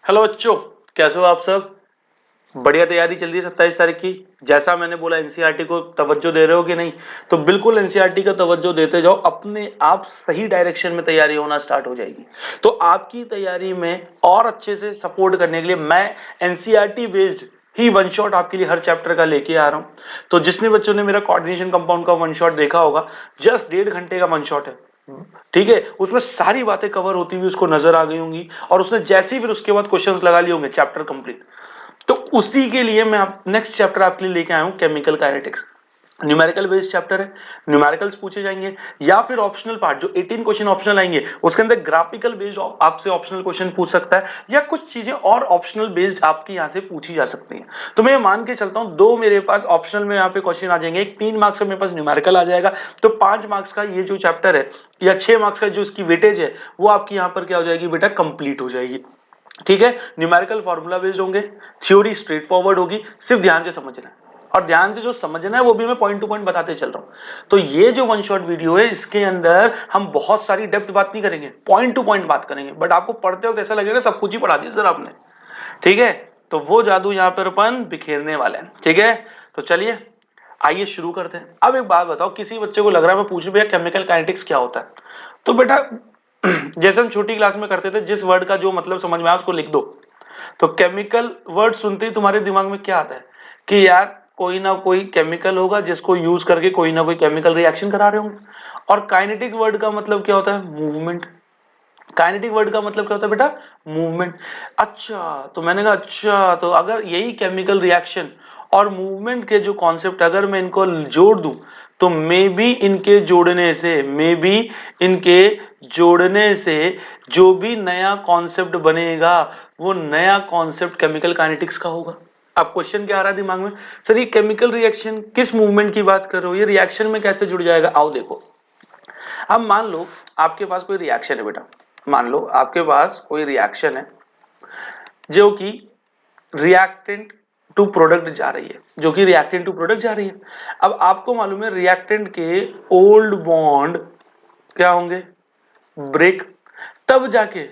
Hello बच्चों, कैसे हो आप सब। बढ़िया तैयारी चल रही है 27 तारीख की। जैसा मैंने बोला एनसीईआरटी को तवज्जो दे रहे हो कि नहीं, तो बिल्कुल एनसीईआरटी का तवज्जो देते जाओ, अपने आप सही डायरेक्शन में तैयारी होना स्टार्ट हो जाएगी। तो आपकी तैयारी में और अच्छे से सपोर्ट करने के लिए मैं एनसीईआरटी बेस्ड ही वन शॉट आपके लिए हर चैप्टर का लेके आ रहा हूँ। तो जिसने बच्चों ने मेरा कोऑर्डिनेशन कंपाउंड का वन शॉट देखा होगा, जस्ट 1.5 घंटे का वन शॉट है, ठीक है। उसमें सारी बातें कवर होती हुई उसको नजर आ गई होंगी और उसने जैसे ही फिर उसके बाद क्वेश्चंस लगा लिए होंगे, चैप्टर कंप्लीट। तो उसी के लिए मैं नेक्स्ट चैप्टर आपके लिए लेके आया हूं, chemical kinetics. Numerical based chapter है, न्यूमेरिकल्स पूछे जाएंगे या फिर ऑप्शनल पार्ट जो 18 क्वेश्चन ऑप्शनल आएंगे उसके अंदर ग्राफिकल बेस्ड आपसे ऑप्शनल क्वेश्चन पूछ सकता है, या कुछ चीजें और ऑप्शनल बेस्ड आपकी यहां से पूछी जा सकती हैं। तो मैं मान के चलता हूं दो मेरे पास ऑप्शनल में यहाँ पे क्वेश्चन आ जाएंगे, एक 3 मार्क्स का मेरे पास न्यूमेरिकल आ जाएगा, तो 5 मार्क्स का ये जो चैप्टर है या 6 मार्क्स का जो इसकी वेटेज है वो आपकी यहाँ पर क्या हो जाएगी बेटा, कंप्लीट हो जाएगी। ठीक है, न्यूमेरिकल फॉर्मूला बेस्ड होंगे, थ्योरी स्ट्रेट फॉरवर्ड होगी, सिर्फ ध्यान से समझना है। और ध्यान से जो समझना है वो भी मैं पॉइंट टू पॉइंट बताते चल रहा हूं। तो ये जो वन शॉट वीडियो है इसके अंदर हम बहुत सारी डेप्थ बात नहीं करेंगे, पॉइंट टू पॉइंट बात करेंगे, बट आपको पढ़ते वक्त ऐसा लगेगा सब कुछ ही पढ़ा दिया सर आपने। ठीक है, तो वो जादू यहां पर अपन बिखेरने वाले हैं। ठीक है, तो चलिए आइए शुरू करते हैं। अब एक बात बताओ, किसी बच्चे को लग रहा है मैं पूछूं भैया केमिकल काइनेटिक्स क्या होता है, तो बेटा जैसे हम छोटी क्लास में करते थे, जिस वर्ड का जो मतलब समझ में आया उसको लिख दो। तो केमिकल वर्ड सुनते ही तुम्हारे दिमाग में क्या आता है कि यार कोई ना कोई केमिकल होगा जिसको यूज करके कोई ना कोई केमिकल रिएक्शन करा रहे होंगे। और काइनेटिक वर्ड का मतलब क्या होता है, मूवमेंट। काइनेटिक वर्ड का मतलब क्या होता है बेटा, मूवमेंट। अच्छा, तो मैंने कहा अच्छा, तो अगर यही केमिकल रिएक्शन और मूवमेंट के जो कॉन्सेप्ट अगर मैं इनको जोड़ दूं, तो मे बी इनके जोड़ने से जो भी नया कॉन्सेप्ट बनेगा वो नया कॉन्सेप्ट केमिकल काइनेटिक्स का होगा। अब क्वेश्चन क्या आ रहा है दिमाग में, सर ये केमिकल रिएक्शन किस मूवमेंट की बात कर रहे हो, ये रिएक्शन में कैसे जुड़ जाएगा। आओ देखो, अब मान लो आपके पास कोई रिएक्शन है बेटा, मान लो आपके पास कोई रिएक्शन है जो कि रिएक्टेंट टू प्रोडक्ट जा रही है, जो कि रिएक्टेंट टू प्रोडक्ट जा रही है। अब आपको मालूम है रिएक्टेंट के ओल्ड बॉन्ड क्या होंगे, ब्रेक, तब जाके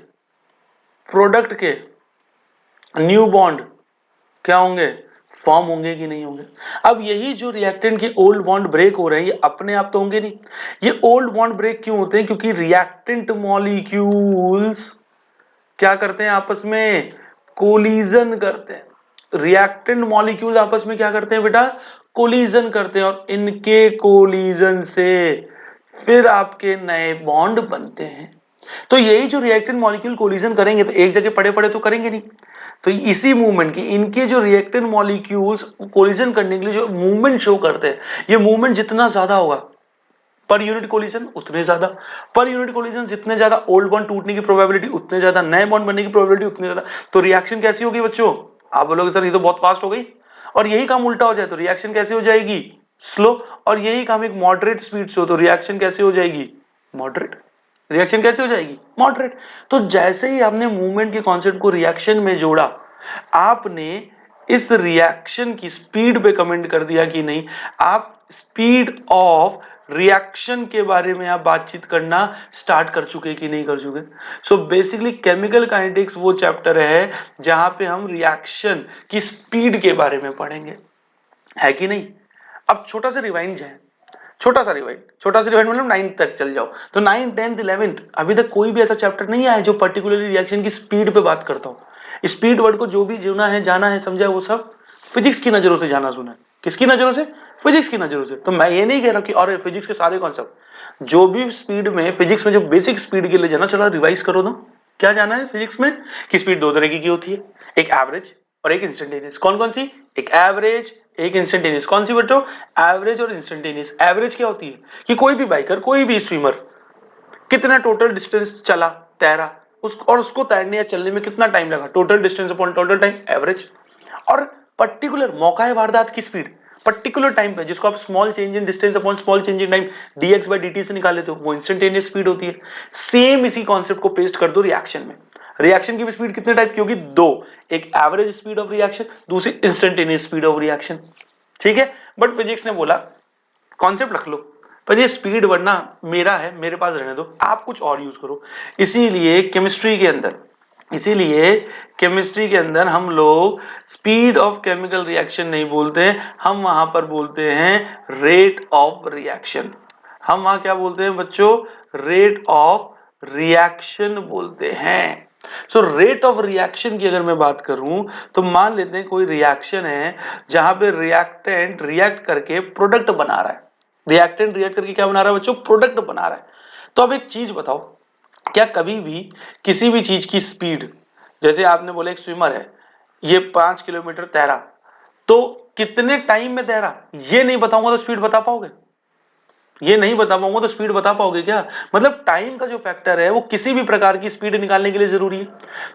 प्रोडक्ट के न्यू बॉन्ड क्या होंगे, फॉर्म होंगे कि नहीं होंगे। अब यही जो रिएक्टेंट के ओल्ड बॉन्ड ब्रेक हो रहे हैं ये अपने आप तो होंगे नहीं, ये ओल्ड बॉन्ड ब्रेक क्यों होते हैं, क्योंकि रिएक्टेंट मॉलिक्यूल्स क्या करते हैं आपस में, कोलिजन करते हैं। रिएक्टेंट मॉलिक्यूल आपस में क्या करते हैं बेटा, कोलिजन करते हैं, और इनके कोलिजन से फिर आपके नए बॉन्ड बनते हैं। तो यही जो रिएक्टेंट मॉलिक्यूल कोलिजन करेंगे तो एक जगह पड़े पड़े तो करेंगे नहीं, तो इसी मूवमेंट की इनके जो रिएक्टेंट मॉलिक्यूल्स कोलिजन करने के लिए जो मूवमेंट शो करते हैं, ये मूवमेंट जितना ज्यादा होगा पर यूनिट कोलिजन उतने ज्यादा, पर यूनिट कोलिजन जितने ज्यादा ओल्ड बॉन्ड टूटने की प्रोबेबिलिटी उतने ज्यादा, नए बॉन्ड बनने की प्रोबेबिलिटी उतनी ज्यादा। तो रिएक्शन कैसी होगी बच्चों, आप बोलोगे सर ये तो बहुत फास्ट हो गई, और यही काम उल्टा हो जाए तो रिएक्शन कैसे हो जाएगी, स्लो। और यही काम एक मॉडरेट स्पीड से हो तो रिएक्शन कैसे हो जाएगी, मॉडरेट। रिएक्शन कैसे हो जाएगी, मॉडरेट। तो जैसे ही आपने मूवमेंट के कॉन्सेप्ट को रिएक्शन में जोड़ा, आपने इस रिएक्शन की स्पीड पे कमेंट कर दिया कि नहीं, आप स्पीड ऑफ रिएक्शन के बारे में आप बातचीत करना स्टार्ट कर चुके कि नहीं कर चुके। सो बेसिकली केमिकल काइनेटिक्स वो चैप्टर है जहां पे हम रिएक्शन की स्पीड के बारे में पढ़ेंगे, है कि नहीं। अब छोटा सा रिवाइंड मतलब 9th तक चल जाओ, तो 9th 10th 11th अभी तक कोई भी ऐसा चैप्टर नहीं आया जो पर्टिकुलरली रिएक्शन की स्पीड पे बात करता हूं। स्पीड वर्ड को जो भी जुना है जाना है समझा है वो सब फिजिक्स की नजरों से जाना सुना है। किसकी नजरों से, फिजिक्स की नजरों से। तो मैं ये नहीं कह रहा कि और फिजिक्स के सारे कॉन्सेप्ट जो भी स्पीड में फिजिक्स में जो बेसिक स्पीड के लिए जाना, चलो रिवाइज करो ना। क्या जाना है फिजिक्स में कि स्पीड दो तरह की होती है, एक एवरेज और एक इंस्टेंटेनियस। कौन कौन सी, एक एवरेज एक इंस्टेंटेनियस। कौन सी बच्चों, एवरेज और इंस्टेंटेनियस। एवरेज क्या होती है कि कोई भी बाइकर कोई भी स्विमर कितना टोटल डिस्टेंस चला तैरा और उसको तैरने या चलने में कितना टाइम लगा, total distance upon total time, average. और पर्टिकुलर मौका है वारदात की स्पीड पर्टिकुलर टाइम पे, जिसको आप small change in distance upon small change in time dx by dt से निकाल लेते हो, वो इंस्टेंटेनियस स्पीड होती है। सेम इसी कॉन्सेप्ट को पेस्ट कर दो रिएक्शन में। रिएक्शन की भी स्पीड कितने टाइप की होगी, दो, एक एवरेज स्पीड ऑफ रिएक्शन, दूसरी इंस्टेंटेनियस स्पीड ऑफ रिएक्शन। ठीक है, बट फिजिक्स ने बोला कॉन्सेप्ट रख लो, पर ये स्पीड वरना मेरा है, मेरे पास रहने दो, आप कुछ और यूज करो। इसीलिए केमिस्ट्री के अंदर इसीलिए केमिस्ट्री के अंदर हम लोग स्पीड ऑफ केमिकल रिएक्शन नहीं बोलते, हम वहां पर बोलते हैं रेट ऑफ रिएक्शन। हम वहां क्या बोलते हैं बच्चों? रेट ऑफ रिएक्शन बोलते हैं। सो रेट ऑफ रिएक्शन की अगर मैं बात करूं तो मान लेते हैं कोई रिएक्शन है जहां पे रिएक्टेंट रिएक्ट करके प्रोडक्ट बना रहा है। रिएक्टेंट रिएक्ट करके क्या बना रहा है बच्चों? प्रोडक्ट बना रहा है। तो अब एक चीज बताओ, क्या कभी भी किसी भी चीज की स्पीड, जैसे आपने बोला एक स्विमर है, ये 5 किलोमीटर तैरा, तो कितने टाइम में तैरा ये नहीं बताऊंगा तो स्पीड बता पाओगे? ये नहीं बता पाऊंगा तो स्पीड बता पाओगे क्या? मतलब टाइम का जो फैक्टर है वो किसी भी प्रकार की स्पीड निकालने के लिए जरूरी है।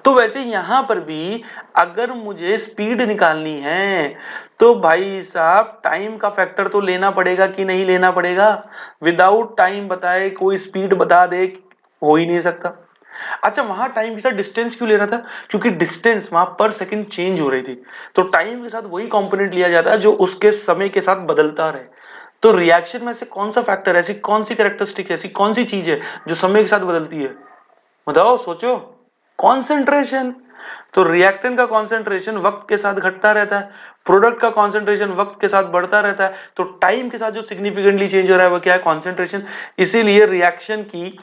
तो वैसे यहां पर भी अगर मुझे स्पीड निकालनी है तो भाई साहब टाइम का फैक्टर तो लेना पड़ेगा कि नहीं लेना पड़ेगा? विदाउट टाइम बताए कोई स्पीड बता दे, हो ही नहीं सकता। अच्छा, वहां टाइम के साथ डिस्टेंस क्यों ले रहा था? क्योंकि डिस्टेंस वहां पर सेकंड चेंज हो रही थी, तो टाइम के साथ वही कंपोनेंट लिया जाता है जो उसके समय के साथ बदलता रहे। तो रिएक्शन में से कौन सा फैक्टर, ऐसी कौन सी कैरेक्टरिस्टिक, ऐसी कौन सी चीज है जो समय के साथ बदलती है? बताओ, सोचो। कॉन्सेंट्रेशन। तो रिएक्टेंट का कॉन्सेंट्रेशन वक्त के साथ घटता रहता है, प्रोडक्ट का कॉन्सेंट्रेशन वक्त के साथ बढ़ता रहता है, तो टाइम के साथ जो सिग्निफिकेंटली चेंज हो रहा है वो क्या है? कॉन्सेंट्रेशन। इसीलिए रिएक्शन की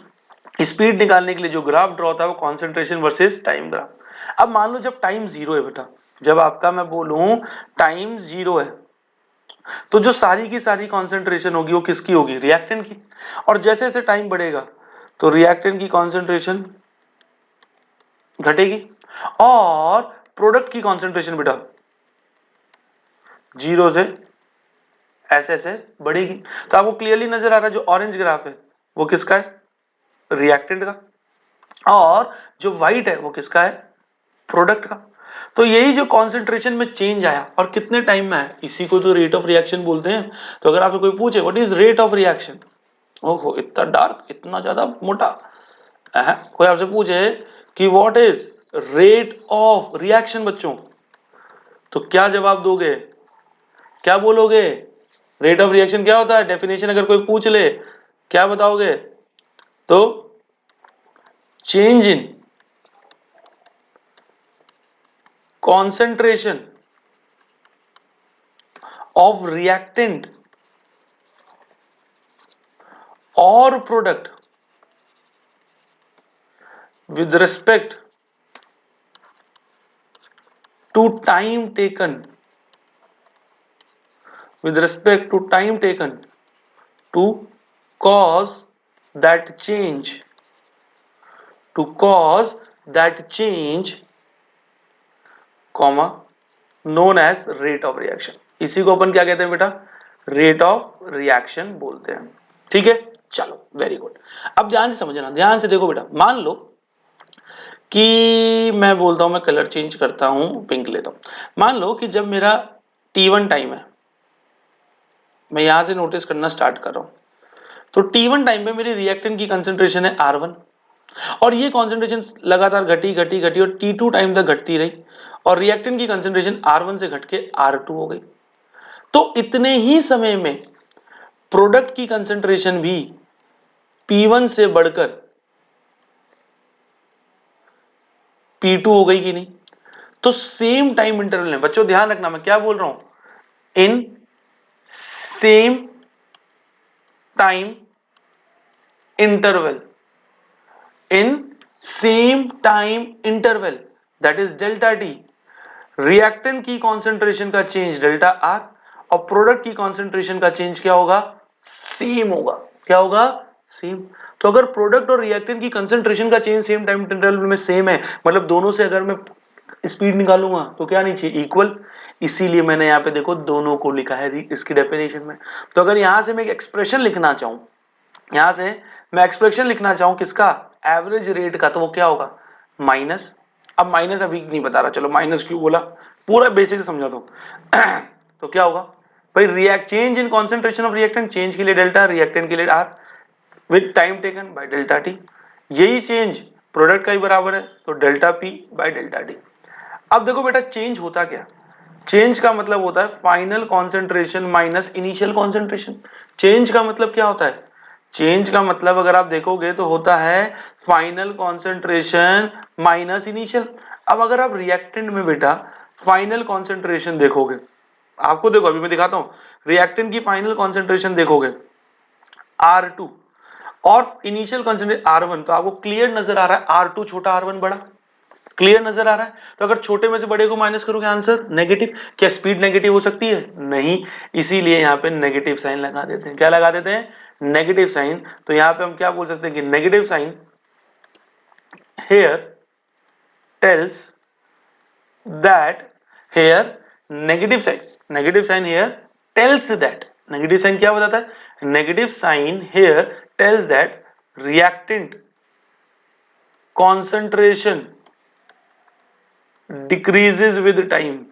स्पीड निकालने के लिए जो ग्राफ ड्रॉ होता है वो कॉन्सेंट्रेशन वर्सेस टाइम ग्राफ। अब मान लो जब टाइम जीरो है बेटा, जब आपका मैं बोलूं टाइम जीरो है, तो जो सारी की सारी कॉन्सेंट्रेशन होगी वो किसकी होगी? रिएक्टेंट की। और जैसे जैसे टाइम बढ़ेगा तो रिएक्टेंट की कॉन्सेंट्रेशन घटेगी और प्रोडक्ट की कॉन्सेंट्रेशन बेटा जीरो से ऐसे ऐसे बढ़ेगी। तो आपको क्लियरली नजर आ रहा है जो ऑरेंज ग्राफ है वो किसका है? रिएक्टेंट का। और जो व्हाइट है वो किसका है? प्रोडक्ट का। तो यही जो कॉन्सेंट्रेशन में चेंज आया और कितने टाइम में आया, इसी को तो रेट ऑफ रिएक्शन बोलते हैं। तो अगर आपसे कोई पूछे what is rate of reaction, ओहो इतना डार्क, इतना ज्यादा मोटा, कोई आपसे पूछे कि what is rate of reaction बच्चों, तो क्या जवाब दोगे? क्या बोलोगे? रेट ऑफ रिएक्शन क्या होता है? डेफिनेशन अगर कोई पूछ ले क्या बताओगे? तो change in concentration of reactant or product with respect to time taken, with respect to time taken to cause that change, to cause that change, comma known as rate of reaction। इसी को अपन क्या कहते हैं बेटा? Rate of reaction बोलते हैं। ठीक है, चलो वेरी गुड। अब ध्यान से समझना, ध्यान से देखो बेटा, मान लो कि मैं बोलता हूं मैं कलर चेंज करता हूं, पिंक लेता हूं। मान लो कि जब मेरा T1 टाइम है, मैं यहां से नोटिस करना स्टार्ट कर रहा हूं, तो T1 टाइम पे मेरी रिएक्टेंट की कंसेंट्रेशन है R1 और ये कंसेंट्रेशन लगातार घटी घटी घटी और T2 टाइम तक घटती रही और रिएक्टेंट की कंसेंट्रेशन R1 से घट के R2 हो गई। तो इतने ही समय में प्रोडक्ट की कंसेंट्रेशन भी P1 से बढ़कर P2 हो गई कि नहीं? तो सेम टाइम इंटरवल में बच्चों ध्यान रखना मैं क्या बोल रहा हूं, in same time interval, in same time interval that is delta T, reactant की कॉन्सेंट्रेशन का चेंज डेल्टा आर और प्रोडक्ट की कॉन्सेंट्रेशन का चेंज क्या होगा? सेम होगा। क्या होगा? सेम। तो अगर प्रोडक्ट और रिएक्टेंट की कंसेंट्रेशन का चेंज सेम टाइम इंटरवल में सेम है, मतलब दोनों से अगर मैं स्पीड निकालूंगा तो क्या नहीं चाहिए? इक्वल। इसीलिए मैंने यहाँ पे देखो दोनों को लिखा है इसकी डेफिनेशन में। तो अगर यहां से मैं एक एक्सप्रेशन लिखना चाहूं, यहां से मैं एक्सप्रेशन लिखना चाहूं किसका? एवरेज रेट का, तो वो क्या होगा? माइनस। अब माइनस अभी नहीं बता रहा, चलो माइनस क्यों बोला पूरा बेसिक से समझा दो। तो क्या होगा भाई? React change in concentration of reactant, change के लिए डेल्टा, रिएक्टेंट के लिए R, with time taken by delta T. यही चेंज प्रोडक्ट का ही बराबर है, तो delta P by delta T. अब देखो बेटा चेंज होता क्या? चेंज का मतलब होता है final concentration minus initial concentration. Change का मतलब क्या होता है? चेंज का मतलब अगर आप देखोगे तो होता है फाइनल कॉन्सेंट्रेशन माइनस इनिशियल। अब अगर आप रिएक्टेंट में बेटा फाइनल कॉन्सेंट्रेशन देखोगे, आपको देखो अभी मैं दिखाता हूं, रिएक्टेंट की फाइनल कॉन्सेंट्रेशन देखोगे R2 और इनिशियल कॉन्सेंट्रेशन R1, तो आपको क्लियर नजर आ रहा है R2 छोटा R1 बड़ा, क्लियर नजर आ रहा है। तो अगर छोटे में से बड़े को माइनस करोगे आंसर नेगेटिव। क्या स्पीड नेगेटिव हो सकती है? नहीं, इसीलिए यहाँ पे नेगेटिव साइन लगा देते हैं। क्या लगा देते हैं? Negative sign. तो यहाँ पे हम क्या बोल सकते हैं कि negative sign here tells that, here negative sign here tells that, negative sign क्या बताता है? Negative sign here tells that reactant concentration decreases with time.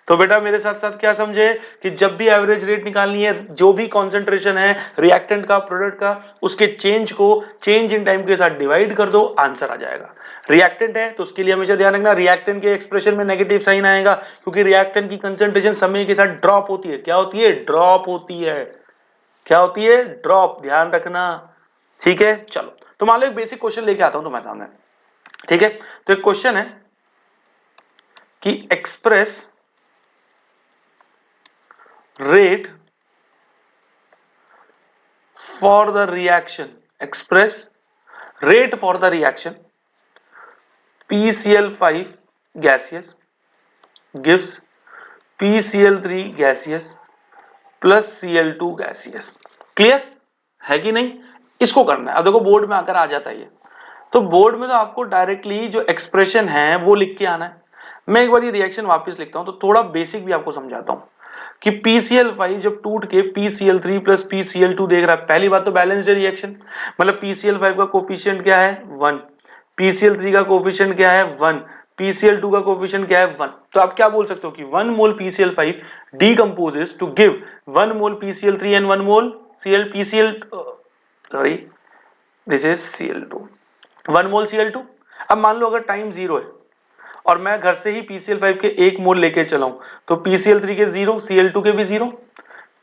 तो बेटा मेरे साथ साथ क्या समझे कि जब भी एवरेज रेट निकालनी है, जो भी कॉन्सेंट्रेशन है रिएक्टेंट का, प्रोडक्ट का, उसके चेंज को चेंज इन टाइम के साथ डिवाइड कर दो, आंसर आ जाएगा। रिएक्टेंट है तो उसके लिए हमेशा ध्यान रखना रिएक्टेंट के एक्सप्रेशन में नेगेटिव साइन आएगा, क्योंकि रिएक्टेंट की कंसेंट्रेशन समय के साथ ड्रॉप होती है। क्या होती है? ड्रॉप होती है। क्या होती है? ड्रॉप। ध्यान रखना, ठीक है। चलो तो मान लो एक बेसिक क्वेश्चन लेके आता हूं तुम्हारे सामने, ठीक है। तो एक क्वेश्चन है कि express rate for the reaction, express rate for the reaction PCl5 gaseous gives PCl3 gaseous plus Cl2 gaseous। Clear है कि नहीं? इसको करना है। अब देखो बोर्ड में आकर आ जाता है ये, तो बोर्ड में तो आपको डायरेक्टली जो एक्सप्रेशन है वो लिख के आना है। मैं एक बार ये रिएक्शन वापस लिखता हूं तो थोड़ा बेसिक भी आपको समझाता हूं कि PCl5 जब टूट के PCl3 प्लस PCl2 देख रहा है, पहली बात तो बैलेंस्ड रिएक्शन, मतलब PCl5 का कोफिशिएंट क्या है? 1, PCl3 का कोफिशिएंट क्या है? 1, PCl2 का कोफिशिएंट क्या है? 1। तो आप क्या बोल सकते हो कि 1 mole PCl5 decomposes to give 1 mole PCl3 and 1 mole PCl, sorry this is Cl2, 1 mole Cl2। अब मान लो अगर टाइम 0 है और मैं घर से ही PCl5 के 1 मोल लेके चलाऊं, तो PCl3 के 0, Cl2 के भी 0।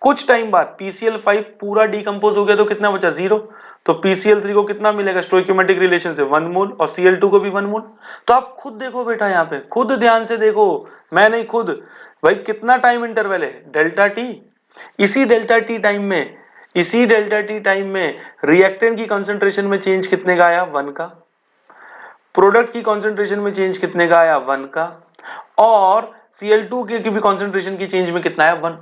कुछ टाइम बाद PCl5 पूरा डिकम्पोज हो गया तो कितना बचा? 0। तो PCl3 को कितना मिलेगा स्टोइकियोमेट्रिक रिलेशन से? 1 मोल, और Cl2 को भी 1 मोल। तो आप खुद देखो बेटा, यहाँ पे खुद ध्यान से देखो, मैं नहीं, खुद भाई कितना टाइम इंटरवल है? Delta T. इसी डेल्टा टी टाइम में, इसी डेल्टा टी टाइम में रिएक्टेंट की कंसंट्रेशन में चेंज कितने का आया? 1 का। प्रोडक्ट की कंसंट्रेशन में चेंज कितने का आया? 1 का। और Cl2 के भी कंसंट्रेशन की चेंज में कितना आया? 1।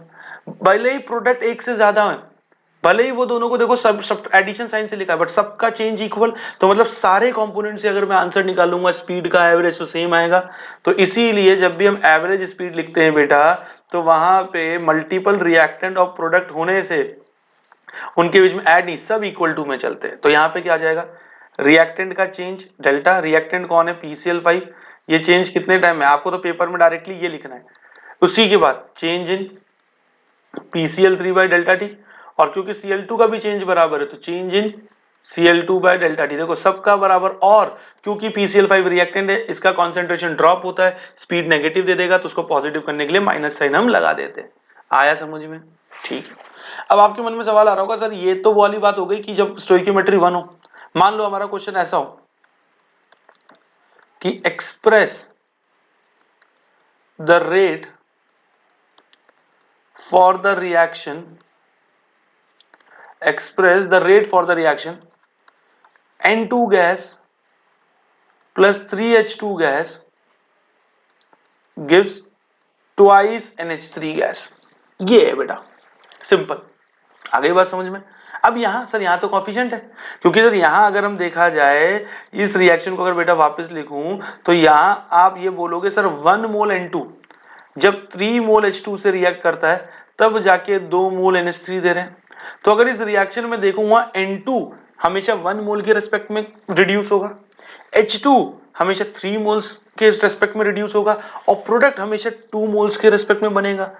भले ही प्रोडक्ट एक से ज्यादा है, भले ही वो दोनों को देखो सब एडिशन साइन से लिखा है, बट सबका चेंज इक्वल, तो मतलब सारे कंपोनेंट से अगर मैं आंसर निकालूंगा स्पीड का एवरेज तो सेम आएगा। तो इसीलिए जब भी हम एवरेज स्पीड लिखते हैं बेटा, तो वहां पे मल्टीपल रिएक्टेंट और प्रोडक्ट होने से उनके बीच में ऐड नहीं, सब इक्वल टू में चलते हैं। तो यहाँ पे क्या आ जाएगा? रिएक्टेंट का चेंज डेल्टा, रिएक्टेंट कौन है? PCl5, ये चेंज कितने टाइम में? आपको तो पेपर में डायरेक्टली ये लिखना है। उसी के बाद change in PCl3 bye delta T, और क्योंकि Cl2 का भी चेंज बराबर है तो change in Cl2 bye delta T. देखो सबका बराबर, और क्योंकि PCl5 रिएक्टेंट है, इसका कॉन्सेंट्रेशन ड्रॉप होता है, स्पीड नेगेटिव दे देगा, तो उसको पॉजिटिव करने के लिए माइनस साइन हम लगा देते हैं। आया समझ में? ठीक है। अब आपके मन में सवाल आ रहा होगा, सर ये तो वो वाली बात हो गई कि जब स्टोइकियोमेट्री 1 हो। मान लो हमारा क्वेश्चन ऐसा हो कि express the rate for the reaction, express the rate for the reaction N2 gas plus 3H2 gas gives twice NH3 gas। ये है बेटा, सिंपल। आ गई बात समझ में? अब यहां सर, यहां तो कॉफिशिएंट है, क्योंकि सर यहां अगर हम देखा जाए इस रिएक्शन को अगर बेटा वापस लिखूं तो यहां आप ये बोलोगे सर 1 मोल N2 जब 3 मोल H2 से रिएक्ट करता है तब जाके 2 मोल NH3 दे रहे हैं। तो अगर इस रिएक्शन में देखूंगा N2 हमेशा 1 मोल के रेस्पेक्ट में रिड्यूस होगा, H2 हमेशा 3 मोल्स के रेस्पेक्ट में रिड्यूस होगा, और प्रोडक्ट हमेशा 2 मोल्स के रेस्पेक्ट में बनेगा।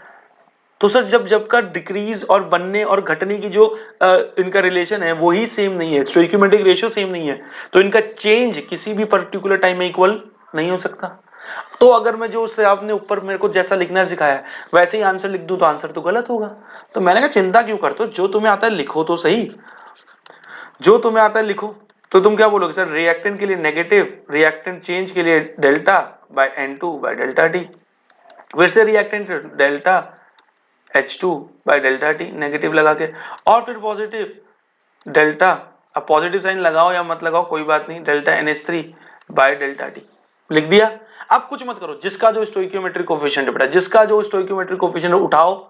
तो सर जब जब का डिक्रीज और बनने और घटने की जो इनका रिलेशन है वही सेम नहीं है, स्टोइकियोमेट्रिक रेशियो सेम नहीं है, तो इनका चेंज किसी भी पर्टिकुलर टाइम में इक्वल नहीं हो सकता। तो अगर मैं जो उससे आपने ऊपर मेरे को जैसा लिखना सिखाया है वैसे ही आंसर लिख दूं तो आंसर तो गलत होगा। तो मैंने कहा चिंता क्यों करते हो, जो तुम्हें आता है लिखो तो सही। जो तुम्हें आता है लिखो। तो तुम क्या बोलोगे सर, रिएक्टेंट के लिए नेगेटिव, रिएक्टेंट चेंज के लिए delta by N2 bye delta T, फिर से reactant delta H2 bye delta T negative लगा के, और फिर पॉजिटिव डेल्टा, अब पॉजिटिव साइन लगाओ या मत लगाओ कोई बात नहीं, delta NH3 bye delta T लिख दिया। अब कुछ मत करो, जिसका जो स्टोइकियोमेट्रिक कोफिशिएंट है बेटा, जिसका जो स्टोइकियोमेट्रिक कोफिशिएंट उठाओ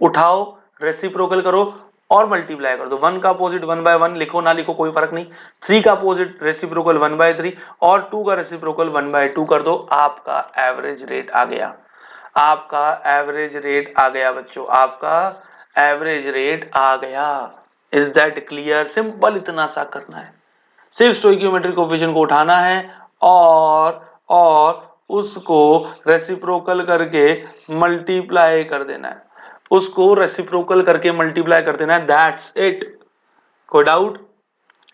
उठाओ, रेसिप्रोकल करो और मल्टीप्लाई कर दो। 1 का अपोजिट 1/1 लिखो ना लिखो कोई फर्क नहीं, 3 का अपोजिट रेसिप्रोकल 1/3 और 2 का रेसिप्रोकल 1/2 कर दो, आपका एवरेज रेट आ गया। आपका एवरेज रेट आ गया बच्चों, आपका एवरेज रेट आ गया। Is that clear? सिंपल इतना सा करना है, सिर्फ स्टोइकियोमेट्रिक कोफिशिएंट को उठाना है और उसको रेसिप्रोकल करके मल्टीप्लाई कर देना है, उसको रेसिप्रोकल करके मल्टीप्लाई कर देना है, दैट्स इट। कोई डाउट?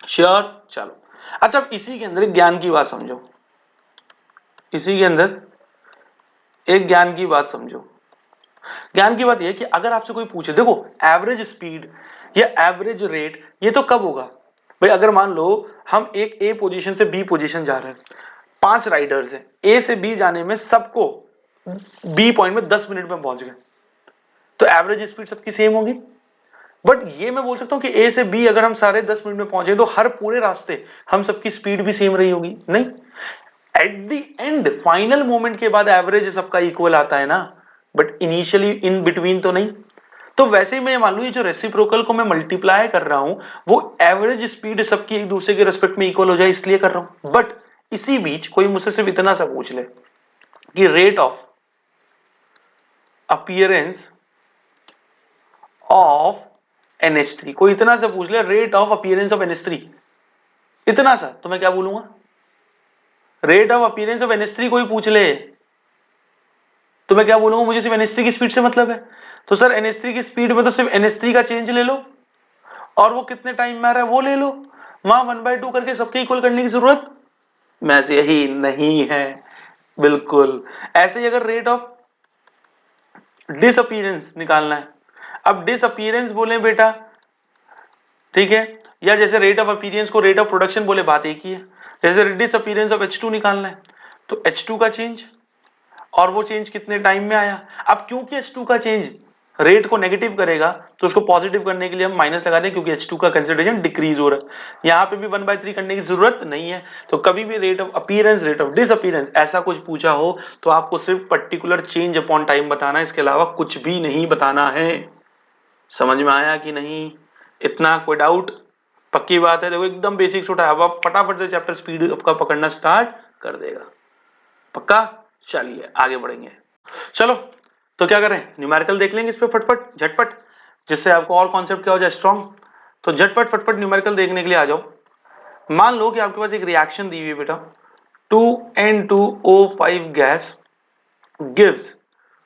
श्योर? चलो अच्छा, अब इसी के अंदर एक ज्ञान की बात समझो, इसी के अंदर एक ज्ञान की बात समझो। ज्ञान की बात यह कि अगर आपसे कोई पूछे, देखो एवरेज स्पीड या एवरेज रेट ये तो कब होगा भाई, अगर मान लो हम एक ए पोजीशन से बी पोजीशन जा रहे हैं, 5 राइडर्स हैं, ए से बी जाने में सबको बी पॉइंट में 10 मिनट में पहुंच गए, तो एवरेज स्पीड सबकी सेम होगी। बट ये मैं बोल सकता हूं कि ए से बी अगर हम सारे 10 मिनट में पहुंचे तो हर पूरे रास्ते हम सबकी स्पीड भी सेम रही होगी? नहीं, at the end final moment के बाद एवरेज सबका इक्वल आता है ना, बट इनिशियली इन बिटवीन तो नहीं। तो वैसे ही मैं मान लू ये जो रेसिप्रोकल को मैं मल्टीप्लाई कर रहा हूं वो एवरेज स्पीड सबकी एक दूसरे के रेस्पेक्ट में इक्वल हो जाए इसलिए कर रहा हूं। बट इसी बीच कोई मुझसे सिर्फ इतना सा पूछ ले कि rate of appearance of NH3, कोई इतना सा पूछ ले rate of appearance of NH3, इतना सा, तो मैं क्या बोलूंगा? Rate of appearance of NH3 कोई पूछ ले तो मैं क्या बोलूंगा? मुझे सिर्फ NH3 की स्पीड से मतलब है, तो सर NH3 की स्पीड में तो सिर्फ NH3 का चेंज ले लो और वो कितने टाइम में आ रहा है वो ले लो, वहां 1/2 करके सबके इक्वल करने की जरूरत में से यही नहीं है। बिल्कुल ऐसे ही अगर रेट ऑफ डिसअपीयरेंस निकालना है, अब डिसअपीयरेंस बोले बेटा, ठीक है, या जैसे रेट ऑफ अपीयरेंस को रेट ऑफ प्रोडक्शन बोले, बात एक ही है। जैसे डिसअपीयरेंस ऑफ H2 निकालना है तो H2 का चेंज, और वो चेंज कितने टाइम में आया। अब क्योंकि H2 का चेंज रेट को नेगेटिव करेगा तो उसको पॉजिटिव करने के लिए हम माइनस लगा दें, क्योंकि H2 का कंसिडरेशन डिक्रीज हो रहा है। यहां पे भी 1/3 करने की जरूरत नहीं है। तो कभी भी rate of appearance, rate of disappearance ऐसा कुछ पूछा हो तो आपको सिर्फ पर्टिकुलर चेंज अपॉन टाइम बताना है, इसके अलावा कुछ भी नहीं बताना है। समझ में आया कि नहीं? इतना कोई डाउट? पक्की बात है? देखो एकदम बेसिक्स उठाया, अब आप फटाफट से चैप्टर स्पीड आपका पकड़ना स्टार्ट कर देगा। पक्का? चलिए आगे बढ़ेंगे। चलो तो क्या करें, न्यूमेरिकल देख लेंगे इस पे फटफट झटपट, जिससे आपको और कॉन्सेप्ट क्या हो जाए स्ट्रॉन्ग। तो झटपट फटफट न्यूमेरिकल देखने के लिए आ जाओ। मान लो कि आपके पास एक रिएक्शन दी हुई है बेटा, 2N2O5 gas gives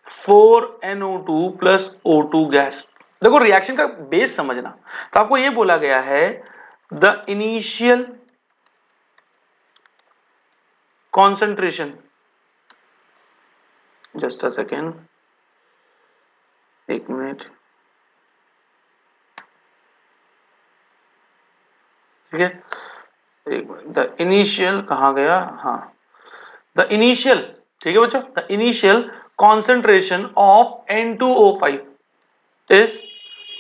4NO2 plus O2 gas. देखो रिएक्शन का बेस समझना, तो आपको यह बोला गया है the initial concentration, just a second, एक मिनट, ठीक है, एक मिनट, द इनिशियल कहां गया, हाँ, द इनिशियल, ठीक है बच्चों, the initial concentration of N2O5 is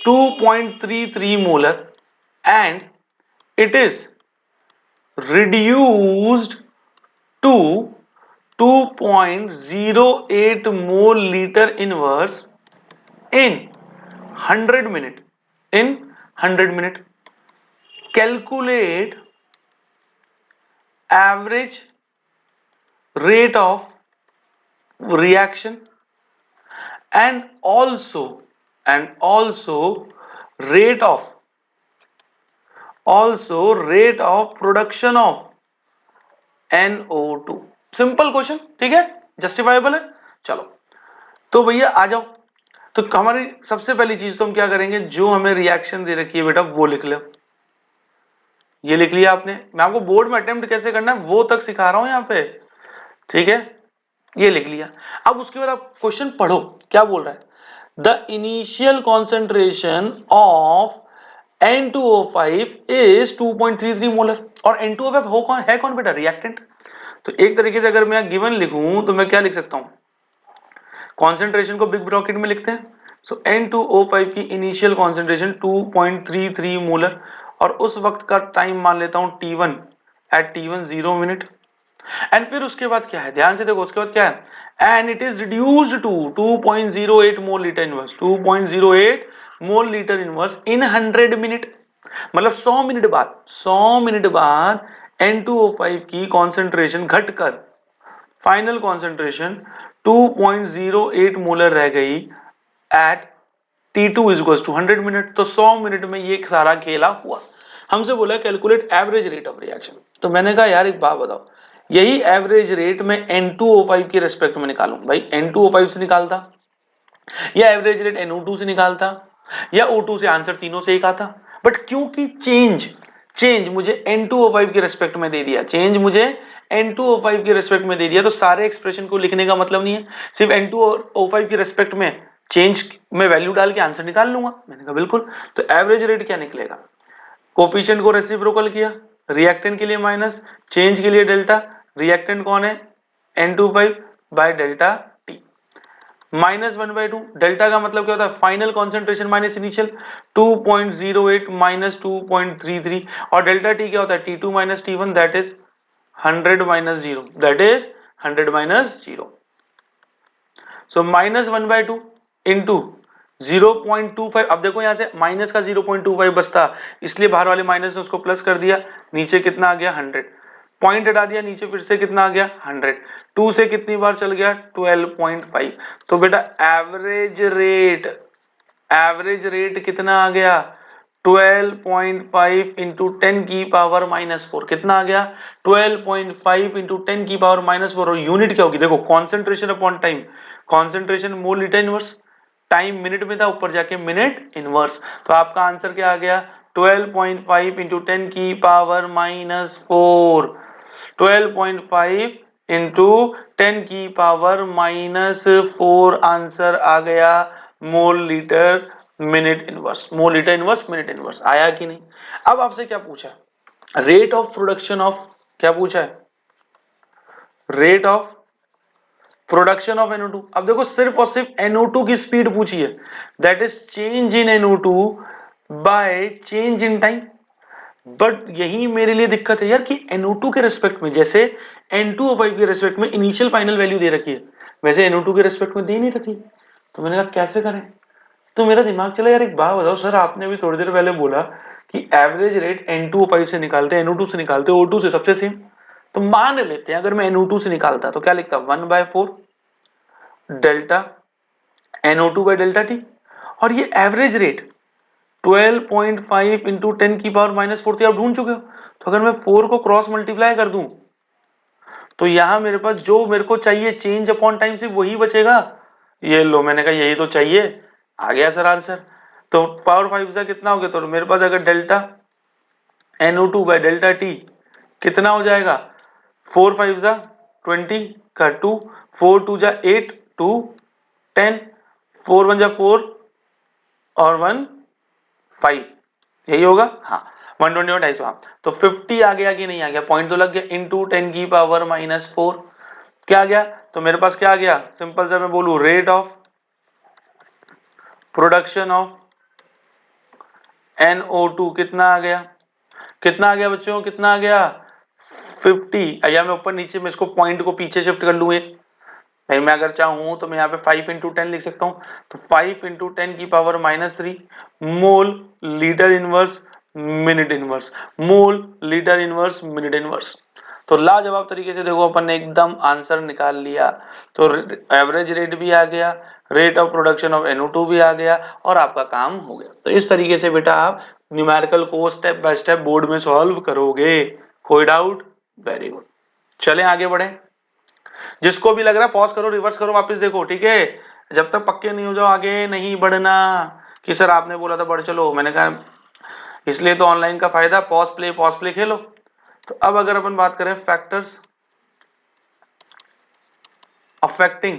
2.33 molar and it is reduced to 2.08 mole liter inverse in 100 minute, in 100 minute. Calculate average rate of reaction and also rate of production of NO2। Simple question, ठीक है, justifiable है। चलो तो भैया आ जाओ, तो हमारी सबसे पहली चीज तो हम क्या करेंगे, जो हमें रिएक्शन दे रखी है बेटा वो लिख लो। ये लिख लिया आपने, मैं आपको बोर्ड में अटेम्प्ट कैसे करना है वो तक सिखा रहा हूं यहाँ पे, ठीक है, ये लिख लिया। अब उसके बाद आप क्वेश्चन पढ़ो क्या बोल रहा है, the initial concentration of N2O5 is 2.33 molar और N2O5 है कौन बेटा? रिएक्टेंट। तो एक तरीके से अगर मैं गिवन लिखूं तो मैं क्या लिख सकता हूं? कॉन्सेंट्रेशन को बिग ब्रैकेट में लिखते हैं। सो N2O5 की इनिशियल कॉन्सेंट्रेशन 2.33 मोलर और उस वक्त का टाइम मान लेता हूं T1 eight T1 0 minute. And फिर उसके बाद क्या है? ध्यान से देखो, उसके बाद क्या है? And it is reduced to 2.08 mole litre inverse, 2.08 mole litre inverse in 100 minute. मतलब 100 मिनट बाद, 100 मिनट बाद N2O5 की कॉन्सेंट्रेशन घटकर फाइनल कॉन्सेंट्रेशन 2.08 मोलर रह गई at T2 is equal to 100 minute. तो 100 मिनट में ये सारा खेला हुआ। हमसे बोला calculate average rate of reaction. तो मैंने कहा यार एक बात बताओ, यही एवरेज रेट मैं N2O5 के रेस्पेक्ट में निकालूं। भाई N2O5 से निकालता या एवरेज रेट NO2 से निकालता या O2 से, आंसर तीनों से एक आता। बट क्योंकि चेंज मुझे N2O5 के रेस्पेक्ट में दे दिया, चेंज मुझे N2O5 के रेस्पेक्ट में दे दिया, तो सारे एक्सप्रेशन को लिखने का मतलब नहीं है सिर्फ N2O5 के रेस्पेक्ट में चेंज में वैल्यू डाल के आंसर निकाल लूंगा। मैंने कहा बिल्कुल। तो एवरेज रेट क्या निकलेगा? कोफिशिएंट को रेसिप्रोकल किया, रिएक्टेंट के लिए माइनस, चेंज के लिए डेल्टा। रिएक्टेंट कौन है? N25 bye delta T. -1/2 delta का मतलब क्या होता है? Final concentration minus initial, 2.08 minus 2.33। और डेल्टा टी क्या होता है? T2 minus T1 that is 100 minus 0, that is 100 minus 0। So -1/2 into 0.25। अब देखो यहां से माइनस का 0.25 बचता, इसलिए बाहर वाले माइनस ने उसको प्लस कर दिया। नीचे कितना आ गया? 100। पॉइंट हटा दिया, नीचे फिर से कितना आ गया? 100। 2 से कितनी बार चल गया? 12.5। तो बेटा एवरेज रेट कितना आ गया? 12.5 इंटू 10 की पावर -4। कितना आ गया? 12.5 इंटू 10 की पावर -4। और यूनिट क्या होगी? देखो कॉन्सेंट्रेशन अपॉन टाइम, कॉन्सेंट्रेशन मोल लीटर इनवर्स, टाइम मिनट में था, ऊपर जाके मिनट इनवर्स। तो आपका आंसर क्या आ गया? 12.5 इंटू 10 की पावर -4। 12.5 इंटू 10 की पावर -4 आंसर आ गया मोल लीटर मिनट इनवर्स। मोल लीटर इनवर्स मिनट इनवर्स आया कि नहीं? अब आपसे क्या पूछा? रेट ऑफ प्रोडक्शन ऑफ, क्या पूछा है? Rate of production of NO2। अब देखो सिर्फ और सिर्फ NO2 की स्पीड पूछी है, that is change in NO2 by change in time. But यही मेरे लिए दिक्कत है यार कि NO2 के रेस्पेक्ट में जैसे N2O5 के रेस्पेक्ट में इनिशियल फाइनल वैल्यू दे रखी है, वैसे NO2 के रेस्पेक्ट में दे नहीं रखी। तो मैंने कहा कैसे करें? तो मेरा दिमाग चला यार एक बात बताओ सर, आपने अभी थोड़ी देर पहले बोला कि एवरेज रेट N2O5 से निकालते हैं, NO2 से निकालते हैं, O2 से सबसे सेम। तो मान लेते हैं अगर मैं NO2 से निकालता तो क्या लिखता? 1/4 delta NO2 bye delta T. और ये एवरेज रेट 12.5 इंटू 10 की पावर -4 थी, आप ढूंढ चुके हो। तो अगर मैं 4 को क्रॉस मल्टीप्लाई कर दूं तो यहां मेरे पास जो मेरे को चाहिए चेंज अपॉन टाइम सिर्फ वही बचेगा। ये लो, मैंने कहा यही तो चाहिए, आ गया सर आंसर। तो पावर 5 से कितना हो गया? तो मेरे पास अगर delta NO2 bye delta T कितना हो जाएगा? 4 5 जा 20 का 2, 4 2 जा 8, 2 10, 4 1 जा 4 और 1 5, यही होगा। हाँ 120 और 250। हाँ तो 50 आ गया कि नहीं आ गया? पॉइंट तो लग गया। इंटू 10 की पावर -4 क्या आ गया? तो मेरे पास क्या आ गया? सिंपल सा मैं बोलूं, rate of production of NO2 कितना आ गया? कितना आ गया बच्चों? कितना आ गया? 50। या मैं ऊपर नीचे में इसको पॉइंट को पीछे शिफ्ट कर लूं एक। भाई मैं अगर चाहूं तो मैं यहाँ पे 5 इंटू 10 लिख सकता हूँ। तो 5 इंटू 10 की पावर -3 मोल लीटर इनवर्स मिनट इनवर्स, मोल लीटर इनवर्स मिनट इनवर्स। तो लाजवाब तरीके से देखो अपन ने एकदम आंसर निकाल लिया। तो एवरेज रेट भी आ गया, rate of production of NO2 भी आ गया और आपका काम हो गया। तो इस तरीके से बेटा आप न्यूमेरिकल को स्टेप बाय स्टेप बोर्ड में सॉल्व करोगे। कोई डाउट? Very good. चलें आगे बढ़े। जिसको भी लग रहा है पॉज करो, रिवर्स करो, वापस देखो, ठीक है? जब तक पक्के नहीं हो जाओ आगे नहीं बढ़ना। कि सर आपने बोला था बढ़ चलो, मैंने कहा इसलिए तो ऑनलाइन का फायदा, पॉज प्ले खेलो। तो अब अगर अपन बात करें factors affecting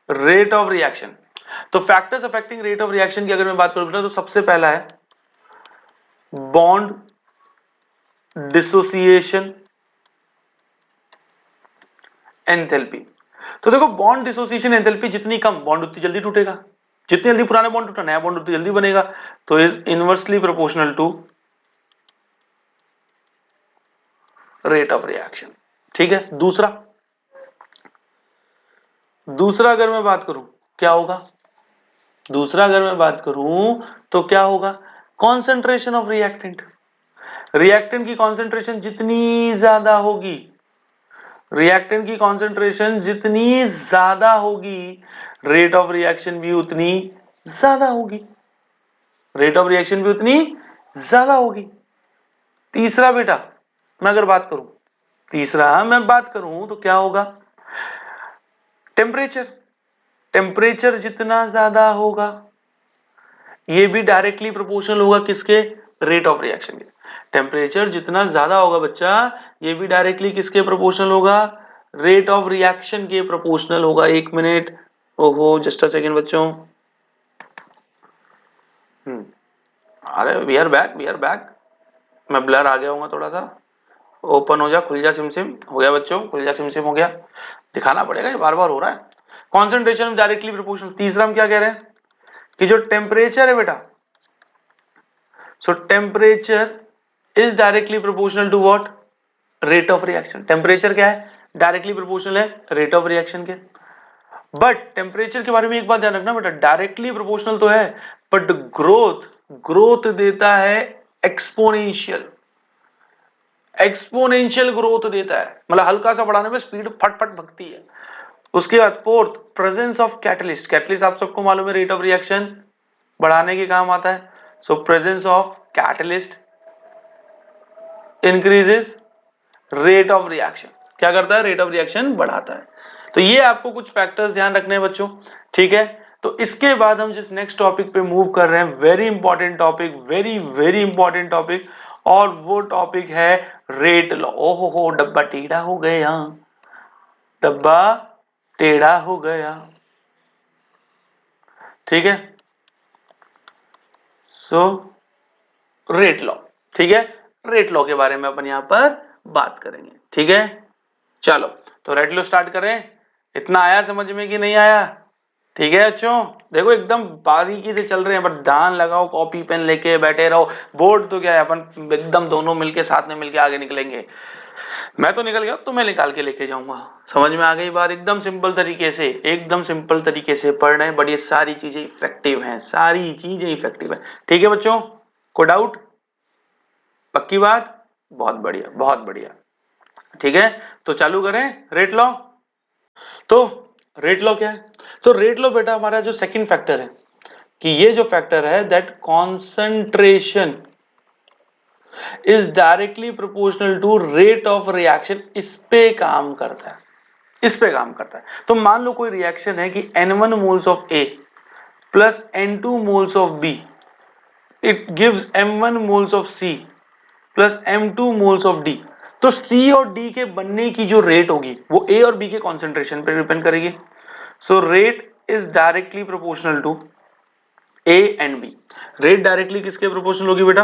rate of reaction, तो factors affecting rate of reaction की अगर मैं बात करूं तो सबसे पहला है बॉन्ड डिसोसिएशन एंथैल्पी। तो देखो बॉन्ड डिसोसिएशन एंथैल्पी जितनी कम बॉन्ड उतनी जल्दी टूटेगा, जितनी जल्दी पुराना बॉन्ड टूटा नया बॉन्ड उतनी जल्दी बनेगा, तो is inversely proportional to rate of reaction. ठीक है, दूसरा अगर मैं बात करूं क्या होगा, दूसरा अगर मैं बात करूं तो क्या होगा, कॉन्सेंट्रेशन ऑफ रिएक्टेंट। रिएक्टेंट की कॉन्सेंट्रेशन जितनी ज्यादा होगी, रिएक्टेंट की कॉन्सेंट्रेशन जितनी ज्यादा होगी, रेट ऑफ रिएक्शन भी उतनी ज्यादा होगी, रेट ऑफ रिएक्शन भी उतनी ज्यादा होगी। तीसरा बेटा मैं अगर बात करूं, तीसरा मैं बात करूं तो क्या होगा, टेम्परेचर। टेम्परेचर जितना ज्यादा होगा ये भी डायरेक्टली प्रोपोर्शनल होगा किसके, रेट ऑफ रिएक्शन के। टेम्परेचर जितना ज्यादा होगा बच्चा ये भी डायरेक्टली किसके प्रोपोर्शनल होगा, रेट ऑफ रिएक्शन के प्रोपोर्शनल होगा। एक मिनट, ओहो जस्ट अ सेकेंड बच्चों, अरे वी आर बैक, मैं ब्लर आ गया हूँ थोड़ा सा, ओपन हो जा, खुल जा सिमसिम, हो गया बच्चों, खुल जा सिमसिम, हो गया, दिखाना पड़ेगा ये बार बार हो रहा है। Concentration directly proportional. तीसरा हम क्या कह रहे हैं कि जो टेम्परेचर है बेटा, so temperature is directly proportional to what, rate of reaction. Temperature क्या है, डायरेक्टली प्रोपोर्शनल है रेट ऑफ रिएक्शन के। बट टेम्परेचर के बारे में एक बात ध्यान रखना बेटा, डायरेक्टली प्रोपोर्शनल तो है बट ग्रोथ ग्रोथ देता है एक्सपोनेंशियल, एक्सपोनेंशियल ग्रोथ देता है, मतलब हल्का सा बढ़ाने में स्पीड फट फट भगती है। उसके बाद fourth, presence of catalyst. Catalyst आप सबको मालूम है रेट ऑफ रिएक्शन बढ़ाने के काम आता है। So presence of catalyst increases rate of reaction, क्या करता है, रेट ऑफ रिएक्शन बढ़ाता है। तो ये आपको कुछ फैक्टर्स ध्यान रखने हैं बच्चों, ठीक है। तो इसके बाद हम जिस नेक्स्ट टॉपिक पे मूव कर रहे हैं, very important topic, very very important topic, और वो टॉपिक है रेट लॉ। ओहो हो, डब्बा टेढ़ा हो गया, डब्बा टेढ़ा हो गया, ठीक है। सो रेट लॉ, ठीक है, रेट लॉ के बारे में अपन यहां पर बात करेंगे, ठीक है। चलो तो रेट लॉ स्टार्ट करें। इतना आया समझ में कि नहीं आया, ठीक है बच्चों। देखो एकदम बारीकी से चल रहे हैं, बट ध्यान लगाओ, कॉपी पेन लेके बैठे रहो। बोर्ड तो क्या है, अपन एकदम दोनों मिलके साथ में मिलके आगे निकलेंगे। मैं तो निकल गया, तुम्हें निकाल के लेके जाऊंगा। समझ में आ गई बात, एकदम सिंपल तरीके से, एकदम सिंपल तरीके से पढ़ रहे हैं, बट ये सारी चीजें इफेक्टिव हैं, सारी चीजें इफेक्टिव हैं, ठीक है बच्चों। कोई डाउट, पक्की बात, बहुत बढ़िया बहुत बढ़िया, ठीक है। तो चालू करें रेट लॉ। तो रेट लॉ क्या है, तो रेट लॉ बेटा हमारा जो सेकंड फैक्टर है, कि ये जो फैक्टर है that concentration is directly proportional to rate of reaction, इस पे काम करता है, इस पे काम करता है। तो मान लो कोई रिएक्शन है कि N1 moles of A plus N2 moles of B, it gives M1 moles of C plus M2 moles of D। तो C और D के बनने की जो रेट होगी वो A और B के कॉन्सेंट्रेशन पे डिपेंड करेगी। So rate is directly proportional to A and B। Rate directly किसके प्रोपोर्शनल होगी बेटा,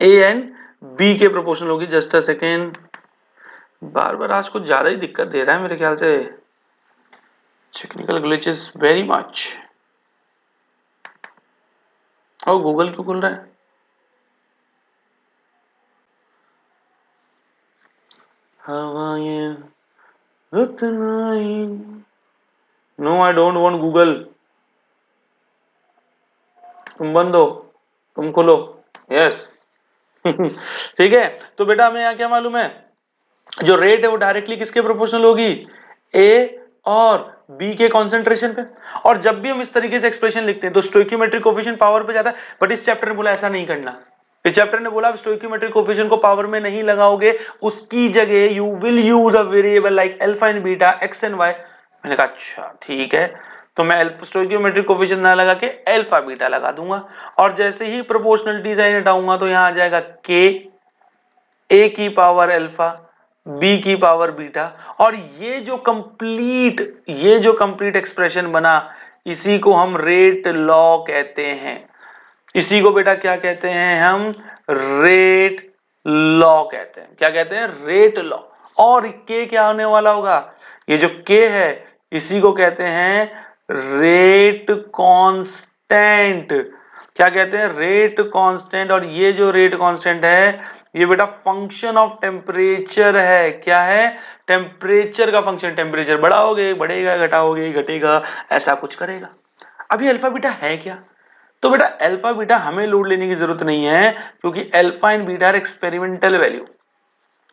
A एंड B के प्रोपोर्शनल होगी। जस्ट अ सेकेंड, बार बार आज कुछ ज्यादा ही दिक्कत दे रहा है मेरे ख्याल से, टेक्निकल ग्लिचेस वेरी मच। और गूगल क्यों खुल रहा है, हवाएं रुतना ही, no I don't want Google, तुम बंद हो, तुम खोलो, यस ठीक है। तो बेटा हमें यहाँ क्या मालूम है, जो रेट है वो डायरेक्टली किसके प्रोपोर्शनल होगी, ए और बी के कॉन्सेंट्रेशन पे। और जब भी हम इस तरीके से एक्सप्रेशन लिखते हैं तो स्टोइकियोमेट्रिक कोएफिशिएंट पावर पे जाता है, बट इस चैप्टर ने बोला ऐसा नहीं करना। इस चैप्टर ने बोला स्टोइकियोमेट्रिक कोएफिशिएंट को पावर में नहीं लगाओगे, उसकी जगह you will use a variable like alpha and beta, x and y. मैंने कहा अच्छा ठीक है, तो मैं स्टोइकियोमेट्रिक कोएफिशिएंट ना लगा के अल्फा बीटा लगा दूंगा, और जैसे ही प्रोपोर्शनलिटी साइन हटाऊंगा तो यहां आ जाएगा के, ए की पावर अल्फा, बी की पावर बीटा। और ये जो कंप्लीट एक्सप्रेशन बना, इसी को हम रेट लॉ कहते हैं। इसी को बेटा क्या कहते हैं हम? रेट लॉ कहते हैं। क्या कहते हैं? Rate law. और के क्या होने वाला होगा? ये जो के है इसी को कहते हैं रेट कांस्टेंट। क्या कहते हैं? Rate constant. और ये जो रेट कांस्टेंट है ये बेटा फंक्शन ऑफ टेम्परेचर है। क्या है? टेम्परेचर का फंक्शन। टेम्परेचर बढ़ाओगे बढ़ेगा, घटाओगे घटेगा, ऐसा कुछ करेगा। अभी अल्फा बीटा है क्या? तो बेटा अल्फा बीटा हमें लोड लेने की जरूरत नहीं है, क्योंकि alpha and beta are experimental value.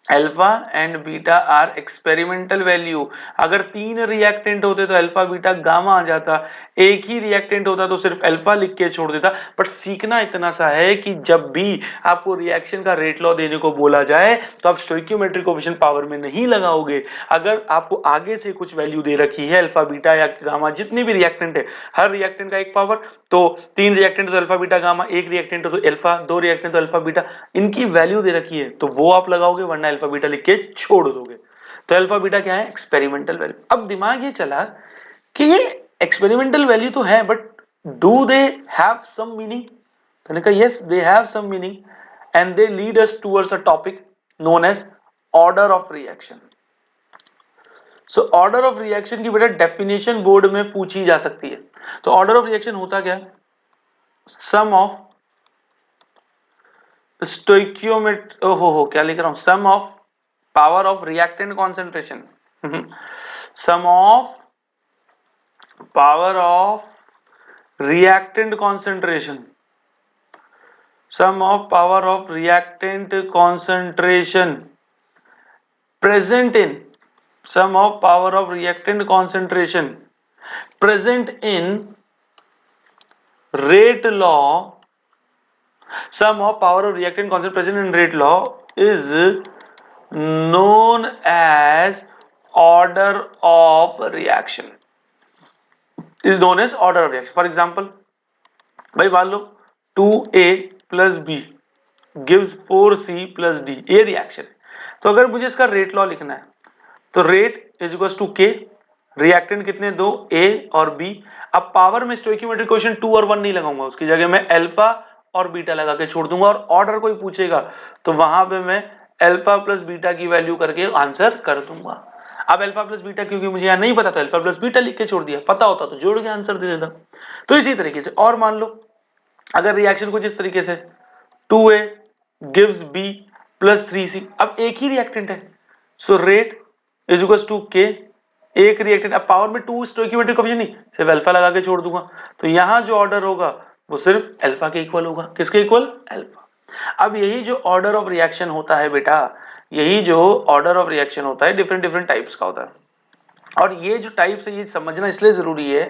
Alpha and beta are experimental value. अगर 3 रिएक्टेंट होते तो अल्फा बीटा गामा आ जाता, एक ही रिएक्टेंट होता तो सिर्फ अल्फा लिख के छोड़ देता। बट सीखना इतना सा है कि जब भी आपको रिएक्शन का रेट लॉ देने को बोला जाए तो आप स्टोइकियोमेट्रिक कोएफिशिएंट पावर में नहीं लगाओगे। अगर आपको आगे से कुछ वैल्यू दे रखी है अल्फा बीटा या गामा, जितनी भी रिएक्टेंट है, हर रिएक्टेंट का एक पावर, तो 3 रिएक्टेंट तो अल्फा बीटा गामा, एक रिएक्टेंट तो अल्फा, 2 रिएक्टेंट तो अल्फा बीटा, इनकी वैल्यू दे रखी है तो वो आप लगाओगे, वरना अल्फा बीटा लिख के छोड़ दोगे। तो अल्फा बीटा क्या है? Experimental value. अब दिमाग ये चला कि ये एक्सपेरिमेंटल वैल्यू तो है, but do they have some meaning? तो मैंने कहा yes they have some meaning and they lead us towards a topic known as order of reaction. So order of reaction की बेटा डेफिनेशन बोर्ड में पूछी जा सकती है। तो ऑर्डर ऑफ रिएक्शन होता क्या है? सम ऑफ स्टोइकियोमेट्रिक, हो क्या लिख रहा हूं? Sum of power of reactant concentration, sum of power of reactant concentration, sum of power of reactant concentration present in, sum of power of reactant concentration present in rate law, sum of power of reactant concentration present in rate law is known as order of reaction, is known as order of reaction. For example, भाई मान लो 2a plus b gives 4c plus d, ये reaction है। तो अगर मुझे इसका rate law लिखना है तो रेट इज इक्वल टू के, रिएक्टेंट कितने? 2 ए और बी। अब पावर में स्टोइकियोमेट्रिक कोएफिशिएंट 2 और 1 नहीं लगाऊंगा, उसकी जगह मैं अल्फा और बीटा लगा के छोड़ दूंगा। और ऑर्डर कोई पूछेगा तो वहां पे मैं अल्फा प्लस बीटा की वैल्यू करके आंसर कर दूंगा। अब अल्फा प्लस बीटा क्योंकि मुझे यहाँ नहीं पता था, अल्फा प्लस बीटा लिख के छोड़ दिया, पता होता तो जोड़ के आंसर दे देता। तो इसी तरीके से और मान लो अगर रिएक्शन कुछ इस तरीके से 2a gives b plus 3c, अब एक ही रिएक्टेंट है, so rate is equal to K, एक रिएक्टेंट, अब पावर में 2 स्टोइकियोमेट्रिक कोएफिशिएंट नहीं, सिर्फ अल्फा लगा के छोड़ दूंगा। तो यहां जो ऑर्डर होगा वो सिर्फ अल्फा के इक्वल होगा। किसके इक्वल? अल्फा। अब यही जो ऑर्डर ऑफ रिएक्शन होता है बेटा, यही जो ऑर्डर ऑफ रिएक्शन होता है डिफरेंट डिफरेंट टाइप्स का होता है। और ये जो टाइप्स है ये समझना इसलिए जरूरी है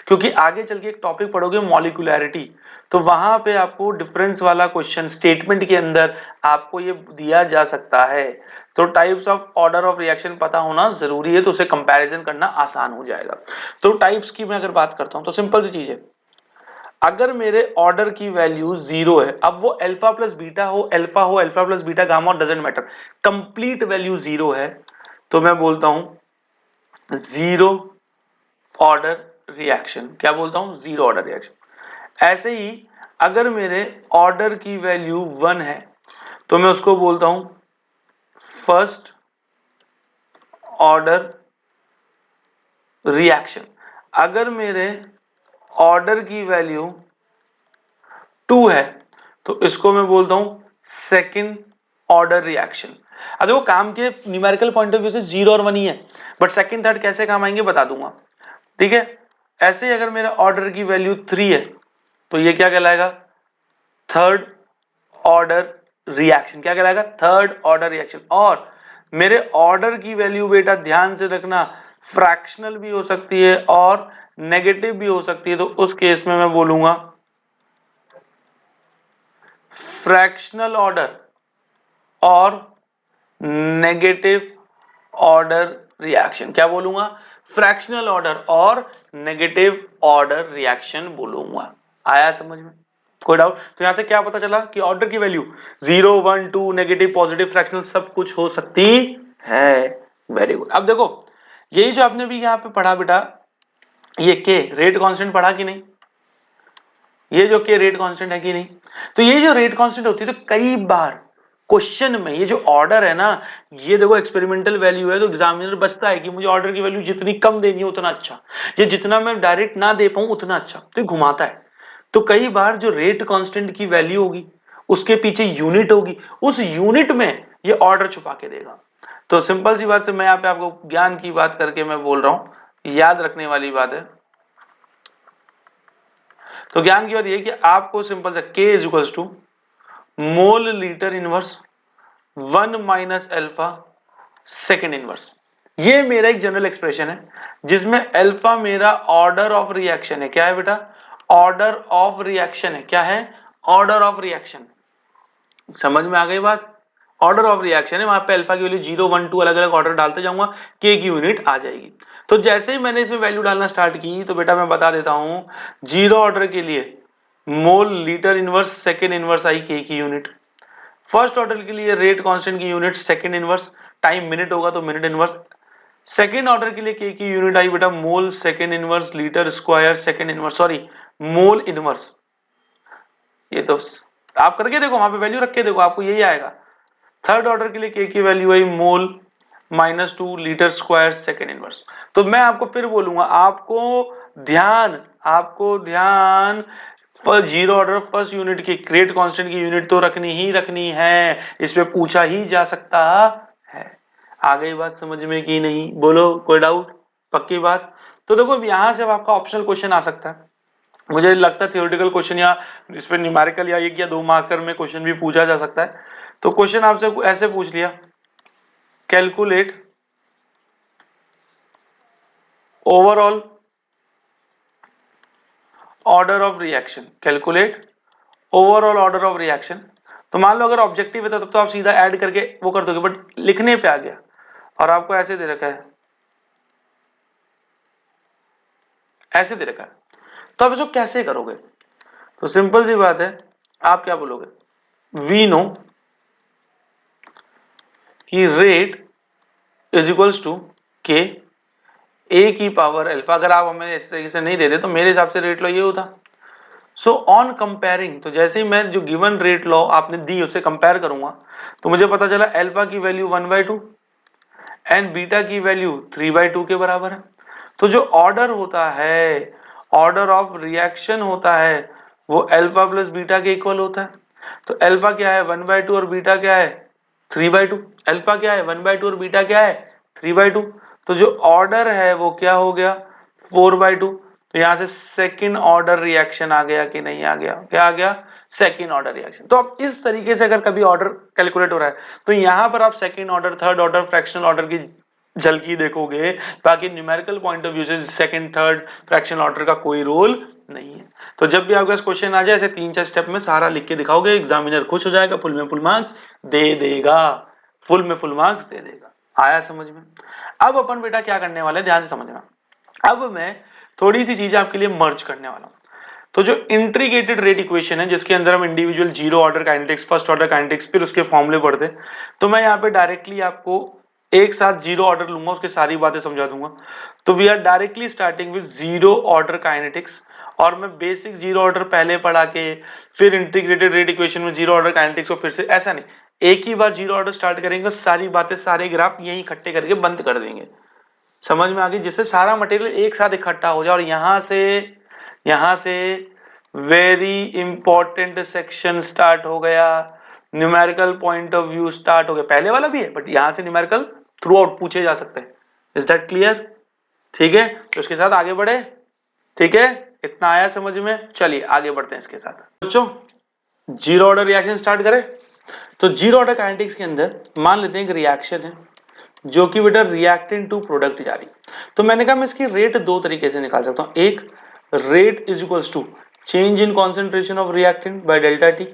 क्योंकि आगे चल के एक टॉपिक पढ़ोगे मॉलिक्यूलैरिटी, तो वहां पे आपको डिफरेंस वाला क्वेश्चन स्टेटमेंट के अंदर आपको ये दिया जा सकता है। तो types of order of reaction पता होना जरूरी है, तो उसे कंपैरिजन करना आसान हो जाएगा। तो टाइप्स की मैं अगर बात करता हूं तो सिंपल सी चीज है, अगर मेरे ऑर्डर की वैल्यू 0 है, अब वो अल्फा प्लस बीटा हो, अल्फा हो, alpha plus beta gamma, doesn't matter, complete value 0 है, तो मैं बोलता हूं जीरो ऑर्डर रिएक्शन। क्या बोलता हूं? Zero order reaction. ऐसे ही अगर मेरे ऑर्डर की वैल्यू 1 है तो मैं उसको बोलता हूं फर्स्ट ऑर्डर रिएक्शन। अगर मेरे ऑर्डर की वैल्यू 2 है तो इसको मैं बोलता हूं सेकंड ऑर्डर रिएक्शन। अब देखो काम के न्यूमेरिकल पॉइंट ऑफ व्यू से 0 और 1 ही है, बट सेकंड थर्ड कैसे काम आएंगे बता दूंगा, ठीक है। ऐसे ही अगर मेरा ऑर्डर की वैल्यू 3 है तो ये क्या कहलाएगा? Third order reaction. क्या कहलाएगा? Third order reaction. और मेरे ऑर्डर की वैल्यू बेटा ध्यान से रखना फ्रैक्शनल भी हो सकती है और नेगेटिव भी हो सकती है, तो उस केस में मैं बोलूंगा फ्रैक्शनल ऑर्डर और नेगेटिव ऑर्डर रिएक्शन। क्या बोलूंगा? फ्रैक्शनल ऑर्डर और नेगेटिव ऑर्डर रिएक्शन बोलूंगा। आया समझ में? कोई डाउट? तो यहां से क्या पता चला कि ऑर्डर की वैल्यू 0, 1, 2, नेगेटिव, पॉजिटिव, फ्रैक्शनल सब कुछ हो सकती है। Very good. अब देखो यही जो आपने भी यहां पे पढ़ा बेटा, ये के रेट कांस्टेंट पढ़ा कि नहीं, ये जो के रेट कांस्टेंट है कि नहीं। तो ये जो रेट कांस्टेंट होती है तो कई बार क्वेश्चन में ये जो ऑर्डर है ना, ये देखो एक्सपेरिमेंटल वैल्यू है तो एग्जामिनर बचता है कि मुझे ऑर्डर की वैल्यू जितनी कम देनी है उतना अच्छा, ये जितना मैं डायरेक्ट ना दे पाऊं उतना अच्छा, तो ये घुमाता है। तो कई बार जो रेट कांस्टेंट की वैल्यू होगी उसके पीछे यूनिट होगी, उस यूनिट में ये ऑर्डर छुपा के देगा। तो सिंपल सी बात से मैं यहाँ पे आपको ज्ञान की बात करके मैं बोल रहा हूं, याद रखने वाली बात है। तो ज्ञान की बात ये कि आपको सिंपल सा K is equals to mole litre inverse 1 minus alpha second inverse, ये मेरा एक जनरल एक्सप्रेशन है जिसमें अल्फा मेरा ऑर्डर ऑफ रिएक्शन है। क्या है बेटा, ऑर्डर ऑफ रिएक्शन है। क्या है, ऑर्डर ऑफ रिएक्शन। समझ में आ गई बात, ऑर्डर ऑफ रिएक्शन है, वहां पे अल्फा की वैल्यू 0 1 2 अलग अलग ऑर्डर डालते जाऊंगा, के की यूनिट आ जाएगी। तो जैसे ही मैंने इसमें वैल्यू डालना स्टार्ट की तो बेटा मैं बता देता हूं, जीरो ऑर्डर के लिए मोल लीटर इनवर्स सेकेंड इनवर्स आई के की यूनिट, फर्स्ट ऑर्डर के लिए रेट कांस्टेंट की unit second inverse, time minute होगा तो मिनट इनवर्स, सेकेंड ऑर्डर के लिए के की यूनिट आई बेटा mole second inverse litre square second inverse, sorry mole inverse. ये तो आप करके देखो, वहां पे वैल्यू रख के देखो, आपको यही आएगा। थर्ड ऑर्डर के लिए के की वैल्यू आई मोल -2 लीटर स्क्वायर सेकेंड इनवर्स। तो मैं आपको फिर बोलूंगा, आपको ध्यान जीरो ऑर्डर फर्स्ट यूनिट की रेट कांस्टेंट की यूनिट तो रखनी ही रखनी है, इस पे पूछा ही जा सकता है। आ गई बात समझ में कि नहीं, बोलो कोई डाउट, पक्की बात। तो देखो यहां से अब आपका ऑप्शनल क्वेश्चन आ सकता है, मुझे लगता है थियोरेटिकल क्वेश्चन या इस पे न्यूमेरिकल या 1 या 2 मार्कर में क्वेश्चन भी पूछा जा सकता है। तो क्वेश्चन आपसे ऐसे पूछ लिया, calculate overall order of reaction, calculate overall order of reaction. तो मान लो अगर ऑब्जेक्टिव है तब तो आप सीधा ऐड करके वो कर दोगे, बट लिखने पे आ गया और आपको ऐसे दे रखा है, ऐसे दे रखा है, तो आप इसको कैसे करोगे। तो सिंपल सी बात है, आप क्या बोलोगे, वी नो कि rate is equals to K ए की पावर अल्फा। अगर आप हमें इस तरीके से नहीं दे दे तो मेरे हिसाब से रेट लॉ ये होता। सो ऑन कंपेयरिंग, तो जैसे ही मैं जो गिवन रेट लॉ आपने दी उससे कंपेयर करूंगा तो मुझे पता चला अल्फा की वैल्यू 1/2 एंड बीटा की वैल्यू 3/2 के बराबर है। तो जो ऑर्डर होता है, ऑर्डर ऑफ रिएक्शन होता है, वो अल्फा प्लस बीटा के इक्वल होता है। तो अल्फा क्या है 1/2 और बीटा क्या है 3/2। अल्फा क्या है 1/2 और बीटा क्या है 3/2। तो जो ऑर्डर है वो क्या हो गया 4/2। तो यहां से सेकंड ऑर्डर रिएक्शन आ गया कि नहीं आ गया, क्या आ गया सेकंड ऑर्डर रिएक्शन। तो अब इस तरीके से अगर कभी ऑर्डर कैलकुलेट हो रहा है तो यहां पर आप second order third order fractional order की झलकी देखोगे, बाकी न्यूमेरिकल पॉइंट ऑफ व्यू से सेकंड थर्ड फ्रैक्शनल ऑर्डर का कोई रोल नहीं है। तो जब भी आपके पास क्वेश्चन आ जाए ऐसे 3-4 स्टेप में सारा लिख के दिखाओगे, एग्जामिनर खुश हो जाएगा, फुल में फुल मार्क्स दे देगा, फुल में फुल मार्क्स दे देगा। आया समझ में। अब अपन बेटा क्या करने वाले, ध्यान से समझना। अब मैं थोड़ी सी चीजें आपके लिए मर्ज करने वाला हूं। तो जो इंटीग्रेटेड रेट इक्वेशन है जिसके अंदर हम individual zero order kinetics first order kinetics फिर उसके फॉर्मूले पढ़ते, तो मैं यहाँ पे डायरेक्टली आपको एक साथ जीरो ऑर्डर लूंगा, उसके सारी बातें समझा दूंगा। तो we are directly starting with zero order kinetics, और मैं बेसिक जीरो ऑर्डर पहले पढ़ा के फिर इंटीग्रेटेड रेट इक्वेशन में जीरो ऑर्डर काइनेटिक्स को फिर से, ऐसा नहीं, एक ही बार जीरो ऑर्डर स्टार्ट करेंगे, सारी बातें सारे ग्राफ यही इकट्ठे करके बंद कर देंगे। समझ में आ गई, जिससे सारा मटेरियल एक साथ इकट्ठा हो जाए। और यहां से वेरी इंपॉर्टेंट सेक्शन स्टार्ट हो गया, numerical point of view start हो गया। पहले वाला भी है बट यहां से न्यूमेरिकल थ्रू आउट पूछे जा सकते हैं। इज दैट क्लियर, ठीक है। तो उसके साथ आगे बढ़े, ठीक है, इतना आया समझ में। चलिए आगे बढ़ते हैं इसके साथ। बच्चों जीरो ऑर्डर रिएक्शन स्टार्ट करें। तो जीरो ऑर्डर काइनेटिक्स के अंदर मान लेते हैं एक रिएक्शन है जो कि बेटा रिएक्टेंट टू प्रोडक्ट जा रही। तो मैंने कहा मैं इसकी रेट दो तरीके से निकाल सकता हूं, एक rate is equals to change in concentration of reactant by delta T,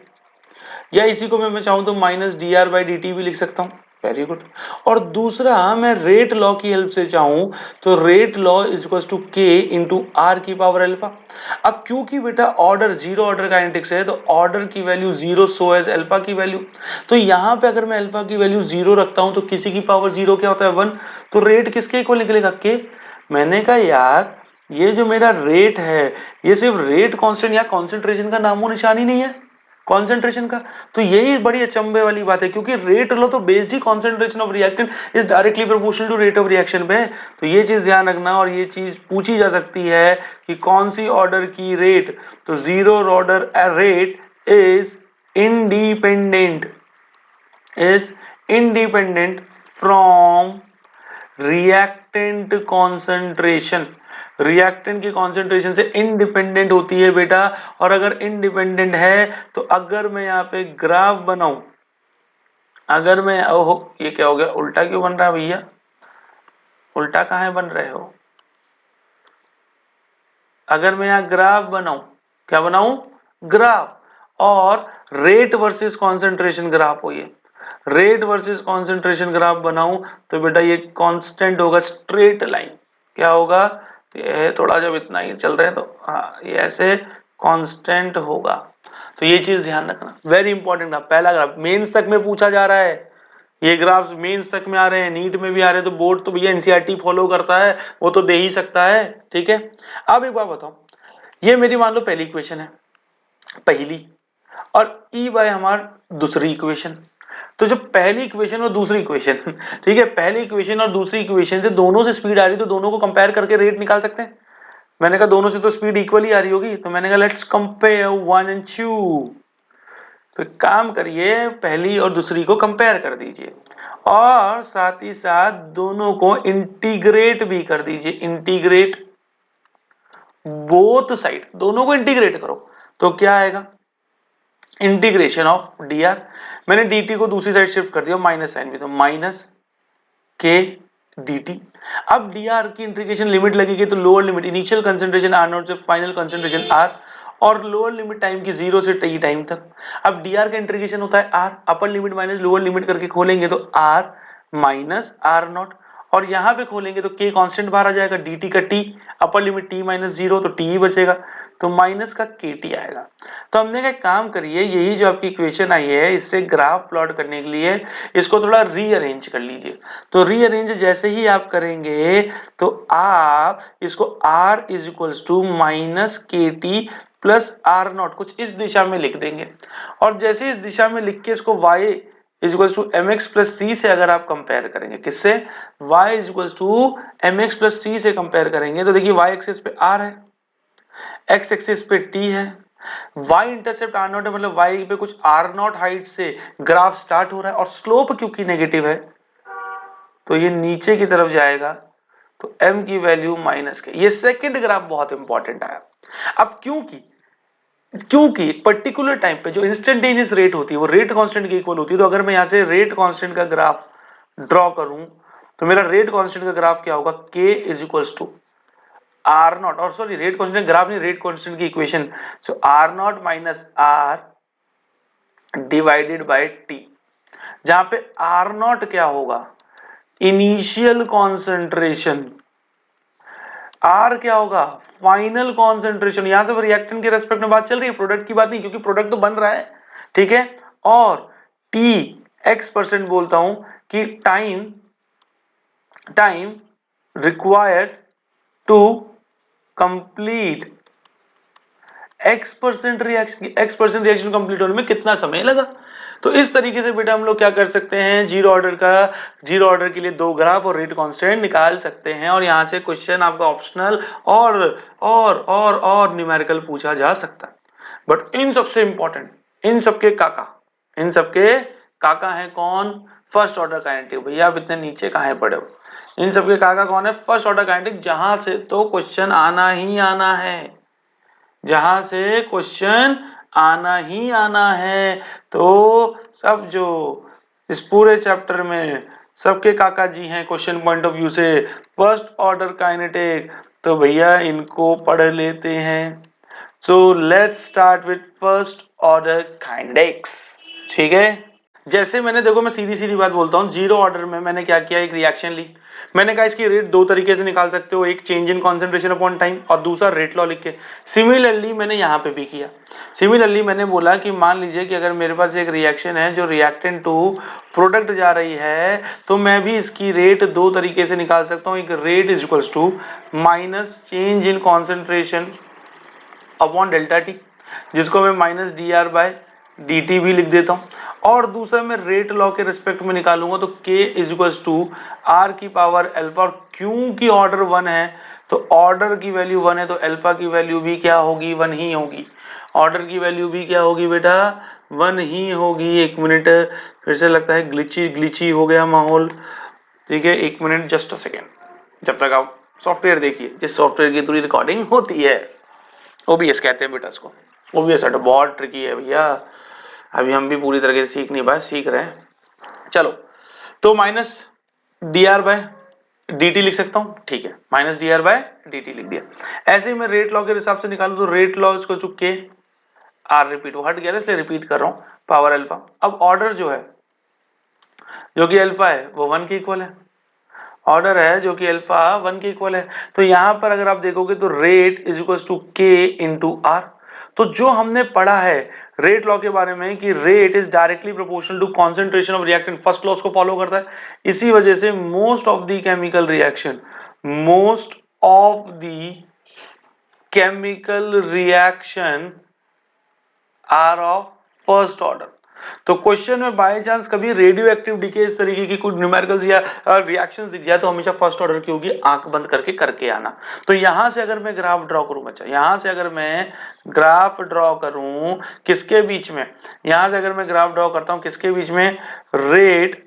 या इसी को मैं चाहूं तो minus D R by D T भी लिख सकता हूं, वेरी गुड। और दूसरा मैं रेट लॉ की हेल्प से चाहूं तो rate law is equals to K into R की पावर अल्फा। अब क्योंकि बेटा ऑर्डर जीरो ऑर्डर काइनेटिक्स है तो ऑर्डर की value zero so as alpha की वैल्यू। तो यहां पे अगर मैं अल्फा की वैल्यू जीरो रखता हूं तो किसी की पावर जीरो क्या होता है 1, तो रेट किसके इक्वल निकलेगा के। मैंने कहा यार ये जो मेरा रेट है, ये सिर्फ रेट कांस्टेंट या कॉन्सेंट्रेशन का नामो निशान ही नहीं है, कॉन्सेंट्रेशन का। तो यही बड़ी अचंभे वाली बात है, क्योंकि रेट लो तो बेस्ड ही concentration of reactant is directly proportional to rate of reaction पे। तो ये चीज ध्यान रखना, और ये चीज पूछी जा सकती है कि कौन सी ऑर्डर की रेट। तो zero order rate is independent from reactant concentration. Reactant की कॉन्सेंट्रेशन से इंडिपेंडेंट होती है बेटा। और अगर इंडिपेंडेंट है तो अगर मैं यहाँ पे ग्राफ बनाऊं, अगर मैं, ओहो ये क्या हो गया, उल्टा क्यों बन रहा है भैया, उल्टा कहाँ बन रहे हो। अगर मैं यहाँ ग्राफ बनाऊं, क्या बनाऊं, ग्राफ, और रेट वर्सेस कॉन्सेंट्रेशन ग्राफ हो, ये रेट वर्सेस कॉन्सेंट्रेशन ग्राफ बनाऊं, तो बेटा ये कांस्टेंट होगा, स्ट्रेट लाइन। क्या होगा, ये थोड़ा जब इतना ही चल रहे हैं तो हाँ ये ऐसे कांस्टेंट होगा। तो ये चीज ध्यान रखना, वेरी इंपॉर्टेंट। पहला ग्राफ मेंस तक में पूछा जा रहा है, ये ग्राफ्स मेंस तक में आ रहे हैं, नीट में भी आ रहे हैं, तो बोर्ड तो भैया एनसीईआरटी फॉलो करता है, वो तो दे ही सकता है। ठीक है, अब एक बात बताओ, ये मेरी मान लो पहली इक्वेशन है, पहली, और ई बाय हमारा दूसरी इक्वेशन। तो जब पहली इक्वेशन और दूसरी इक्वेशन ठीक है, पहली इक्वेशन और दूसरी इक्वेशन से दोनों से स्पीड आ रही, तो दोनों को कंपेयर करके रेट निकाल सकते हैं। मैंने कहा दोनों से तो स्पीड इक्वली आ रही होगी, तो मैंने कहा लेट्स कंपेयर 1 and 2। तो काम करिए, पहली और दूसरी को कंपेयर कर दीजिए, और साथ ही साथ दोनों को इंटीग्रेट भी कर दीजिए, इंटीग्रेट बोथ साइड, दोनों को इंटीग्रेट करो। तो क्या आएगा, इंटीग्रेशन ऑफ डी आर, मैंने डी टी को दूसरी साइड शिफ्ट कर दिया, माइनस साइन भी, तो माइनस के डी टी। अब डी आर की इंटीग्रेशन लिमिट लगेगी, तो lower limit initial concentration R naught से फाइनल कंसेंट्रेशन आर, और लोअर लिमिट टाइम की 0 से टी टाइम तक। अब डी आर का इंटीग्रेशन होता है R, upper limit minus lower limit करके खोलेंगे तो आर माइनस आर नॉट, और यहां पे खोलेंगे तो के कांस्टेंट बाहर आ जाएगा, डी टी का T, upper limit T minus 0, तो टी ही बचेगा, तो माइनस का के टी आएगा। तो हमने कहा काम करिए, यही जो आपकी इक्वेशन आई है, इससे ग्राफ प्लॉट करने के लिए इसको थोड़ा रीअरेंज कर लीजिए। तो रीअरेंज जैसे ही आप करेंगे, तो आप इसको r is equals to minus के टी प्लस आर नॉट कुछ इस दिशा में लिख देंगे, और जैसे इस दिशा में लिख के इसको y is equals to m x plus c से अगर आप कंपेयर करेंगे, किससे, y is equals to m x plus c से कंपेयर करेंगे, तो देखिए y एक्सिस पे r है, x एक्सिस पे t है, y इंटरसेप्ट आर नॉट है, मतलब y पे कुछ आर नॉट हाइट से ग्राफ स्टार्ट हो रहा है, और स्लोप क्योंकि नेगेटिव है तो ये नीचे की तरफ जाएगा, तो m की वैल्यू माइनस के। ये सेकंड ग्राफ बहुत इंपॉर्टेंट आया। अब क्योंकि पर्टिकुलर टाइम पे जो इंस्टेंटेनियस रेट होती है वो रेट कांस्टेंट के इक्वल होती है, तो अगर मैं यहां से रेट कांस्टेंट का ग्राफ ड्रॉ करूं, तो मेरा रेट कांस्टेंट का ग्राफ क्या होगा, k is equals to R naught, और सॉरी रेट कांस्टेंट ग्राफ नहीं, रेट कांस्टेंट की equation, so R naught minus R divided by T, जहां पे आर नॉट क्या होगा, इनिशियल कॉन्सेंट्रेशन, आर क्या होगा, फाइनल कॉन्सेंट्रेशन। यहां से रिएक्टेंट के रेस्पेक्ट में बात चल रही है, प्रोडक्ट की बात नहीं, क्योंकि प्रोडक्ट तो बन रहा है, ठीक है। और टी x% बोलता हूं कि time required to complete x% reaction complete होने में कितना समय लगा। तो इस तरीके से बेटा हम लोग क्या कर सकते हैं, जीरो ऑर्डर के लिए दो ग्राफ और रेट कांस्टेंट निकाल सकते हैं, और यहां से क्वेश्चन आपका ऑप्शनल और न्यूमेरिकल पूछा जा सकता है। बट इन सबसे इंपॉर्टेंट, इन सबके काका है कौन, फर्स्ट ऑर्डर काइनेटिक। भैया आप इतने नीचे कहां पड़े हो, इन सबके काका कौन है, फर्स्ट ऑर्डर काइनेटिक, जहां से तो क्वेश्चन आना ही आना है, जहां से क्वेश्चन आना ही आना है। तो सब जो इस पूरे चैप्टर में सबके काका जी हैं क्वेश्चन पॉइंट ऑफ व्यू से, फर्स्ट ऑर्डर काइनेटिक, तो भैया इनको पढ़ लेते हैं। So let's start with first order kinetics, ठीक है। जैसे मैंने, देखो मैं सीधी सीधी बात बोलता हूँ, जीरो ऑर्डर में मैंने क्या किया, एक रिएक्शन ली, मैंने कहा इसकी रेट दो तरीके से निकाल सकते हो, एक change in concentration upon time और दूसरा रेट लॉ लिख के। सिमिलरली मैंने यहाँ पे भी किया। सिमिलरली मैंने बोला कि मान लीजिए कि अगर मेरे पास एक रिएक्शन है जो रिएक्टेंट टू प्रोडक्ट जा रही है, तो मैं भी इसकी रेट दो तरीके से निकाल सकता हूँ। एक rate is equals to minus change in concentration upon delta T, जिसको मैं minus D R by D T भी लिख देता हूँ, और दूसरा मैं रेट लॉ के रिस्पेक्ट में निकालूंगा तो k is equals to R की पावर अल्फा, और क्योंकि ऑर्डर वन है तो ऑर्डर की वैल्यू वन है तो अल्फा की वैल्यू भी क्या होगी, वन ही होगी। ऑर्डर की वैल्यू भी क्या होगी बेटा, वन ही होगी। एक मिनट, फिर से लगता है ग्लिची ग्लिची हो गया माहौल, ठीक है, एक मिनट जस्ट अ सेकेंड, जब तक आप सॉफ्टवेयर देखिए, जिस सॉफ्टवेयर की पूरी रिकॉर्डिंग होती है, ओबीएस कहते हैं बेटा इसको। ओबीएस हटो, बहुत ट्रिकी है भैया, अभी हम भी पूरी तरीके से सीख नहीं पाए, सीख रहे हैं। चलो, तो minus D R by D T लिख सकता हूँ, ठीक है, minus D R by D T लिख दिया। ऐसे ही मैं रेट लॉ के हिसाब से निकालू तो रेट लॉ इसको चुके आर रिपीट, वो हट गया था इसलिए रिपीट कर रहा हूँ, पावर अल्फा। अब ऑर्डर जो है जो कि अल्फा है वो वन के इक्वल है, ऑर्डर है जो कि अल्फा वन के इक्वल है, तो यहां पर अगर आप देखोगे तो rate is equal to K into are. तो जो हमने पढ़ा है रेट लॉ के बारे में कि rate is directly proportional to concentration of reactant, first law उसको फॉलो करता है। इसी वजह से most of the chemical reaction are of first order. तो क्वेश्चन में बाय चांस कभी रेडियो एक्टिव डीके इस तरीके की कुछ न्यूमेरिकल्स या रिएक्शंस दिख जाए तो हमेशा फर्स्ट ऑर्डर की होगी, आंख बंद करके आना। तो यहां से अगर मैं ग्राफ ड्रॉ करूं बच्चा, यहां से अगर मैं ग्राफ ड्रॉ करूं किसके बीच में, यहां से अगर मैं ग्राफ ड्रॉ करता हूं किसके बीच में, रेट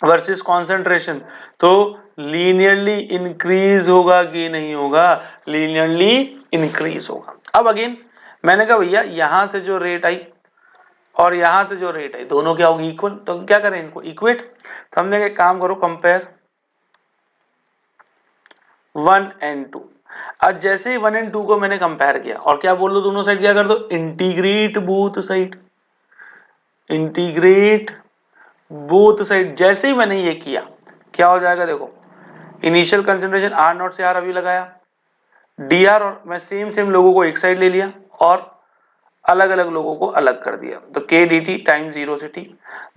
वर्सेस कॉन्सेंट्रेशन, तो लीनियरली इंक्रीज होगा कि नहीं होगा, लीनियरली इंक्रीज होगा। अब अगेन मैंने कहा भैया यहां से जो रेट आई और यहां से जो रेट आई दोनों क्या होगी, इक्वल, तो क्या करें इनको इक्वेट। तो हमने कहा काम करो, कंपेयर वन एंड टू। आज जैसे ही वन एंड टू को मैंने कंपेयर किया और क्या बोल दो, दोनों साइड क्या कर दो, integrate both side, integrate both side. जैसे ही मैंने ये किया क्या हो जाएगा, देखो इनिशियल कंसेंट्रेशन आर नॉट से आर अभी लगाया, डी आर, और मैं सेम सेम लोगों को एक साइड ले लिया और अलग अलग लोगों को अलग कर दिया, तो K D T time zero से T.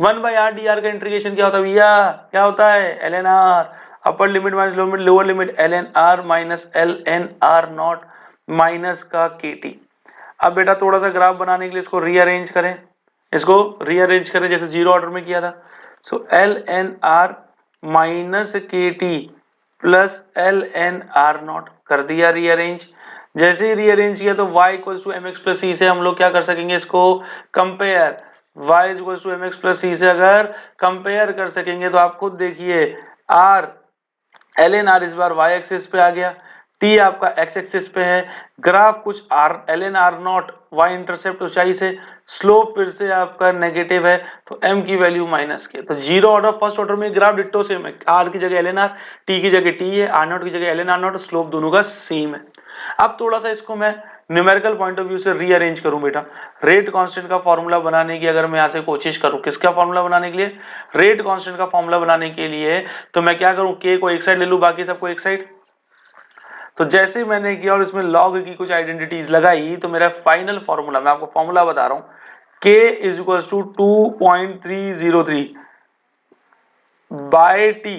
One by R D R का इंटीग्रेशन क्या होता है भैया, क्या होता है, L N R, upper limit minus lower limit L N R minus L N R naught minus का के टी। अब बेटा थोड़ा सा ग्राफ बनाने के लिए इसको रीअरेंज करें, इसको रीअरेंज करें जैसे जीरो ऑर्डर में किया था। So l N R minus के T plus l N R naught कर दिया रीअरेंज। जैसे ही रीअरेंज किया तो y equals to m x plus c से हम लोग क्या कर सकेंगे, इसको compare, y equals to m x plus c से अगर कंपेयर कर सकेंगे तो आप खुद देखिए r एल एन आर इस बार y एक्सिस पे आ गया, t आपका x एक्सिस पे है, ग्राफ कुछ r L N R naught y intercept ऊंचाई से, स्लोप फिर से आपका नेगेटिव है तो m की वैल्यू माइनस के, तो जीरो ऑर्डर फर्स्ट ऑर्डर में ग्राफ डिट्टो सेम है, r की जगह एल एन आर, t की जगह t है, r नॉट की जगह L N R naught, slope दोनों का सेम है। अब थोड़ा सा इसको मैं न्यूमेरिकल पॉइंट ऑफ व्यू से रीअरेंज करूं बेटा, रेट कांस्टेंट का फॉर्मूला बनाने की अगर मैं यहां से कोशिश करूं, किसका फॉर्मूला बनाने के लिए, रेट कांस्टेंट का फॉर्मूला बनाने के लिए, तो मैं क्या करूं, के को एक साइड ले लूं बाकी सबको एक साइड। तो जैसे मैंने किया और इसमें लॉग की कुछ आइडेंटिटीज लगाई तो मेरा फाइनल फॉर्मूला, मैं आपको फॉर्मूला बता रहा हूं, K is equal to 2.303 by T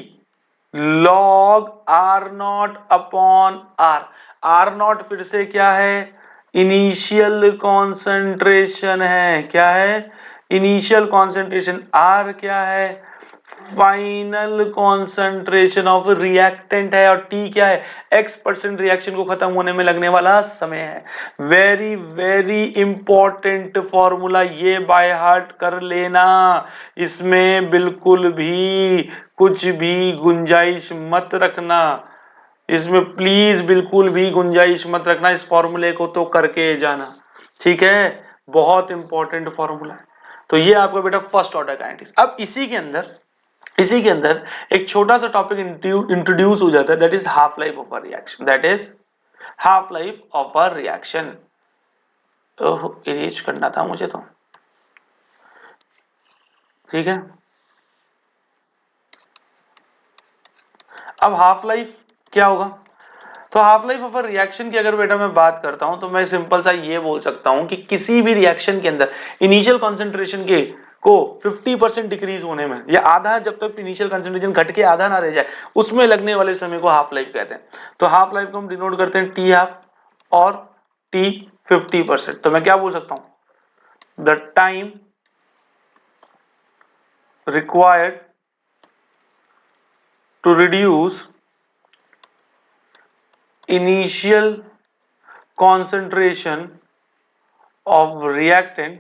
log R naught upon R. R naught फिर से क्या है, इनिशियल कॉन्सेंट्रेशन है, क्या है, इनिशियल कॉन्सेंट्रेशन, आर क्या है, फाइनल कॉन्सेंट्रेशन ऑफ रिएक्टेंट है, और टी क्या है, x% रिएक्शन को खत्म होने में लगने वाला समय है। वेरी वेरी इंपॉर्टेंट फॉर्मूला, ये बाय हार्ट कर लेना, इसमें बिल्कुल भी कुछ भी गुंजाइश मत रखना, इसमें प्लीज बिल्कुल भी गुंजाइश मत रखना, इस फॉर्मूले को तो करके जाना, ठीक है, बहुत इंपॉर्टेंट फॉर्मूला है। तो ये आपका बेटा फर्स्ट ऑर्डर काइनेटिक्स। अब इसी के अंदर एक छोटा सा टॉपिक इंट्रोड्यूस हो जाता है, that is half life of a reaction, that is half life of a reaction. Erase करना था मुझे तो, ठीक है। अब हाफ लाइफ क्या होगा? तो half life of a reaction की अगर बेटा मैं बात करता हूं तो मैं सिंपल सा ये बोल सकता हूं कि किसी भी रिएक्शन के अंदर इनिशियल कॉन्सेंट्रेशन के को 50% डिक्रीज होने में या आधा, जब तक इनिशियल कंसंट्रेशन घट के आधा ना रह जाए, उसमें लगने वाले समय को हाफ लाइफ कहते हैं। तो हाफ लाइफ को हम डिनोट करते हैं टी हाफ और टी 50%। तो मैं क्या बोल सकता हूं? The time required to reduce initial concentration of reactant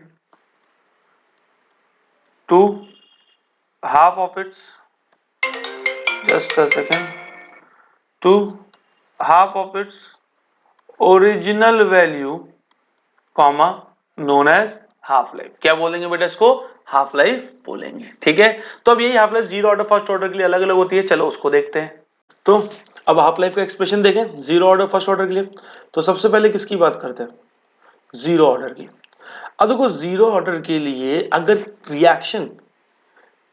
to half of its, just a second, to half of its original value comma known as half life. क्या बोलेंगे बेटा इसको? हाफ लाइफ बोलेंगे। ठीक है, तो अब यही half life zero order first order के लिए अलग अलग होती है, चलो उसको देखते हैं। तो अब हाफ लाइफ का एक्सप्रेशन देखें जीरो ऑर्डर फर्स्ट ऑर्डर के लिए। तो सबसे पहले किसकी बात करते हैं? जीरो ऑर्डर की। अब देखो जीरो ऑर्डर के लिए अगर रिएक्शन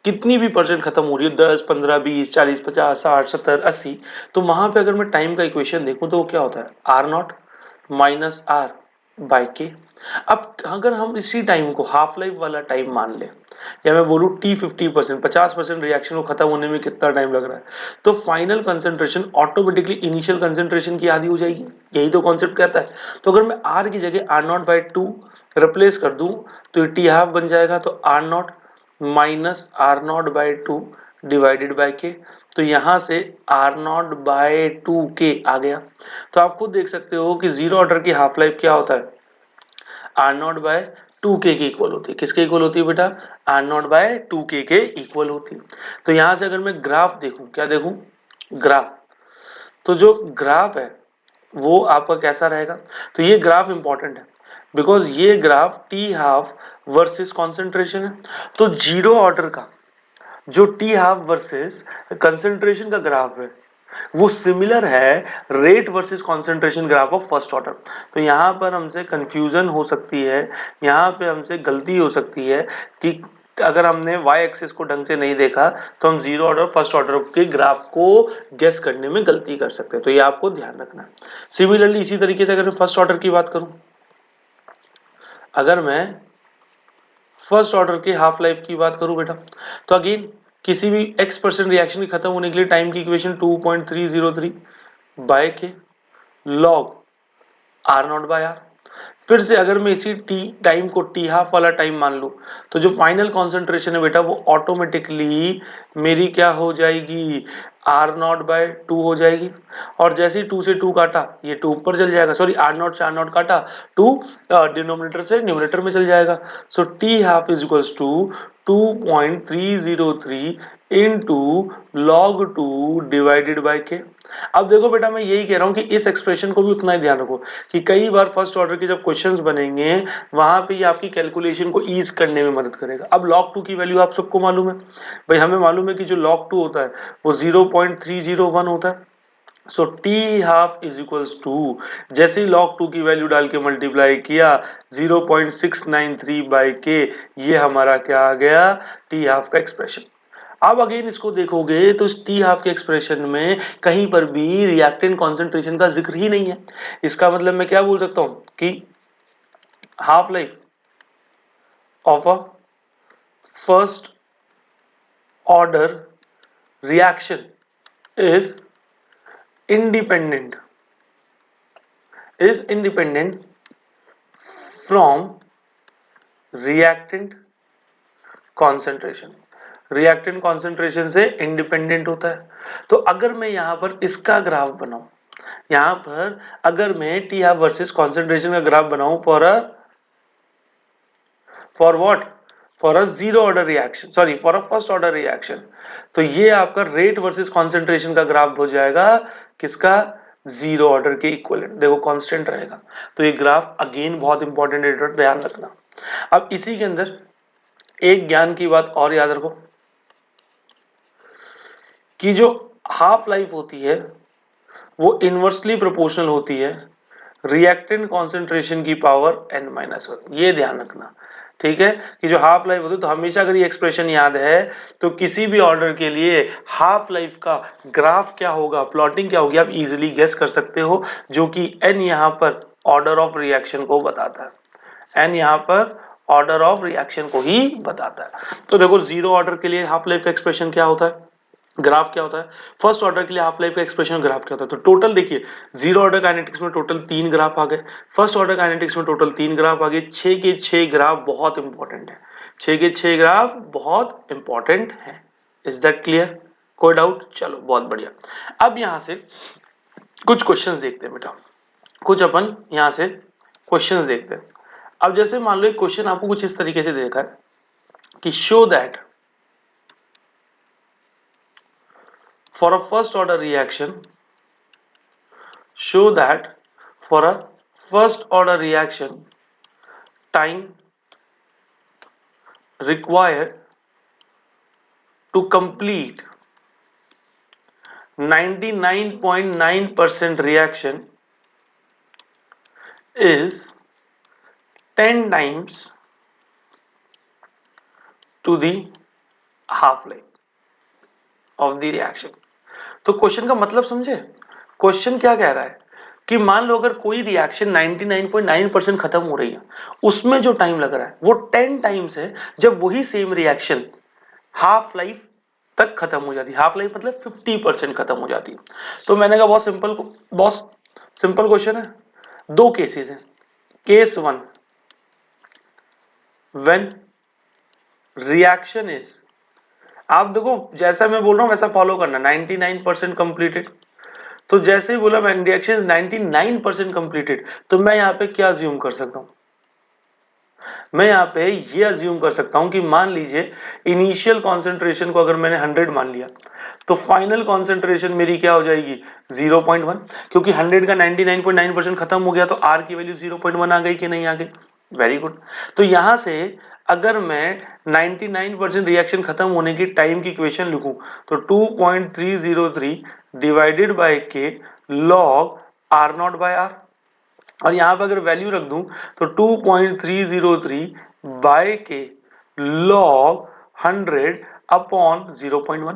कितनी भी परसेंट खत्म हो रही है, 10, 15, 20, 40, 50, 60, 70, 80, तो वहां पे अगर मैं टाइम का इक्वेशन देखूं तो वो क्या होता है? R naught minus R by K. अब अगर हम इसी टाइम को हाफ लाइफ वाला टाइम मान ले, या मैं बोलूं टी 50%, 50% रिएक्शन को खत्म होने में कितना टाइम लग रहा है, तो final concentration automatically initial concentration की आधी हो जाएगी। यही तो कॉन्सेप्ट कहता है। तो अगर मैं आर की जगह R naught by two replace कर दूं तो टी हाफ बन जाएगा, तो R naught minus R naught by two divided by K. तो यहां से आर नॉट बाय टू के आ गया। तो आप खुद देख सकते हो कि जीरो ऑर्डर की हाफ लाइफ क्या होता है? आर नॉट बाय टू के इक्वल होती है। किसके इक्वल होती है बेटा? आर नॉट बाय टू के इक्वल होती है। तो यहां से अगर मैं ग्राफ देखूं, क्या देखूं? ग्राफ। तो जो ग्राफ है वो आपका कैसा रहेगा? तो ये ग्राफ इंपॉर्टेंट है बिकॉज ये graph T half versus concentration है। तो जीरो ऑर्डर का जो टी हाफ वर्सेस कंसेंट्रेशन का ग्राफ है वो सिमिलर है rate versus concentration graph of first order. तो यहाँ पर हमसे कंफ्यूजन हो सकती है, यहाँ पे हमसे गलती हो सकती है कि अगर हमने y एक्सिस को ढंग से नहीं देखा तो हम जीरो ऑर्डर फर्स्ट ऑर्डर के ग्राफ को गेस करने में गलती कर सकते हैं। तो ये आपको ध्यान रखना है। सिमिलरली इसी तरीके से अगर मैं फर्स्ट ऑर्डर की बात करूं, अगर मैं फर्स्ट ऑर्डर के हाफ लाइफ की बात करूं बेटा, तो अगेन किसी भी x% रिएक्शन की खत्म होने के लिए टाइम की equation 2.303 by K log R naught by R. फिर से अगर मैं इसी टी टाइम को टी हाफ वाला टाइम मान लूं तो जो फाइनल कॉन्सेंट्रेशन है बेटा वो ऑटोमेटिकली मेरी क्या हो जाएगी? आर नॉट बाय टू हो जाएगी। और जैसे ही टू से टू काटा ये टू ऊपर चल जाएगा, सॉरी आर नॉट से आर नॉट काटा टू डिनोमिनेटर से न्यूमरेटर में चल जाएगा। So t half is equals to 2.303 into log two divided by k. अब देखो बेटा मैं यही कह रहा हूं कि इस एक्सप्रेशन को भी उतना ही ध्यान रखो कि कई बार फर्स्ट ऑर्डर के जब क्वेश्चंस बनेंगे वहां पे ये आपकी कैलकुलेशन को ईज करने में मदद करेगा। अब log 2 की वैल्यू आप सबको मालूम है भाई, हमें मालूम है कि जो log 2 होता है वो 0.301 होता है। So t half is equals to, जैसे ही log 2 की वैल्यू डाल के मल्टीप्लाई किया 0.693 बाई के, ये हमारा क्या आ गया? टी हाफ का एक्सप्रेशन। अब अगेन इसको देखोगे तो इस टी हाफ के एक्सप्रेशन में कहीं पर भी रिएक्टेंट कॉन्सेंट्रेशन का जिक्र ही नहीं है। इसका मतलब मैं क्या बोल सकता हूं कि half life of a first order reaction is independent from reactant concentration। Reactant concentration से इंडिपेंडेंट होता है। तो अगर मैं यहां पर इसका ग्राफ बनाऊं, यहां पर अगर मैं टी हाफ वर्सेस कॉन्सेंट्रेशन का ग्राफ बनाऊं for what? For a zero order reaction, sorry for a first order reaction, तो ये आपका रेट वर्सेस कॉन्सेंट्रेशन का ग्राफ हो जाएगा किसका? जीरो ऑर्डर के इक्विवेलेंट। देखो कांस्टेंट रहेगा। तो ये ग्राफ अगेन बहुत इंपॉर्टेंट है, ध्यान रखना। अब इसी के अंदर एक ज्ञान की बात और याद रखो कि जो हाफ लाइफ होती है वो इनवर्सली प्रोपोर्शनल होती है रिएक्टेंट कॉन्सेंट्रेशन की पावर n-1। ये ध्यान रखना। ठीक है, कि जो हाफ लाइफ होती है, तो हमेशा अगर ये एक्सप्रेशन याद है तो किसी भी ऑर्डर के लिए हाफ लाइफ का ग्राफ क्या होगा, प्लॉटिंग क्या होगी, आप इजीली गेस कर सकते हो, जो कि एन यहाँ पर ऑर्डर ऑफ रिएक्शन को बताता है, एन यहाँ पर ऑर्डर ऑफ रिएक्शन को ही बताता है। तो देखो जीरो ऑर्डर के लिए हाफ लाइफ का एक्सप्रेशन क्या होता है, ग्राफ क्या होता है, फर्स्ट ऑर्डर के लिए हाफ लाइफ का एक्सप्रेशन ग्राफ क्या होता है। तो टोटल देखिए जीरो ऑर्डर काइनेटिक्स में टोटल 3 ग्राफ आ गए, फर्स्ट ऑर्डर काइनेटिक्स में टोटल 3 ग्राफ आ गए, 6 के 6 ग्राफ बहुत इंपॉर्टेंट है, 6 के 6 ग्राफ बहुत इंपॉर्टेंट है। इज दैट क्लियर, कोई डाउट? चलो बहुत बढ़िया। अब यहां से कुछ क्वेश्चंस देखते हैं बेटा, कुछ अपन यहां से क्वेश्चंस देखते हैं। अब जैसे मान लो एक क्वेश्चन आपको कुछ इस तरीके से देखा है कि show that for a first order reaction, show that for a first order reaction time required to complete 99.9% reaction is 10 times to the half life of the reaction। तो क्वेश्चन का मतलब समझे, क्वेश्चन क्या कह रहा है कि मान लो अगर कोई रिएक्शन 99.9% खत्म हो रही है, उसमें जो टाइम लग रहा है वो 10 टाइम्स है जब वही सेम रिएक्शन हाफ लाइफ तक खत्म हो जाती है, हाफ लाइफ मतलब 50% खत्म हो जाती है। तो मैंने कहा बहुत सिंपल क्वेश्चन है, दो केसेस हैं। Case one, when reaction is, आप देखो जैसा मैं बोल रहा हूं वैसा फॉलो करना, 99% कंप्लीटेड। तो जैसे ही बोला मैं रिएक्शन इज 99% कंप्लीटेड, तो मैं यहाँ पे क्या अज्यूम कर सकता हूँ, मैं यहाँ पे ये अज्यूम कर सकता हूँ कि मान लीजिए इनिशियल कॉन्सेंट्रेशन को अगर मैंने 100 मान लिया, तो फाइनल कॉन्सेंट्रेशन मेरी क्या हो जाएगी 0.1, क्योंकि 100 का 99.9% खत्म हो गया, तो आर की वैल्यू 0.1 आ गई कि नहीं आ गई? Very good. तो यहां से अगर मैं 99% रिएक्शन खत्म होने की टाइम की इक्वेशन लिखूं, तो 2.303 divided by K log R naught by R, और यहां पर अगर वैल्यू रख दूं तो 2.303 by K log 100 upon 0.1,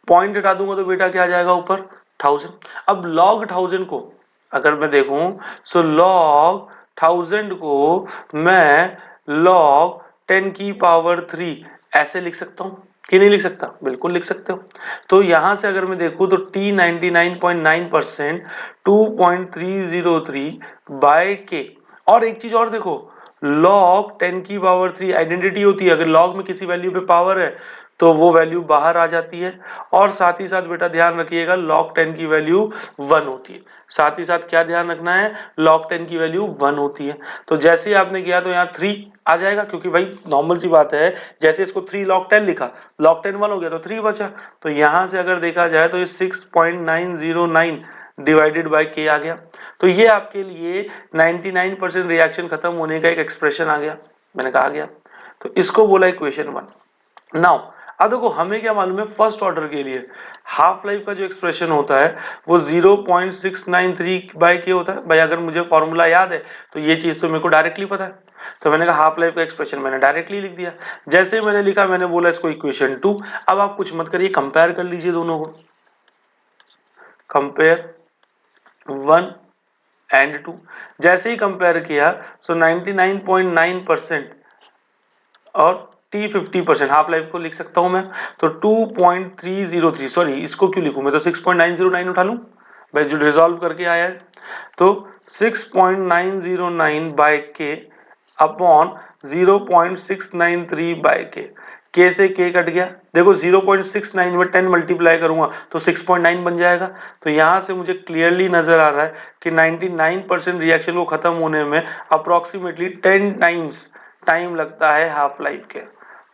point हटा दूंगा तो बेटा क्या आ जाएगा ऊपर 1000। अब लॉग 1000 को अगर मैं देखूं, सो लॉग 1000 को मैं लॉग 10 की पावर 3 ऐसे लिख सकता हूं कि नहीं लिख सकता? बिल्कुल लिख सकते हो। तो यहां से अगर मैं देखूं तो t 99.9% 2.303 बाय के, और एक चीज और देखो, log 10 की पावर 3 आइडेंटिटी होती है, अगर log में किसी वैल्यू पे पावर है तो वो वैल्यू बाहर आ जाती है, और साथ ही साथ बेटा ध्यान रखिएगा log 10 की वैल्यू 1 होती है, साथ ही साथ क्या ध्यान रखना है, log 10 की वैल्यू 1 होती है। तो जैसे ही आपने किया तो यहाँ 3 आ जाएगा, क्योंकि भाई नॉर्मल सी बात है, जैसे इसको 3 log 10 लिखा, log 10 1 हो गया तो 3 बचा, तो यहां से अगर देखा जाए तो ये 6.909 डिवाइडेड बाय के आ गया। तो ये आपके लिए 99% रिएक्शन खत्म होने का एक एक्सप्रेशन आ गया, मैंने कहा आ गया, तो इसको बोला इक्वेशन 1। नाउ अब देखो हमें क्या मालूम है, फर्स्ट ऑर्डर के लिए हाफ लाइफ का जो एक्सप्रेशन होता है वो 0.693 बाय के होता है। भाई अगर मुझे फॉर्मूला याद है तो ये चीज तो मेरे को डायरेक्टली पता है, तो मैंने कहा हाफ लाइफ का एक्सप्रेशन मैंने डायरेक्टली लिख दिया। जैसे मैंने लिखा मैंने बोला इसको इक्वेशन 2। अब आप कुछ मत करिए, कंपेयर कर लीजिए दोनों को, कंपेयर 1 एंड 2। जैसे ही कंपेयर किया सो 99.9% और टी 50% हाफ लाइफ को लिख सकता हूं मैं, तो 2.303, सॉरी इसको क्यों लिखूं, मैं तो 6.909 उठा लूं भाई, जो रिजॉल्व करके आया है, तो 6.909 बाय के अपॉन 0.693 बाय के से के कट गया, देखो 0.69 में 10 मल्टीप्लाई करूंगा तो 6.9 बन जाएगा। तो यहां से मुझे क्लियरली नजर आ रहा है कि 99% रिएक्शन को खत्म होने में अप्रोक्सीमेटली 10 टाइम्स टाइम लगता है हाफ लाइफ के।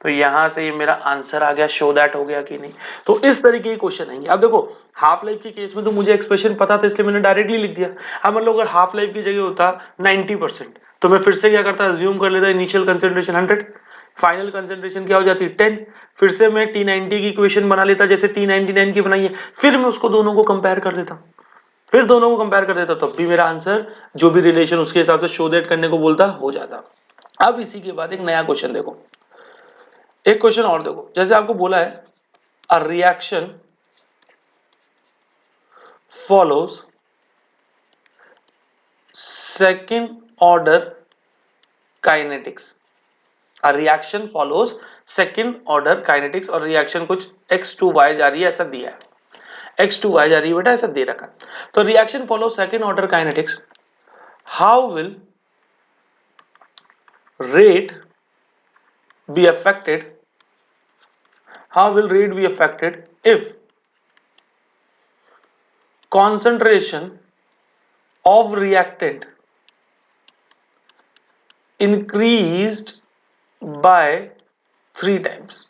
तो यहां से ये मेरा आंसर आ गया, शो दैट हो गया कि नहीं। तो इस तरीके के क्वेश्चन आएंगे। अब देखो हाफ लाइफ के केस में तो मुझे एक्सप्रेशन पता था इसलिए मैंने डायरेक्टली लिख दिया। अब मतलब अगर हाफ लाइफ की जगह होता 90%, तो मैं फिर से क्या करता, अज्यूम कर लेता इनिशियल कंसेंट्रेशन 100, फाइनल कंसेंट्रेशन क्या हो जाती है 10, फिर से मैं T90 की इक्वेशन बना लेता जैसे T99 की बनाई है, फिर मैं उसको दोनों को कंपेयर कर देता, फिर दोनों को कंपेयर कर देता, तब भी मेरा आंसर जो भी रिलेशन उसके हिसाब से शो दैट करने को बोलता हो जाता। अब इसी के बाद एक नया क्वेश्चन देखो, एक क्वेश्चन और देखो, जैसे आपको बोला है a reaction follows second order kinetics. A reaction follows second order kinetics, और रिएक्शन कुछ x टू y जा रही है ऐसा दिया है, x टू y जा रही है बेटा ऐसा दे रखा है। तो reaction follow second order kinetics, how will rate be affected, how will rate be affected if concentration of reactant increased by 3 times।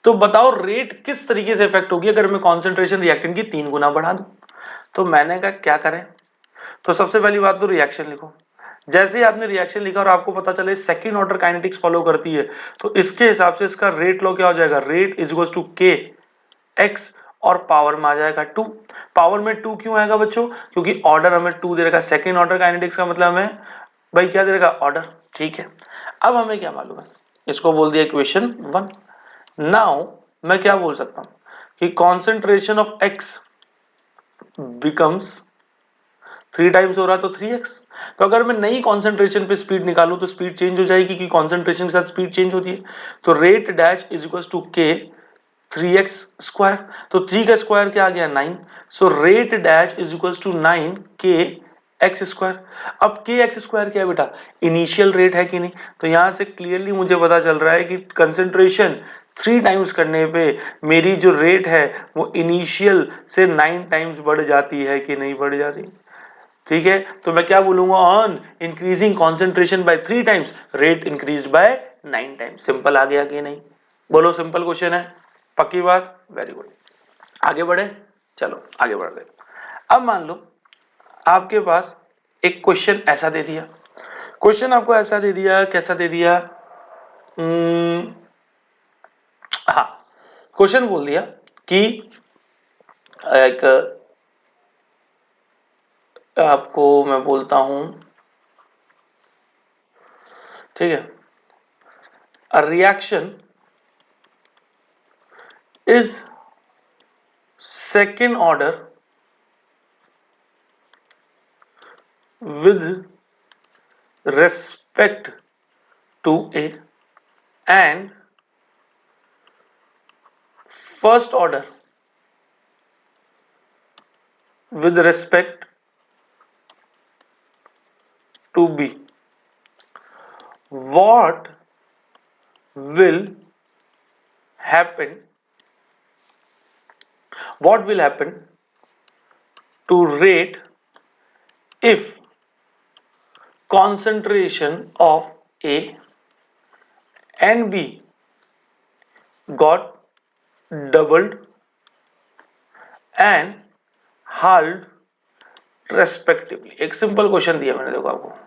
तो बताओ रेट किस तरीके से इफेक्ट होगी अगर मैं कॉन्सेंट्रेशन रिएक्टेंट की 3 गुना बढ़ा दूं। तो मैंने कहा क्या करें, तो सबसे पहली बात तो रिएक्शन लिखो। जैसे ही आपने रिएक्शन लिखा और आपको पता चले सेकंड ऑर्डर काइनेटिक्स फॉलो करती है, तो इसके हिसाब से इसका रेट लॉ क्या हो जाएगा, रेट इज इक्वल टू के एक्स, और पावर में आ जाएगा 2। पावर में 2 क्यों आएगा बच्चों, क्योंकि ऑर्डर हमें 2 दे रखा है, सेकंड ऑर्डर काइनेटिक्स का मतलब हमें भाई क्या दे रखा, ऑर्डर। ठीक है, अब हमें क्या मालूम है, इसको बोल दिया इक्वेशन 1। नाउ मैं क्या बोल सकता हूं कि concentration of x becomes 3 times हो रहा तो 3x। तो अगर मैं नई कॉन्सेंट्रेशन पे स्पीड निकालूं तो स्पीड चेंज हो जाएगी, कि कॉन्सेंट्रेशन के साथ स्पीड चेंज होती है। तो rate dash is equal to K 3x square, तो 3 का स्क्वायर क्या आ गया 9, so rate dash is equal to 9 K x square. अब के एक्स स्क्वायर क्या है बेटा, इनिशियल रेट है कि नहीं, तो यहां से क्लियरली मुझे पता चल रहा है कि कंसेंट्रेशन 3 टाइम्स करने पे मेरी जो रेट है वो इनिशियल से 9 टाइम्स बढ़ जाती है कि नहीं बढ़ जाती। ठीक है, तो मैं क्या बोलूंगा, on increasing concentration by 3 times rate increase by 9 times. Simple आ गया कि नहीं, बोलो सिंपल क्वेश्चन है, पक्की बात, वेरी गुड। आगे बढ़े, चलो आगे बढ़ गए। अब मान लो आपके पास एक क्वेश्चन ऐसा दे दिया, क्वेश्चन आपको ऐसा दे दिया, कैसा दे दिया, हाँ क्वेश्चन बोल दिया कि एक, आपको मैं बोलता हूं, ठीक है, a reaction is second order with respect to A and first order with respect to B, what will happen, what will happen to rate if concentration of A and B got doubled and halved respectively। एक simple question दिया मैंने, देखो आपको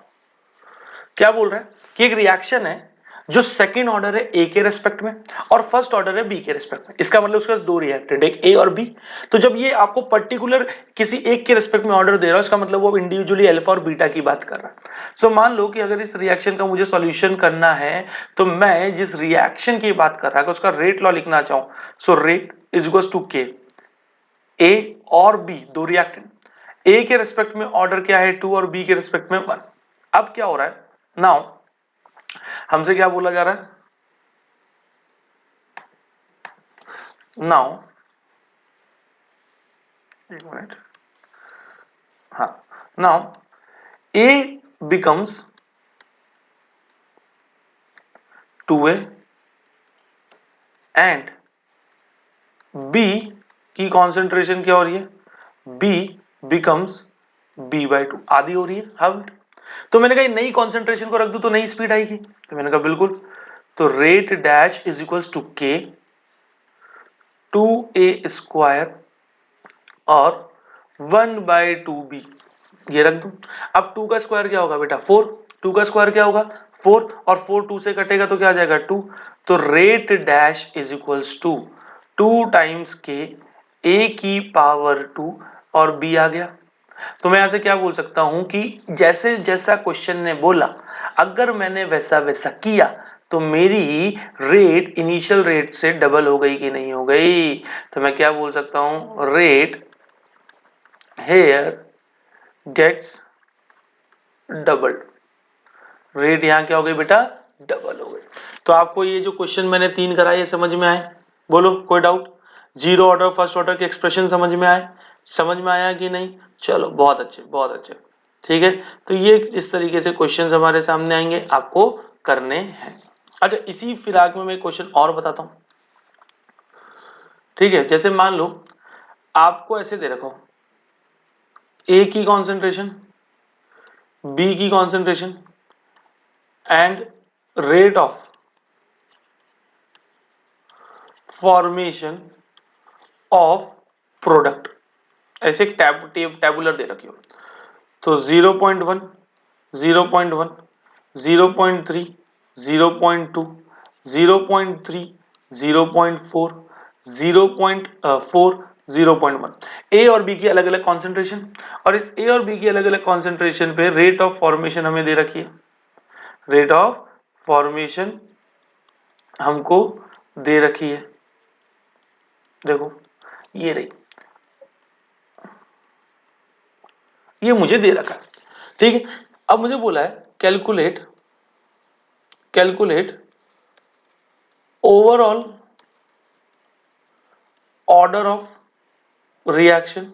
क्या बोल रहा है कि एक रिएक्शन है जो सेकंड ऑर्डर है ए के रेस्पेक्ट में और फर्स्ट ऑर्डर है बी के रेस्पेक्ट में, इसका मतलब उसके पास 2 रिएक्टेंट, एक ए और बी। तो जब ये आपको पर्टिकुलर किसी एक के रेस्पेक्ट में ऑर्डर दे रहा है, उसका मतलब वो इंडिविजुअली अल्फा और बीटा की बात कर रहा है। सो मान लो कि अगर इस रिएक्शन का मुझे सॉल्यूशन करना है, तो मैं जिस रिएक्शन की बात कर रहा है उसका रेट लॉ लिखना चाहूं, so rate is equal to K A और बी, 2 रिएक्टेंट, ए के रेस्पेक्ट में ऑर्डर क्या है 2 और बी के रेस्पेक्ट में 1। अब क्या हो रहा है, नाउ हमसे क्या बोला जा रहा है, नाउ एक मिनट, हाँ, now A becomes 2a and B की कॉन्सेंट्रेशन क्या हो रही है, b बिकम्स b/2, आधी हो रही है। हाउ, तो मैंने कहा नई कॉन्सेंट्रेशन को रख दूं तो नई स्पीड आएगी, तो मैंने कहा बिल्कुल, तो rate dash is equals to K 2a square और 1/2b, ये रख दूं। अब 2 का स्क्वायर क्या होगा बेटा 4, 2 का स्क्वायर क्या होगा 4, और 4 2 से कटेगा तो क्या आ जाएगा 2। तो rate dash is equals to 2 times K a की पावर 2 और b आ गया। तो मैं यहां से क्या बोल सकता हूं कि जैसे जैसा क्वेश्चन ने बोला अगर मैंने वैसा वैसा किया तो मेरी रेट इनिशियल रेट से डबल हो गई कि नहीं हो गई। तो मैं क्या बोल सकता हूं, rate here gets double. Rate यहां क्या हो गई बेटा, डबल हो गई। तो आपको ये जो क्वेश्चन मैंने 3 कराए ये समझ में आए? बोलो कोई doubt? Zero order first order के एक्सप्रेशन समझ में आए? समझ में आया कि नहीं? चलो बहुत अच्छे बहुत अच्छे, ठीक है। तो ये इस तरीके से क्वेश्चंस हमारे सामने आएंगे, आपको करने हैं। अच्छा इसी फिराक में मैं क्वेश्चन और बताता हूं, ठीक है। जैसे मान लो आपको ऐसे दे रखा हो, ए की कॉन्सेंट्रेशन, बी की concentration and rate of formation of product, ऐसे टैबुलर दे रखी हो। तो 0.1 0.1 0.3 0.2 0.3 0.4 0.4 0.1, ए और बी की अलग अलग कॉन्सेंट्रेशन, और इस ए और बी की अलग अलग कॉन्सेंट्रेशन पे रेट ऑफ फॉर्मेशन हमें दे रखी है। रेट ऑफ फॉर्मेशन हमको दे रखी है, देखो ये रही, ये मुझे दे रखा है, ठीक है। अब मुझे बोला है calculate overall order of reaction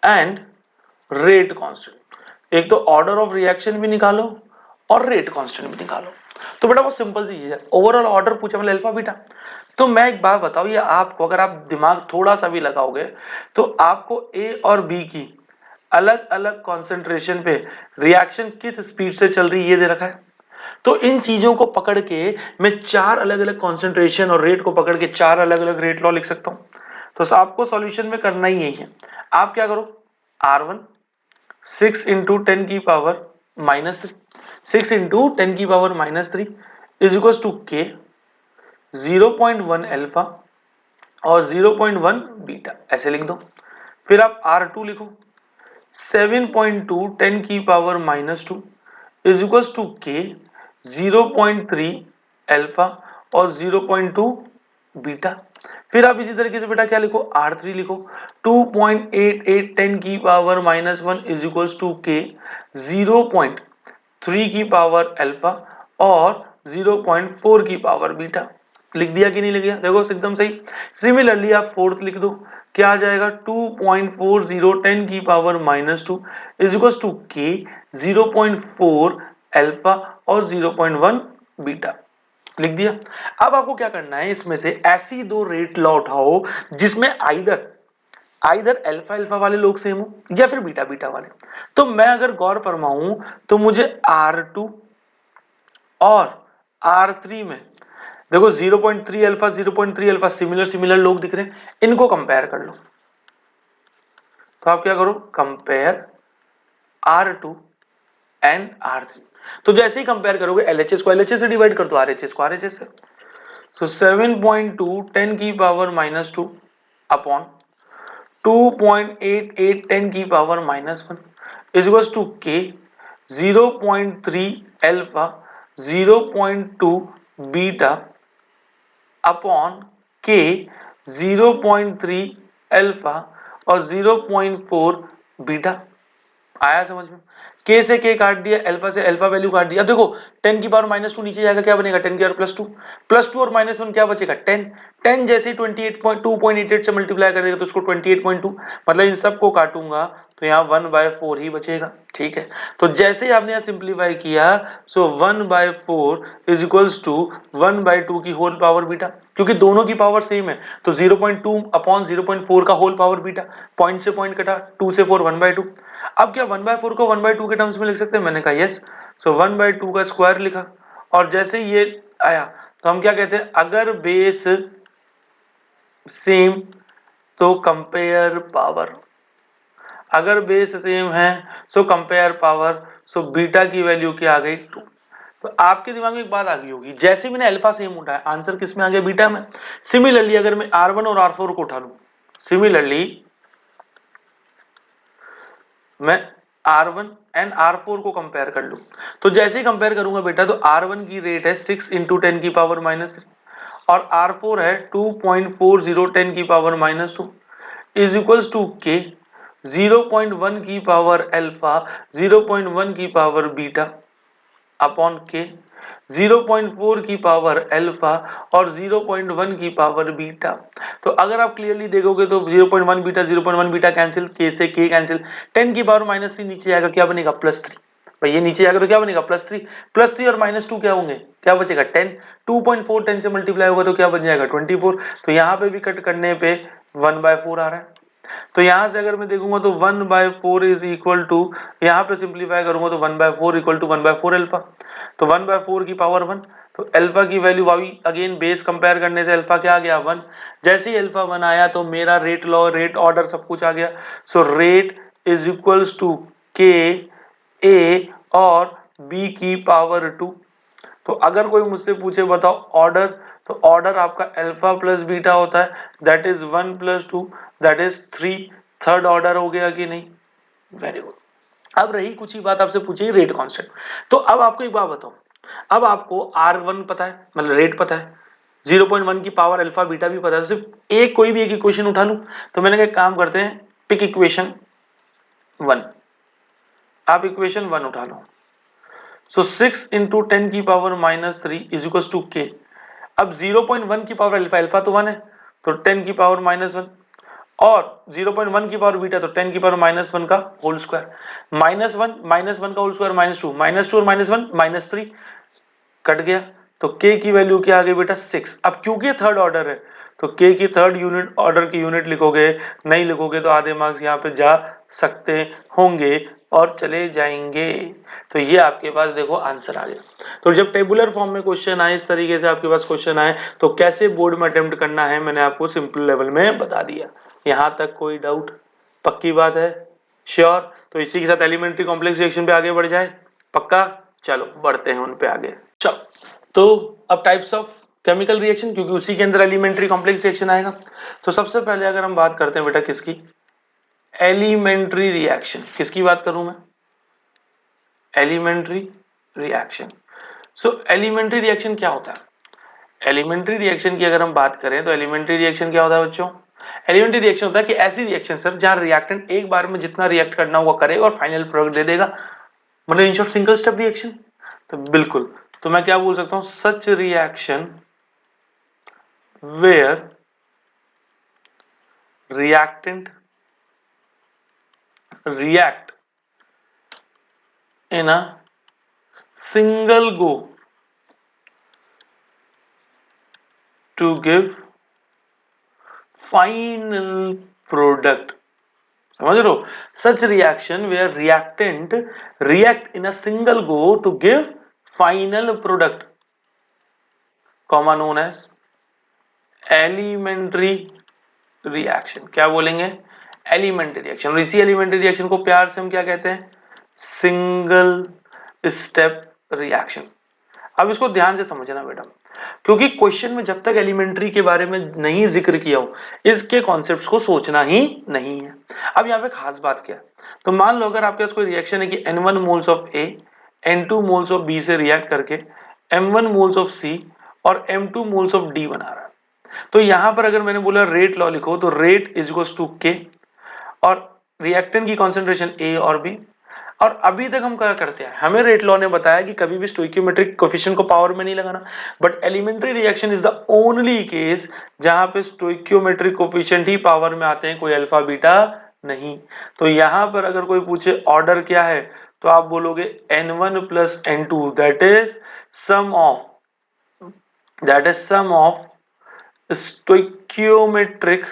and rate constant. एक तो ऑर्डर ऑफ रिएक्शन भी निकालो और रेट कांस्टेंट भी निकालो। तो बेटा बहुत सिंपल सी चीज है, ओवरऑल ऑर्डर पूछा मतलब अल्फा बीटा। तो मैं एक बात बताऊं, ये आपको अगर आप दिमाग थोड़ा सा भी लगाओगे तो आपको ए और बी की अलग अलग कॉन्सेंट्रेशन पे रिएक्शन किस स्पीड से चल रही है ये दे रखा है। तो इन चीजों को पकड़ के मैं 4 अलग अलग कॉन्सेंट्रेशन और रेट को पकड़ के 4 अलग अलग रेट लॉ लिख सकता हूं। तो आपको सॉल्यूशन में करना ही यही है। आप क्या करो, R1 6 इंटू 10 की पावर -3, 6 इंटू 10 की पावर -3 इज इक्वल टू के 0.1 अल्फा और 0.1 बीटा, ऐसे लिख दो। फिर आप R2 लिखो 7.2 10 की पावर -2 इज इक्वल टू के 0.3 अल्फा और 0.2 बीटा। फिर आप इसी तरीके से बेटा क्या लिखो, R3 लिखो 2.88 10 की पावर -1 इज इक्वल टू के 0.3 की पावर अल्फा और 0.4 की पावर बीटा। लिख दिया कि नहीं लिख दिया, देखो एकदम सही। सिमिलरली आप फोर्थ लिख दो, क्या आ जाएगा 2.40 10 की पावर -2 इज इक्वल टू के 0.4 अल्फा और 0.1 बीटा। लिख दिया। अब आपको क्या करना है, इसमें से ऐसी दो रेट लॉ उठाओ जिसमें आइदर अल्फा अल्फा वाले लोग सेम हो या फिर बीटा बीटा वाले। तो मैं अगर गौर फरमाऊं तो मुझे R2 और R3 में देखो 0.3 अल्फा 0.3 अल्फा सिमिलर सिमिलर लोग दिख रहे हैं, इनको कंपेयर कर लो। तो आप क्या करो, कंपेयर R2 एंड R3। तो जैसे ही कंपेयर करोगे LHS को LHS से डिवाइड कर दो, RHS को RHS से। सो 7.2 10 की पावर -2 अपॉन 2.88 10 की पावर -1 इज इक्वल टू के 0.3 अल्फा 0.2 बीटा अपॉन के 0.3 अल्फा और 0.4 बीटा। आया समझ में? के से के काट दिया, अल्फा से अल्फा वैल्यू काट दिया। देखो 10 की पावर -2 नीचे जाएगा, क्या बनेगा 10 की पावर +2 और -1 क्या बचेगा 10। 10 जैसे ही 2.88 से मल्टीप्लाई कर देगा तो उसको 28.2, मतलब इन सबको काटूंगा तो यहाँ 1/4 ही बचेगा, ठीक है। तो जैसे ही आपने यहाँ सिंप्लीफाई किया सो 1/4 इज इक्वल्स टू 1/2 की होल पावर बीटा, क्योंकि दोनों की पावर सेम है तो 0.2 अपॉन 0.4 का होल पावर बीटा। पॉइंट से पॉइंट कटा, 2 से 4 1/2। अब क्या 1/4 को 1/2 के टर्म्स में लिख सकते हैं, मैंने कहा यस। सो 1/2 का स्क्वायर लिखा और जैसे ये आया तो हम क्या कहते हैं, अगर बेस सेम तो कंपेयर पावर, अगर बेस सेम है so compare power. So beta की वैल्यू क्या आ गई 2। तो आपके दिमाग में एक बात आ गई होगी, जैसे मैंने अल्फा सेम उठाया आंसर किस में आ गया, बीटा में। सिमिलरली अगर मैं R1 और R4 को उठा लूं, सिमिलरली मैं R1 एंड R4 को कंपेयर कर लूं, तो जैसे ही कंपेयर करूंगा बेटा तो R1 की रेट है 6 इंटू 10 की पावर -3 और R4 है 2.40 10 की पावर -2 इज इक्वल्स टू के 0.1 की पावर अल्फा 0.1 की पावर बीटा अपॉन के 0.4 की पावर अल्फा और 0.1 की पावर बीटा। तो अगर आप क्लियरली देखोगे तो 0.1 बीटा कैंसिल, के से के कैंसिल, 10 की पावर -3 नीचे आएगा, क्या बनेगा +3। भाई ये नीचे आएगा तो क्या बनेगा +3 और -2 क्या होंगे, क्या बचेगा 10, 2.4 10 से मल्टीप्लाई होगा तो क्या बन जाएगा 24। तो यहाँ पे भी कट करने पे 1/4 आ रहा है। तो यहां से अगर मैं देखूंगा तो 1/4 इज इक्वल टू, यहाँ पे सिंप्लीफाई करूंगा तो 1/4 इक्वल टू 1/4 अल्फा, तो 1/4 की पावर 1, तो अल्फा की वैल्यू अभी अगेन बेस कंपेयर करने से अल्फा क्या आ गया 1। जैसे ही अल्फा 1 आया तो मेरा रेट लॉ, रेट ऑर्डर सब कुछ आ गया। So rate is equals to K A और बी की पावर 2। तो अगर कोई मुझसे पूछे बताओ ऑर्डर, तो ऑर्डर आपका अल्फा प्लस बीटा होता है, that is 1 + 2 that is 3, third order हो गया कि नहीं। Very good. अब रही कुछ ही बात आपसे पूछी रेट कांस्टेंट। तो अब आपको एक बात बताओ, अब आपको R1 पता है, मतलब रेट पता है, 0.1 की पावर अल्फा बीटा भी पता है, सिर्फ एक कोई भी एक इक्वेशन उठा लूं। तो मैंने कहा काम करते हैं, पिक इक्वेशन 1, आप इक्वेशन 1 उठा लो। सो 6 इंटू 10 की पावर -3 इज इक्वल टू के। अब 0.1 की पावर अल्फा, अल्फा तो 1 है, तो 10 की पावर -1 और 0.1 की पावर बीटा, तो 10 की पावर -1 का होल स्क्वायर, -1 का होल स्क्वायर -2 और -1 -3 कट गया। तो k की वैल्यू क्या आ गई बेटा 6। अब क्योंकि थर्ड ऑर्डर है तो k की थर्ड यूनिट ऑर्डर की यूनिट लिखोगे, नहीं लिखोगे तो आधे मार्क्स यहाँ पे जा सकते होंगे और चले जाएंगे। तो ये आपके पास देखो आंसर आ गया। तो जब टेबुलर फॉर्म में क्वेश्चन आए, इस तरीके से आपके पास क्वेश्चन आए, तो कैसे बोर्ड में अटेम्प्ट करना है मैंने आपको सिंपल लेवल में बता दिया। यहाँ तक कोई डाउट? पक्की बात है, श्योर? तो इसी के साथ एलिमेंट्री कॉम्प्लेक्स रिएक्शन पे आगे बढ़ जाए, पक्का? चलो बढ़ते हैं उन पे आगे। चलो, तो अब टाइप्स ऑफ केमिकल रिएक्शन, क्योंकि उसी के अंदर एलिमेंट्री कॉम्प्लेक्स रिएक्शन आएगा। तो सबसे पहले अगर हम बात करते हैं बेटा किसकी, एलिमेंट्री रिएक्शन, किसकी बात करूं मैं, एलिमेंट्री रिएक्शन। सो एलिमेंट्री रिएक्शन क्या होता है? एलिमेंट्री रिएक्शन की अगर हम बात करें तो एलिमेंट्री रिएक्शन क्या होता है बच्चों? एलिमेंट्री रिएक्शन होता है कि ऐसी रिएक्शन सर जहां रिएक्टेंट एक बार में जितना रिएक्ट करना हुआ करेगा और फाइनल प्रोडक्ट दे देगा, मतलब in short single step reaction. तो बिल्कुल, तो मैं क्या बोल सकता हूं, such reaction where reactant react in a single go to give final product। समझ रहे हो? such reaction where reactant react in a single go to give final product comma known as elementary reaction। क्या बोलेंगे? Elementary reaction. और इसी elementary reaction को प्यार से हम क्या कहते हैं, सिंगल स्टेप रिएक्शन। अब इसको ध्यान से समझना बेटा, क्योंकि क्वेश्चन में जब तक एलिमेंट्री के बारे में नहीं जिक्र किया हो, इसके कॉन्सेप्ट्स को सोचना ही नहीं है। अब यहाँ पे खास बात क्या है, तो मान लो अगर आपके पास कोई रिएक्शन है कि N1 moles of A N2 moles of B से रिएक्ट करके M1 मोल्स ऑफ C और M2 मोल्स ऑफ D बना रहा है। तो यहां पर अगर मैंने बोला रेट लॉ लिखो, तो रेट इज इक्वल्स टू के और रिएक्टेंट की कॉन्सेंट्रेशन ए और बी। और अभी तक हम क्या करते हैं, हमें रेट लॉ ने बताया कि कभी भी स्टोइकियोमेट्रिक कोफिशिएंट को पावर में नहीं लगाना, but elementary reaction is the only case जहां पे स्टोइकियोमेट्रिक कोफिशिएंट ही पावर में आते हैं, कोई अल्फा बीटा नहीं। तो यहां पर अगर कोई पूछे ऑर्डर क्या है, तो आप बोलोगे N1 plus N2 that is sum of stoichiometric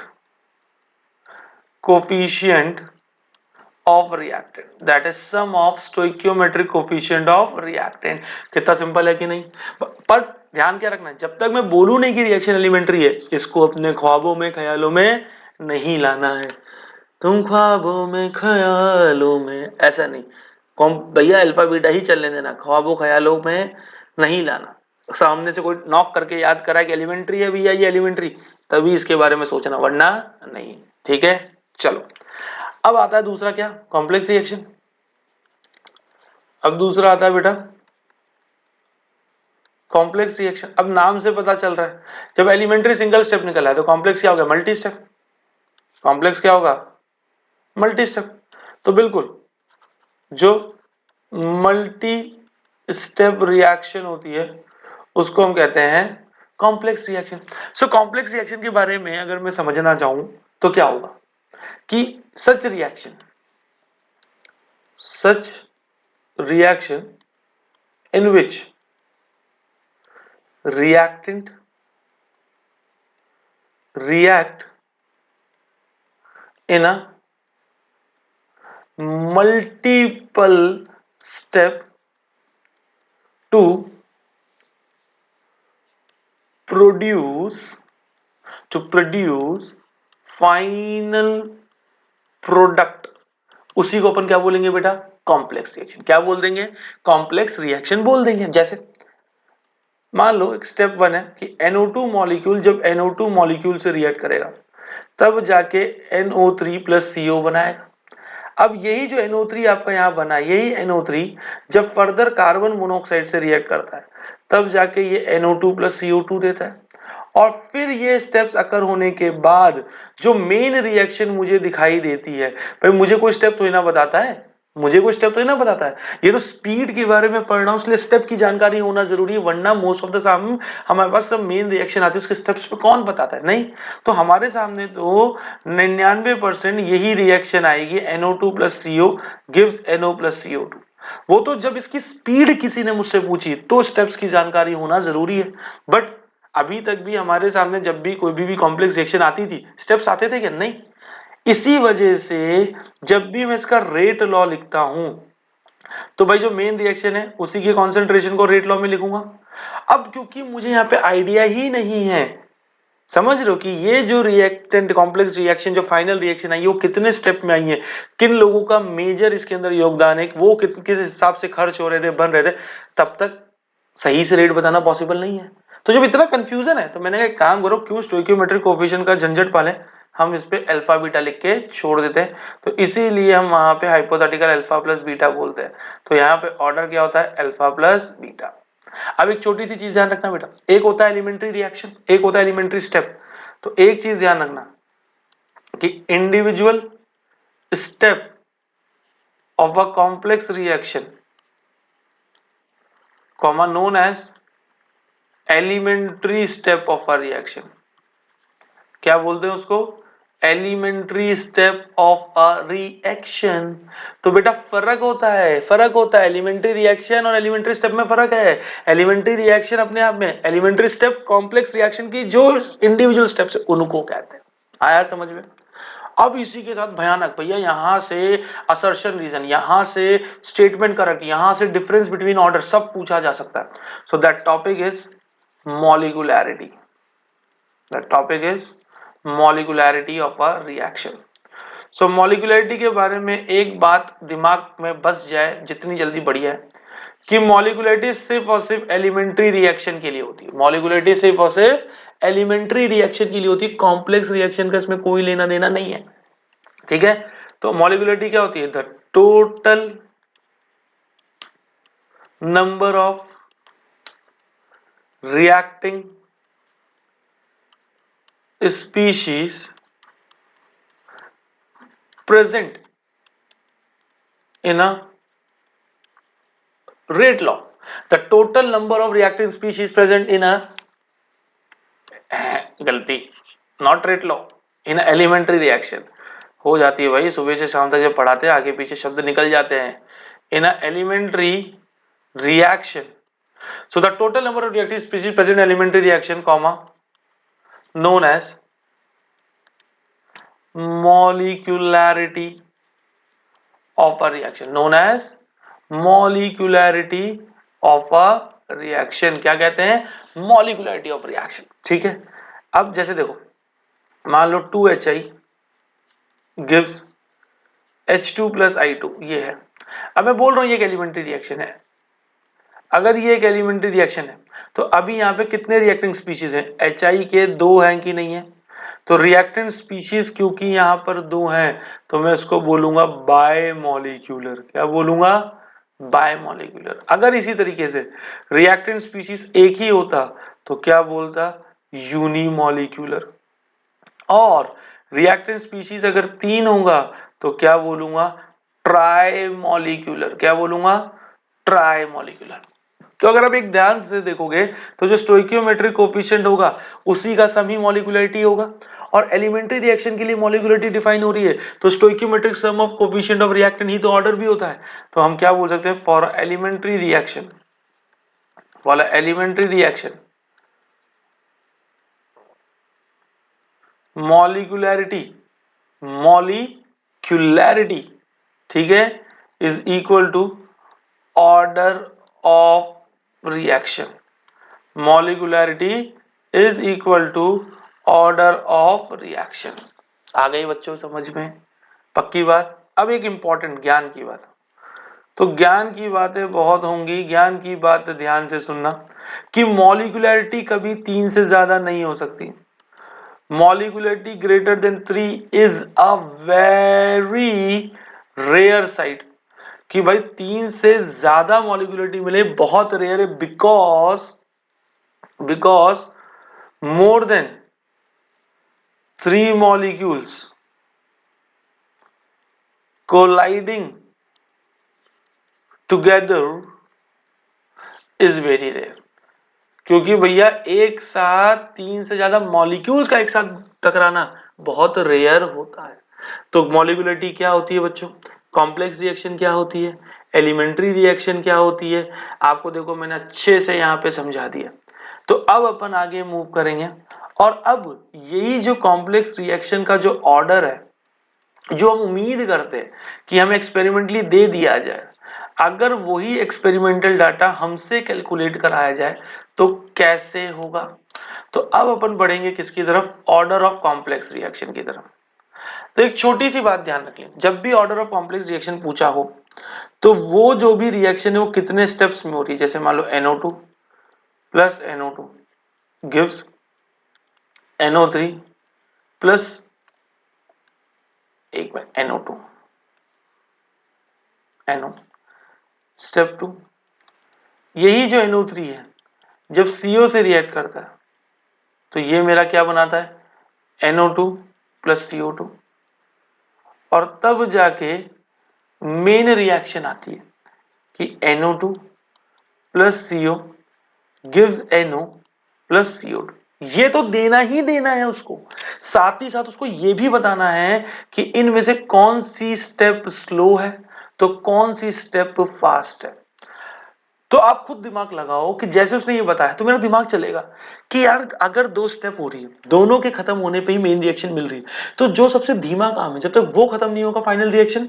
coefficient of reactant, that is sum of stoichiometric coefficient of reactant। कितना सिंपल है कि नहीं? पर ध्यान क्या रखना है, जब तक मैं बोलूं नहीं कि रिएक्शन एलिमेंट्री है, इसको अपने ख्वाबों में ख्यालों में नहीं लाना है। तुम ख्वाबों में ख्यालों में, ऐसा नहीं, कौन भैया अल्फा बीटा ही चलने देना, ख्वाबों ख्यालों में नहीं लाना। सामने से कोई नॉक करके याद करा कि एलिमेंट्री है भैया ये एलिमेंट्री, तभी इसके बारे में सोचना, वरना नहीं। ठीक है, चलो अब आता है दूसरा क्या, कॉम्प्लेक्स रिएक्शन। अब दूसरा आता है बेटा कॉम्प्लेक्स रिएक्शन। अब नाम से पता चल रहा है, जब एलिमेंट्री सिंगल स्टेप निकला है तो कॉम्प्लेक्स क्या हो गया, मल्टी स्टेप। कॉम्प्लेक्स क्या होगा, मल्टी स्टेप। तो बिल्कुल जो मल्टी स्टेप रिएक्शन होती है उसको हम कहते हैं complex reaction. So complex reaction के बारे में अगर मैं समझना चाहूं तो क्या होगा कि such reaction in which reactant react in a multiple step to produce final product, उसी को अपन क्या बोलेंगे बेटा, कॉम्प्लेक्स रिएक्शन। क्या बोल देंगे, कॉम्प्लेक्स रिएक्शन बोल देंगे। जैसे मान लो एक स्टेप 1 है कि NO2 मॉलिक्यूल जब NO2 मॉलिक्यूल से रिएक्ट करेगा तब जाके NO3 प्लस CO बनाएगा। अब यही जो NO3 आपका यहाँ बना, यही NO3 जब फर्दर कार्बन मोनोऑक्साइड से रिएक्ट करता है तब जाके ये NO2 प्लस CO2 देता है। और फिर ये स्टेप्स अकर होने के बाद जो मेन रिएक्शन मुझे दिखाई देती है, भाई मुझे कोई स्टेप तो ही ना बताता है, मुझे कोई स्टेप तो ही ना बताता है, ये तो स्पीड के बारे में पढ़ रहा हूं इसलिए स्टेप की जानकारी होना जरूरी है, वरना मोस्ट ऑफ द टाइम हमारे पास सब मेन रिएक्शन आती है उसके स्टेप्स पे कौन बताता है, नहीं। तो हमारे सामने तो 99% यही रिएक्शन आएगी, NO2 plus CO gives NO plus CO2। वो तो जब इसकी स्पीड किसी ने मुझसे पूछी तो स्टेप्स की जानकारी होना जरूरी है, बट अभी तक भी हमारे सामने जब भी कोई भी कॉम्प्लेक्स रिएक्शन आती थी स्टेप्स आते थे क्या, नहीं। इसी वजह से जब भी मैं इसका रेट लॉ लिखता हूं तो भाई जो मेन रिएक्शन है उसी के कॉन्सेंट्रेशन को रेट लॉ में लिखूंगा। अब क्योंकि मुझे यहाँ पे आइडिया ही नहीं है, समझ रहे हो कि ये जो रिएक्टेंट कॉम्प्लेक्स रिएक्शन जो फाइनल रिएक्शन आई वो कितने स्टेप में आई है, किन लोगों का मेजर इसके अंदर योगदान है, वो किस हिसाब से खर्च हो रहे थे, बन रहे थे, तब तक सही से रेट बताना पॉसिबल नहीं है। तो जब इतना कंफ्यूजन है तो मैंने कहा एक काम करो, क्यों स्टोइकियोमेट्रिक कोएफिशिएंट का झंझट पालें, हम इस पे अल्फा बीटा लिख के छोड़ देते हैं। तो इसीलिए हम वहां पे हाइपोथेटिकल अल्फा प्लस बीटा बोलते हैं। तो यहाँ पे ऑर्डर क्या होता है, अल्फा प्लस बीटा। अब एक छोटी सी चीज ध्यान रखना बेटा, एक होता है एलिमेंट्री रिएक्शन, एक होता है एलिमेंट्री स्टेप। तो एक चीज ध्यान रखना कि individual step of a complex reaction comma known as elementary step of a reaction. क्या बोलते हैं उसको, elementary step of a reaction. तो बेटा फर्क होता है एलिमेंट्री रिएक्शन और एलिमेंट्री स्टेप में फर्क है। एलिमेंट्री रिएक्शन अपने आप में, एलिमेंट्री स्टेप कॉम्प्लेक्स रिएक्शन की जो इंडिविजुअल स्टेप्स है उनको कहते हैं। आया समझ में। अब इसी के साथ भयानक भैया, यहां से असर्शन रीजन, यहां से स्टेटमेंट करेक्ट, यहां से डिफरेंस बिटवीन ऑर्डर सब पूछा जा सकता है। So that topic is molecularity, that topic is molecularity of a reaction. So molecularity के बारे में एक बात दिमाग में बस जाए जितनी जल्दी बढ़िया है कि मॉलिक्यूलैरिटी सिर्फ और सिर्फ एलिमेंट्री रिएक्शन के लिए होती है। मॉलिक्यूलैरिटी सिर्फ और सिर्फ एलिमेंट्री रिएक्शन के लिए होती है, कॉम्प्लेक्स रिएक्शन का इसमें कोई लेना देना नहीं है, ठीक है। तो मॉलिक्यूलैरिटी क्या होती है, the total number of reacting species present in a rate law, the total number of reacting species present in a गलती, not rate law, in elementary reaction हो जाती है भाई, सुबह से शाम तक जब पढ़ाते हैं आगे पीछे शब्द निकल जाते हैं। In elementary reaction, so the total number of reactive species present in elementary reaction comma known as molecularity of a reaction, known as molecularity of a reaction। क्या कहते हैं, molecularity of reaction, ठीक है। अब जैसे देखो मान लो 2HI gives H2 plus I2, ये है। अब मैं बोल रहा हूं ये एक एलिमेंट्री रिएक्शन है। अगर ये एक एलिमेंट्री रिएक्शन है तो अभी यहाँ पे कितने रिएक्टिंग स्पीशीज हैं, HI के 2 हैं कि नहीं है, तो रिएक्टेंट स्पीशीज क्योंकि यहाँ पर दो हैं तो मैं इसको बोलूंगा बायमॉलिक्यूलर। क्या बोलूंगा? बायमॉलिक्यूलर। अगर इसी तरीके से रिएक्टेंट स्पीशीज एक ही होता तो क्या बोलता? यूनिमॉलिक्यूलर। और रिएक्टेंट स्पीशीज अगर तीन होगा तो क्या बोलूंगा? ट्राइमॉलिक्यूलर। क्या बोलूंगा? ट्राइमॉलिक्यूलर। तो अगर आप एक ध्यान से देखोगे तो जो स्टोइकियोमेट्रिक कोफिशिएंट होगा उसी का सम ही मॉलिक्यूलरिटी होगा। और एलिमेंट्री रिएक्शन के लिए मॉलिक्यूलरिटी डिफाइन हो रही है तो stoichiometric sum of coefficient of reactant ही तो ऑर्डर भी होता है। तो हम क्या बोल सकते हैं? फॉर एलिमेंट्री रिएक्शन, मॉलिक्यूलैरिटी, ठीक है, is equal to order of reaction. Molecularity is equal to order of reaction. आ गई बच्चों समझ में? पक्की बात। अब एक इंपॉर्टेंट ज्ञान की बात। तो ज्ञान की बातें बहुत होंगी, ज्ञान की बात ध्यान से सुनना कि मॉलिक्यूलैरिटी कभी 3 से ज्यादा नहीं हो सकती। Molecularity greater than 3 is a very rare sight. कि भाई 3 से ज्यादा मॉलिक्यूलरिटी मिले बहुत रेयर है। Because more than 3 molecules colliding together is very rare. क्योंकि भैया एक साथ 3 से ज्यादा मॉलिक्यूल्स का एक साथ टकराना बहुत रेयर होता है। तो मॉलिक्यूलरिटी क्या होती है बच्चों? कॉम्प्लेक्स रिएक्शन क्या होती है? एलिमेंट्री रिएक्शन क्या होती है? आपको देखो मैंने अच्छे से यहाँ पे समझा दिया। तो अब अपन आगे मूव करेंगे और अब यही जो कॉम्प्लेक्स रिएक्शन का जो ऑर्डर है जो हम उम्मीद करते हैं कि हमें एक्सपेरिमेंटली दे दिया जाए, अगर वही एक्सपेरिमेंटल डाटा हमसे कैलकुलेट कराया जाए तो कैसे होगा? तो अब अपन बढ़ेंगे किसकी तरफ? ऑर्डर ऑफ कॉम्प्लेक्स रिएक्शन की तरफ। तो एक छोटी सी बात ध्यान रखिए, जब भी ऑर्डर ऑफ कॉम्प्लेक्स रिएक्शन पूछा हो तो वो जो भी रिएक्शन है वो कितने स्टेप्स में हो रही है। जैसे मान लो NO2 plus NO2 gives NO3 plus एक बार NO2 NO। स्टेप 2, यही जो NO3 है जब CO से रिएक्ट करता है तो ये मेरा क्या बनाता है? NO2 plus CO2। और तब जाके मेन रिएक्शन आती है कि NO2 plus CO gives NO plus CO2। ये तो देना ही देना है उसको, साथ ही साथ उसको ये भी बताना है कि इनमें से कौन सी स्टेप स्लो है तो कौन सी स्टेप फास्ट है। तो आप खुद दिमाग लगाओ कि जैसे उसने ये बताया तो मेरा दिमाग चलेगा कि यार अगर 2 स्टेप हो रही है, दोनों के खत्म होने पे ही मेन रिएक्शन मिल रही है, तो जो सबसे धीमा काम है जब तक वो खत्म नहीं होगा फाइनल रिएक्शन,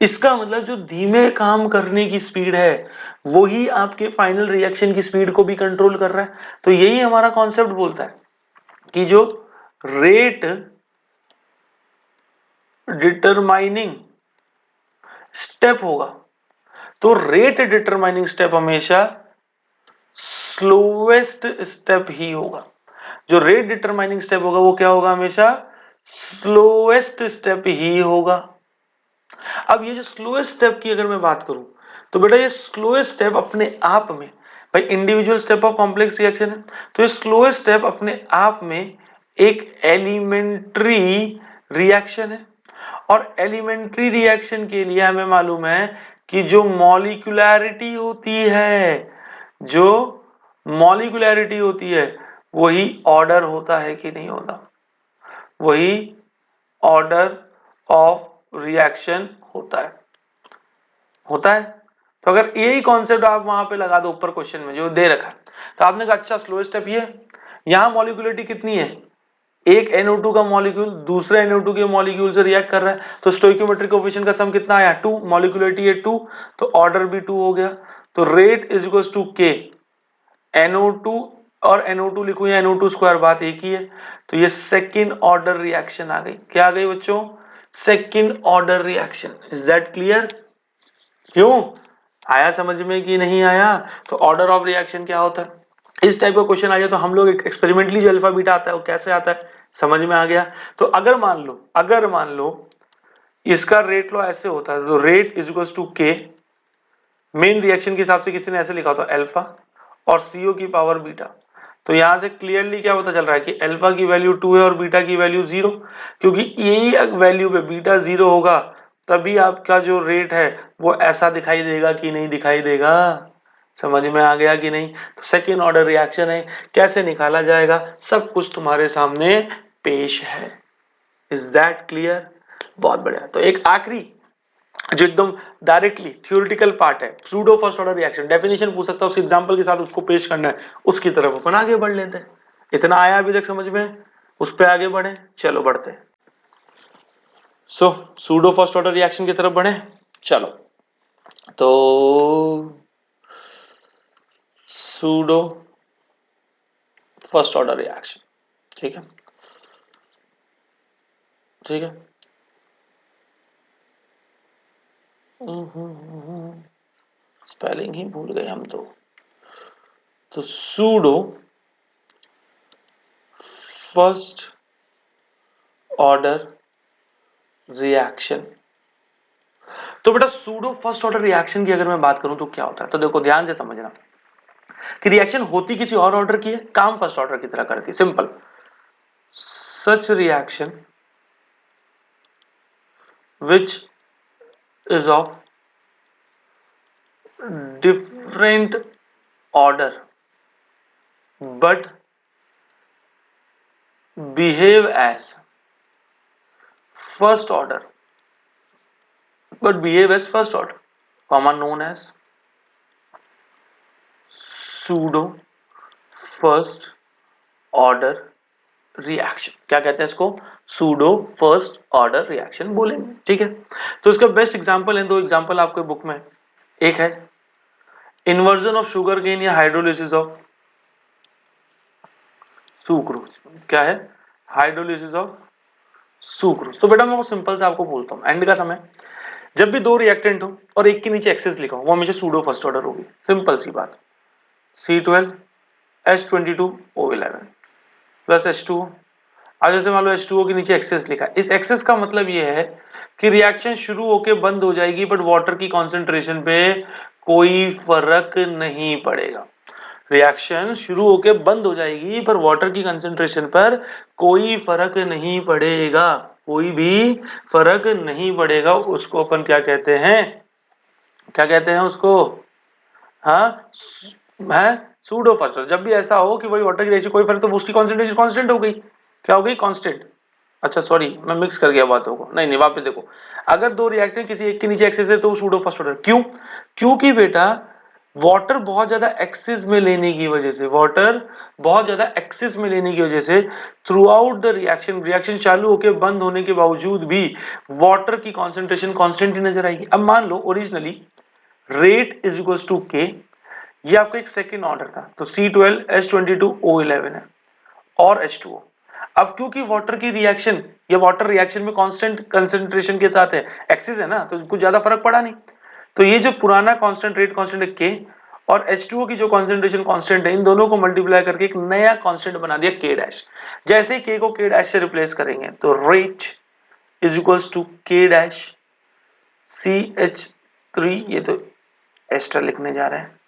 इसका मतलब जो धीमे काम करने की स्पीड है वही आपके फाइनल रिएक्शन की स्पीड को भी कंट्रोल कर रहा है। तो यही हमारा कॉन्सेप्ट बोलता है कि जो रेट डिटरमाइनिंग स्टेप होगा तो रेट डिटरमाइनिंग स्टेप हमेशा स्लोएस्ट स्टेप ही होगा। जो रेट डिटरमाइनिंग स्टेप होगा वो क्या होगा? हमेशा स्लोएस्ट स्टेप ही होगा। अब ये जो स्लोएस्ट स्टेप की अगर मैं बात करूं तो बेटा ये स्लोएस्ट स्टेप अपने आप में, भाई individual step of complex reaction है तो ये स्लोएस्ट स्टेप अपने आप में एक एलिमेंट्री रिएक्शन है। और एलिमेंट्री रिएक्शन के लिए हमें मालूम है कि जो मॉलिक्यूलैरिटी होती है, जो मॉलिक्यूलैरिटी होती है वही ऑर्डर होता है कि नहीं होता? वही ऑर्डर ऑफ रिएक्शन होता है। तो अगर यही कॉन्सेप्ट आप वहां पे लगा दो ऊपर क्वेश्चन में जो दे रखा है तो आपने कहा अच्छा स्लो स्टेप ये यहां मॉलिक्यूलरिटी कितनी है? एक NO2 का मॉलिक्यूल दूसरे NO2 के मॉलिक्यूल से रिएक्ट कर रहा है तो स्टोइकियोमेट्रिक कोएफिशिएंट का सम कितना आया? 2। मॉलिक्यूलरिटी है 2 तो ऑर्डर भी 2 हो गया। तो rate is equal to K NO2 और NO2 लिखो या NO2 स्क्वायर, बात एक ही है। तो ये सेकंड ऑर्डर रिएक्शन आ गई। क्या आ गई बच्चों? Second order reaction. Is that clear? क्यों आया समझ में कि नहीं आया? तो ऑर्डर ऑफ रिएक्शन क्या होता है? इस टाइप का क्वेश्चन आ जाए तो हम लोग एक्सपेरिमेंटली जो अल्फा बीटा आता है वो कैसे आता है समझ में आ गया? तो अगर मान लो इसका रेट लॉ ऐसे होता है, तो रेट इज इक्वल टू के, मेन रिएक्शन के हिसाब से किसी ने ऐसे लिखा होता अल्फा और सीओ की पावर बीटा। तो यहां से क्लियरली क्या पता चल रहा है कि अल्फा की वैल्यू 2 है और बीटा की वैल्यू 0, क्योंकि यही वैल्यू पे बीटा 0 होगा तभी आपका जो रेट है वो ऐसा दिखाई देगा कि नहीं दिखाई देगा। समझ में आ गया कि नहीं? तो सेकेंड ऑर्डर रिएक्शन है, कैसे निकाला जाएगा सब कुछ तुम्हारे सामने पेश है। Is that clear? बहुत बढ़िया। तो एक आखिरी जो एकदम डायरेक्टली थ्योरेटिकल पार्ट है, pseudo first order reaction, definition पूछ सकता है, उस एग्जांपल के साथ उसको पेश करना है, उसकी तरफ अपन आगे बढ़ लेते हैं। इतना आया अभी तक समझ में? उस पे आगे बढ़े, चलो बढ़ते हैं। सो सूडो फर्स्ट ऑर्डर रिएक्शन की तरफ बढ़े, चलो। तो सूडो फर्स्ट ऑर्डर रिएक्शन, ठीक है, ठीक है। स्पेलिंग ही भूल गए हम तो सूडो फर्स्ट ऑर्डर रिएक्शन। तो बेटा सूडो फर्स्ट ऑर्डर रिएक्शन की अगर मैं बात करूं तो क्या होता है, तो देखो ध्यान से समझना कि रिएक्शन होती किसी और ऑर्डर की है, काम फर्स्ट ऑर्डर की तरह करती है, simple. Such reaction which is of different order but behave as first order, comma known as pseudo first order reaction. क्या कहते हैं इसको? सूडो फर्स्ट ऑर्डर रिएक्शन बोलेंगे, ठीक है। तो इसका बेस्ट एग्जांपल है, दो एग्जांपल आपके बुक में, एक है इन्वर्जन ऑफ शुगर केन या हाइड्रोलिसिस ऑफ सुक्रोज। क्या है? Hydrolysis of sucrose. तो बेटा मैं वो सिंपल से आपको बोलता हूँ, एंड का समय जब भी दो रिएक्टेंट हो और एक के नीचे एक्सेस लिखा हो वो हमेशा सूडो फर्स्ट ऑर्डर होगी, सिंपल सी बात। C12H22O11 plus H2O। अब जैसे मान लो H2O के नीचे एक्सेस लिखा है, इस एक्सेस का मतलब ये है कि रिएक्शन शुरू होके बंद हो जाएगी बट वाटर की कॉन्सेंट्रेशन पे कोई फर्क नहीं पड़ेगा। रिएक्शन शुरू होके बंद हो जाएगी पर वाटर की कंसंट्रेशन पर कोई फर्क नहीं पड़ेगा, कोई भी फर्क नहीं पड़ेगा। उसको अपन क्या कहते हैं? क्या कहते हैं उसको? हाँ है सूडो फर्स्ट। जब भी ऐसा हो कि भाई वाटर की रिएक्शन कोई फर्क, तो उसकी कॉन्सेंट्रेशन कांस्टेंट हो गई। क्या हो गई? कांस्टेंट। अच्छा सॉरी मैं मिक्स कर गया बातों को, नहीं नहीं वापस देखो। अगर दो रिएक्टर किसी एक के नीचे एक्सेस है तो सूडो फर्स्ट ऑर्डर। क्यों? क्योंकि बेटा वाटर बहुत ज्यादा एक्सेस में लेने की वजह से, वाटर बहुत ज्यादा एक्सेस में लेने की वजह से through out the reaction, reaction चालू होकर बंद होने के बावजूद भी वाटर की कॉन्सेंट्रेशन कांस्टेंट ही नजर आएगी। अब मान लो originally rate is equal to k, ये आपका एक सेकेंड ऑर्डर था, तो C12H22O11 है और H2O। अब क्योंकि वाटर की रिएक्शन, ये वाटर रिएक्शन में कांस्टेंट कंसंट्रेशन के साथ है, एक्सिस है ना, तो कुछ ज्यादा फर्क पड़ा नहीं। तो ये जो पुराना कांस्टेंट रेट कांस्टेंट है के और H2O की जो कॉन्सेंट्रेशन कांस्टेंट है, इन दोनों को मल्टीप्लाई करके एक नया कांस्टेंट बना दिया के डैश। जैसे ही के को के डैश से रिप्लेस करेंगे तो रेट इज इक्वल्स टू के डैश CH3, ये तो एस्टर लिखने जा रहे हैं,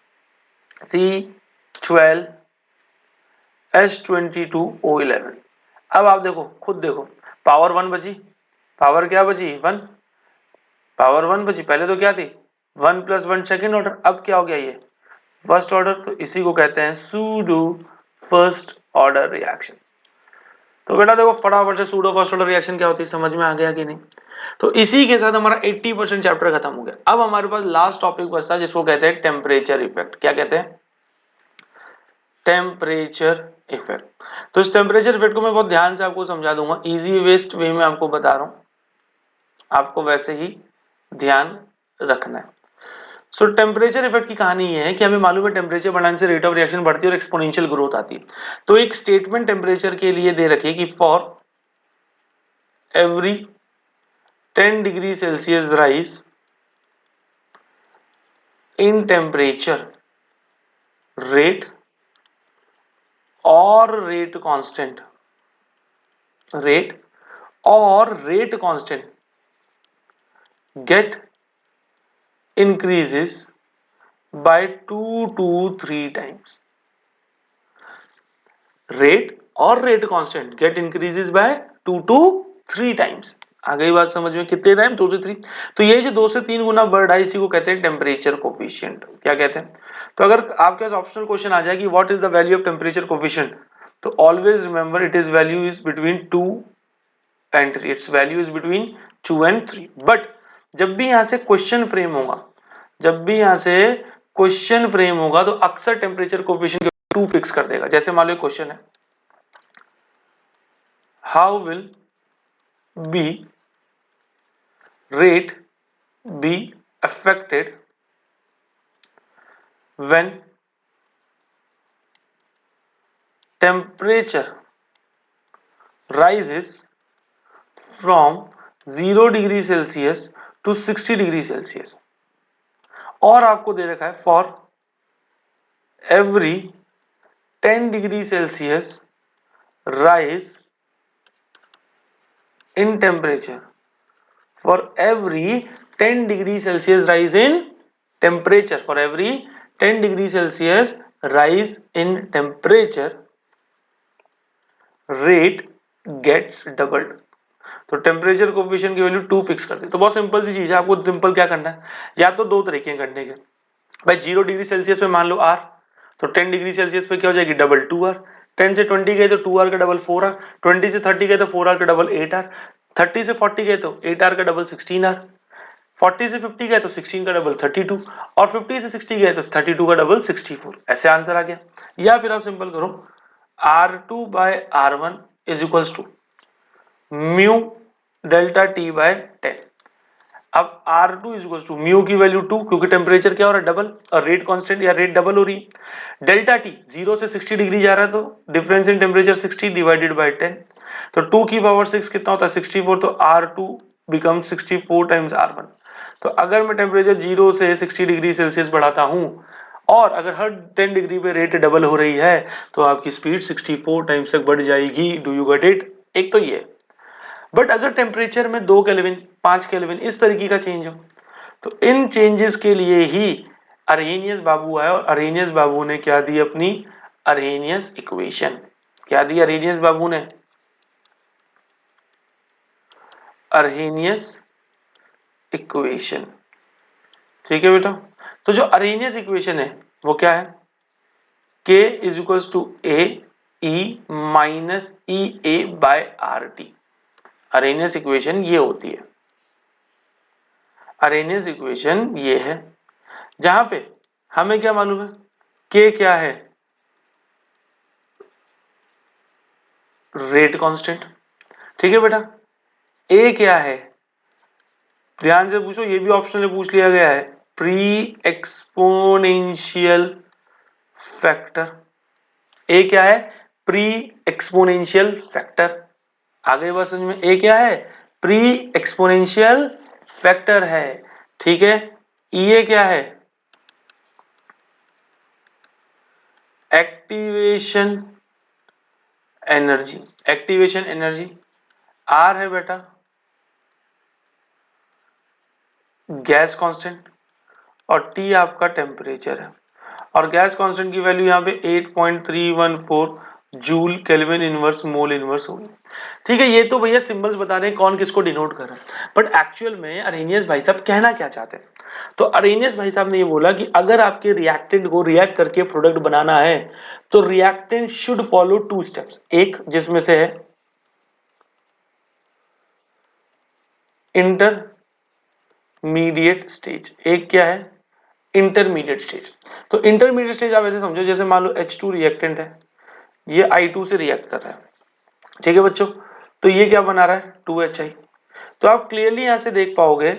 C12H22O11। अब आप देखो, खुद देखो, पावर 1 बची, पावर क्या बची? 1, पावर 1 बची। पहले तो क्या थी? 1 + 1 सेकेंड ऑर्डर, अब क्या हो गया? ये फर्स्ट ऑर्डर। तो इसी को कहते हैं सूडो फर्स्ट ऑर्डर रिएक्शन। तो बेटा देखो फटाफट से सूडो फर्स्ट ऑर्डर रिएक्शन क्या होती है समझ में आ गया कि नहीं? तो इसी के साथ हमारा 80% चैप्टर खत्म हो गया। अब हमारे पास लास्ट टॉपिक बचता है जिसको कहते हैं टेम्परेचर इफेक्ट। क्या कहते हैं? Temperature effect. तो इस टेम्परेचर इफेक्ट को मैं बहुत ध्यान से आपको समझा दूंगा, इजी वेस्ट वे में आपको बता रहा हूं, आपको वैसे ही ध्यान रखना है। सो टेम्परेचर इफेक्ट की कहानी ये है कि हमें मालूम है टेम्परेचर बढ़ने से रेट ऑफ रिएक्शन बढ़ती है और एक्सपोनेंशियल ग्रोथ आती है। तो एक स्टेटमेंट टेम्परेचर के लिए दे रखी है कि for every 10 degree Celsius rise in temperature rate और रेट कांस्टेंट रेट और rate constant get increases by 2 to 3 times. Rate और rate constant get increases by 2 to 3 times. आ गई बात समझ में? कितने टाइम? 2 से 3। तो ये जो 2 से 3 गुना बढ़ रहा है इसी को कहते हैं टेम्परेचर कोफिशिएंट। क्या कहते हैं? तो अगर आपके पास ऑप्शनल क्वेश्चन आ जाए कि what is the value of temperature coefficient, तो always remember it is value is between 2 and 3, it's value is between 2 and 3। But जब भी यहां से क्वेश्चन फ्रेम होगा, जब भी यहां से क्वेश्चन फ्रेम होगा तो अक्सर टेम्परेचर कोफिशिएंट 2 फिक्स कर देगा। जैसे मान लो क्वेश्चन है, how will be rate be affected when temperature rises from 0 degree Celsius to 60 degree Celsius. और आपको दे रखा है for every 10 degree Celsius rise in temperature, for every 10 degree Celsius rise in temperature, for every 10 degree Celsius rise in temperature rate gets doubled. तो temperature coefficient की value 2 fix कर दी। तो बहुत सिंपल सी चीज है, आपको सिंपल क्या करना है, या तो दो तरीके करने के। भाई 0 डिग्री सेल्सियस पे मान लो आर, तो 10 डिग्री सेल्सियस पे क्या हो जाएगी? Double 2 are. 10 से 20 गए तो 2 आर का डबल 4 आर, 20 से 30 गए तो 4 आर का डबल 8 आर, 30 से 40 गए तो 8 आर का डबल 16 आर, 40 से 50 गए तो 16 का डबल 32, और 50 से 60 गए तो 32 का डबल 64। ऐसे आंसर आ गया। या फिर आप सिंपल करो, R2 by R1 is equals to mu delta T by 10। अब R2 is equals to mu की वैल्यू 2, क्योंकि टेम्परेचर क्या हो रहा है? डबल, और रेट कांस्टेंट या रेट डबल हो रही है। डेल्टा टी 0 से 60 डिग्री जा रहा है, तो difference in temperature 60 divided by 10, तो 2 की पावर 6 कितना होता है? 64। तो R2 बिकम 64 टाइम्स R1। तो अगर मैं टेम्परेचर 0 से 60 डिग्री सेल्सियस बढ़ाता हूं और अगर हर 10 डिग्री पे रेट डबल हो रही है तो आपकी स्पीड 64 टाइम्स तक बढ़ जाएगी। Do you get it? एक तो ये। बट अगर टेम्परेचर में 2 केल्विन 5 केल्विन इस तरीके का चेंज हो, तो इन चेंजेस के लिए ही अरहेनियस बाबू आए, और अरहेनियस बाबू ने क्या दी? अपनी अरहेनियस इक्वेशन। क्या दी अरहेनियस बाबू ने? Arrhenius equation. ठीक है बेटा। तो जो अरहेनियस इक्वेशन है वो क्या है? K is equals to A e minus E A by R T. Arrhenius equation ये होती है। अरहेनियस इक्वेशन ये है, जहां पे हमें क्या मालूम है? K क्या है? Rate constant. ठीक है बेटा। A क्या है? ध्यान से पूछो, ये भी ऑप्शन में पूछ लिया गया है, प्री एक्सपोनेंशियल फैक्टर। ए क्या है? Pre exponential factor. आगे बात समझ में? ए क्या है? प्री एक्सपोनेंशियल फैक्टर है। ठीक है। ई क्या है? Activation energy. Activation energy. R है बेटा गैस कांस्टेंट, और टी आपका टेम्परेचर है। और गैस कांस्टेंट की वैल्यू यहाँ पे 8.314 joule kelvin inverse mole inverse होगी। ठीक है। ये तो भैया सिंबल्स बता रहे हैं कौन किसको डिनोट कर रहा है, बट एक्चुअल में अरेनियस भाई साहब कहना क्या चाहते हैं? तो अरेनियस भाई साहब ने ये बोला कि अगर आपके रिएक्टेंट को रिएक्ट करके प्रोडक्ट बनाना है तो रिएक्टेंट शुड फॉलो 2 स्टेप्स। एक जिसमें से है इंटरमीडिएट स्टेज, एक क्या है? Intermediate stage. तो इंटरमीडिएट स्टेज आप ऐसे समझो, जैसे मान लो H2 रिएक्टेंट है, ये I2 से रिएक्ट कर रहा है। ठीक है बच्चों। तो ये क्या बना रहा है? 2HI। तो आप क्लियरली यहां से देख पाओगे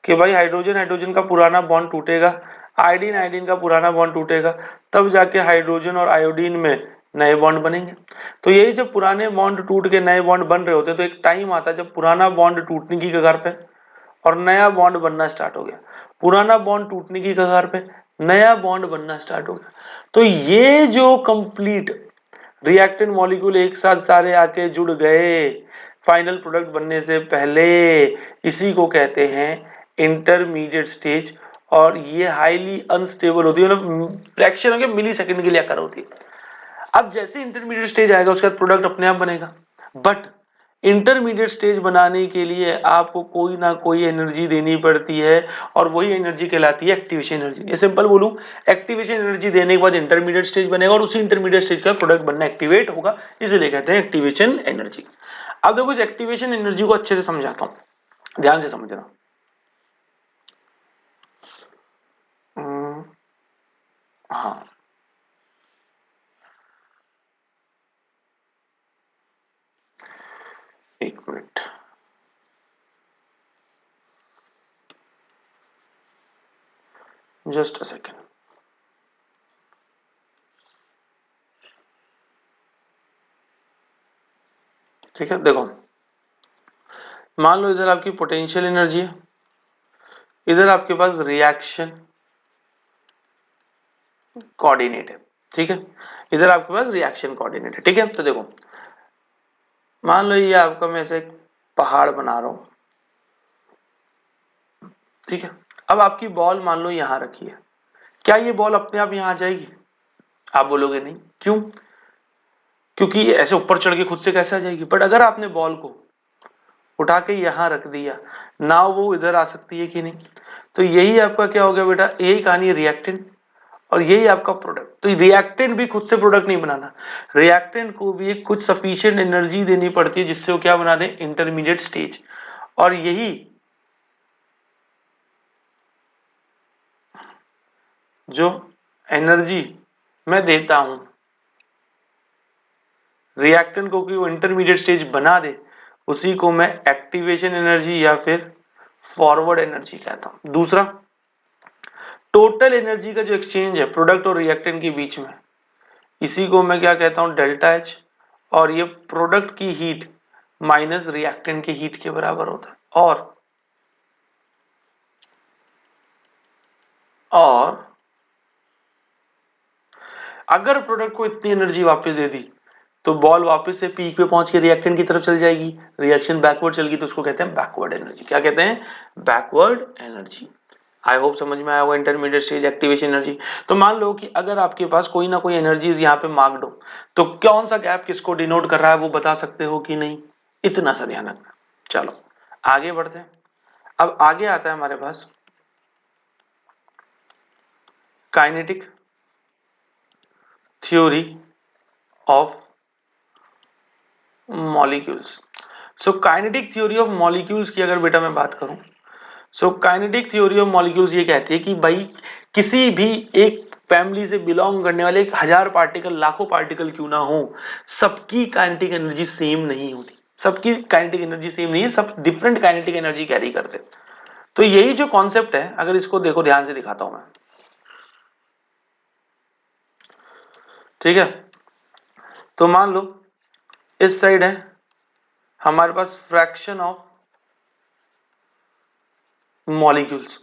कि भाई हाइड्रोजन हाइड्रोजन का पुराना बॉन्ड टूटेगा, आयोडीन आयोडीन का पुराना बॉन्ड टूटेगा, तब जाके हाइड्रोजन और आयोडीन में नए बॉन्ड बनेंगे। तो यही जब पुराने बॉन्ड टूट के नए बॉन्ड बन रहे होते हैं तो एक टाइम आता है जब पुराना बॉन्ड टूटने की कगार पे और नया बॉन्ड बनना स्टार्ट हो गया, पुराना बॉन्ड टूटने की कगार पे नया बॉन्ड बनना स्टार्ट हो गया। तो ये जो कंप्लीट रिएक्टेंट मॉलिक्यूल एक साथ सारे आके जुड़ गए फाइनल प्रोडक्ट बनने से पहले, इसी को कहते हैं इंटरमीडिएट स्टेज। और ये हाईली अनस्टेबल होती है, मतलब फ्रैक्शन ऑफ मिली सेकेंड के लिए आकर होती है। अब जैसे इंटरमीडिएट स्टेज आएगा उसके बाद प्रोडक्ट अपने आप बनेगा, बट इंटरमीडिएट स्टेज बनाने के लिए आपको कोई ना कोई एनर्जी देनी पड़ती है, और वही एनर्जी कहलाती है एक्टिवेशन एनर्जी। ये सिंपल बोलूं, एक्टिवेशन एनर्जी देने के बाद इंटरमीडिएट स्टेज बनेगा और उसी इंटरमीडिएट स्टेज का प्रोडक्ट बनना एक्टिवेट होगा, इसीलिए कहते हैं एक्टिवेशन एनर्जी। अब देखो इस एक्टिवेशन एनर्जी को अच्छे से समझाता हूं, ध्यान से समझना। हाँ, एक मिनट, जस्ट अ सेकेंड। ठीक है, देखो मान लो इधर आपकी पोटेंशियल एनर्जी है, इधर आपके पास रिएक्शन कोऑर्डिनेट है। ठीक है, इधर आपके पास रिएक्शन कोऑर्डिनेट है। ठीक है, तो देखो मान लो ये आपका मैं ऐसे एक पहाड़ बना रहा हूं। ठीक है, अब आपकी बॉल मान लो यहां रखी है, क्या ये बॉल अपने आप यहां आ जाएगी? आप बोलोगे नहीं, क्यों? क्योंकि ये ऐसे ऊपर चढ़ के खुद से कैसे आ जाएगी? बट अगर आपने बॉल को उठा के यहां रख दिया ना, वो इधर आ सकती है कि नहीं? तो यही आपका क्या हो गया बेटा, यही कहानी है रिएक्टेंट, और यही आपका प्रोडक्ट। तो रिएक्टेंट भी खुद से प्रोडक्ट नहीं बनाना, रिएक्टेंट को भी एक कुछ सफिशिएंट एनर्जी देनी पड़ती है जिससे वो क्या बना दे, इंटरमीडिएट स्टेज। और यही जो एनर्जी मैं देता हूं रिएक्टेंट को कि वो इंटरमीडिएट स्टेज बना दे, उसी को मैं एक्टिवेशन एनर्जी या फिर फॉरवर्ड एनर्जी कहता हूं। दूसरा, टोटल एनर्जी का जो एक्सचेंज है प्रोडक्ट और रिएक्टेंट के बीच में, इसी को मैं क्या कहता हूं, डेल्टा एच। और ये प्रोडक्ट की हीट माइनस रिएक्टेंट की हीट के बराबर होता है। और अगर प्रोडक्ट को इतनी एनर्जी वापस दे दी तो बॉल वापस से पीक पे पहुंच के रिएक्टेंट की तरफ चल जाएगी, रिएक्शन बैकवर्ड चल गई तो उसको कहते हैं बैकवर्ड एनर्जी। क्या कहते हैं? Backward energy. आई होप समझ में आया होगा इंटरमीडिएट स्टेज एक्टिवेशन एनर्जी। तो मान लो कि अगर आपके पास कोई ना कोई एनर्जीज यहाँ पे मार्क्ड हो, तो कौन सा गैप किसको डिनोट कर रहा है वो बता सकते हो कि नहीं? इतना सा ध्यान रखना। चलो आगे बढ़ते हैं। अब आगे आता है हमारे पास kinetic theory of molecules. So kinetic theory of molecules की अगर बेटा मैं बात करूं, so kinetic theory of molecules ये कहती है कि भाई किसी भी एक फैमिली से बिलोंग करने वाले 1000 पार्टिकल, लाखों पार्टिकल क्यों ना हो, सबकी काइनेटिक एनर्जी सेम नहीं होती। सबकी काइनेटिक एनर्जी सेम नहीं है, सब डिफरेंट काइनेटिक एनर्जी कैरी करते हैं। तो यही जो कॉन्सेप्ट है, अगर इसको देखो ध्यान से दिखाता हूं मैं। ठीक है, तो मान लो इस साइड है हमारे पास फ्रैक्शन ऑफ मॉलिक्यूल्स,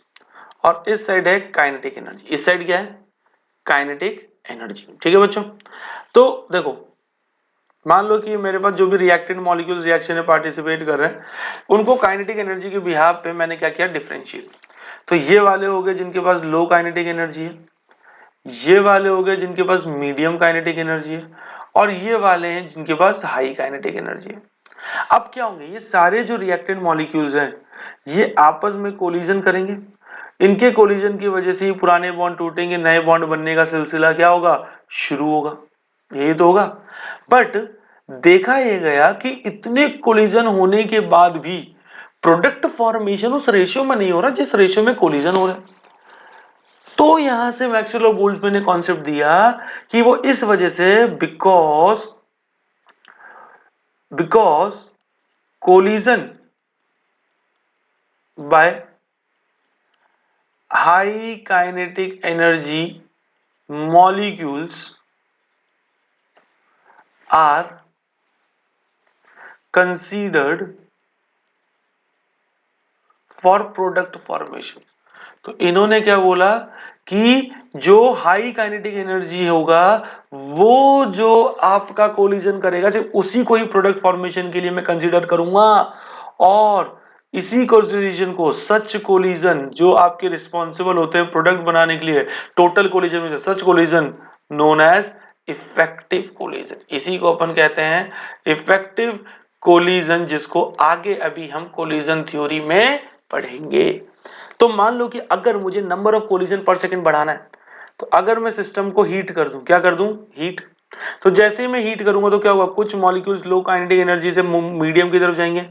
और इस साइड है काइनेटिक एनर्जी। इस साइड क्या है? Kinetic energy. ठीक है बच्चों, तो देखो मान लो कि मेरे पास जो भी रिएक्टेंट मॉलिक्यूल्स रिएक्शन में पार्टिसिपेट कर रहे हैं, उनको काइनेटिक एनर्जी के बिहाफ पे मैंने क्या किया, डिफरेंशिएट। तो ये वाले हो गए जिनके पास लो काइनेटिक एनर्जी है, ये वाले हो गए जिनके पास मीडियम काइनेटिक एनर्जी है, और ये वाले हैं जिनके पास हाई काइनेटिक एनर्जी है। अब क्या होंगे, ये सारे जो रिएक्टेंट मॉलिक्यूल्स हैं ये आपस में कोलिजन करेंगे। इनके कोलिजन की वजह से ही पुराने बॉन्ड टूटेंगे, नए बॉन्ड बनने का सिलसिला क्या होगा, शुरू होगा। यही तो होगा। बट देखा यह गया कि इतने कोलिजन होने के बाद भी प्रोडक्ट फॉर्मेशन उस रेशियो में नहीं हो रहा जिस रेशियो में कोलिजन हो रहा है। तो यहां से मैक्सवेल और बोल्ट्जमैन ने कॉन्सेप्ट दिया कि वो इस वजह से because because collision by high kinetic energy molecules are considered for product formation। तो इन्होंने क्या बोला कि जो हाई काइनेटिक एनर्जी होगा वो जो आपका कोलिजन करेगा सिर्फ उसी को ही प्रोडक्ट फॉर्मेशन के लिए मैं कंसीडर करूंगा, और इसी कोलिजन को सच कोलिजन जो आपके रिस्पॉन्सिबल होते हैं प्रोडक्ट बनाने के लिए टोटल कोलिजन में, such collision known as effective collision. इसी को अपन कहते हैं इफेक्टिव कोलिजन, जिसको आगे अभी हम कोलिजन थ्योरी में पढ़ेंगे। तो मान लो कि अगर मुझे नंबर ऑफ कोलिजन पर सेकंड बढ़ाना है, तो अगर मैं सिस्टम को हीट कर दूं, क्या कर दूं, हीट, तो जैसे ही मैं हीट करूंगा तो क्या होगा, कुछ मॉलिक्यूल्स लो काइनेटिक एनर्जी से मीडियम की तरफ जाएंगे,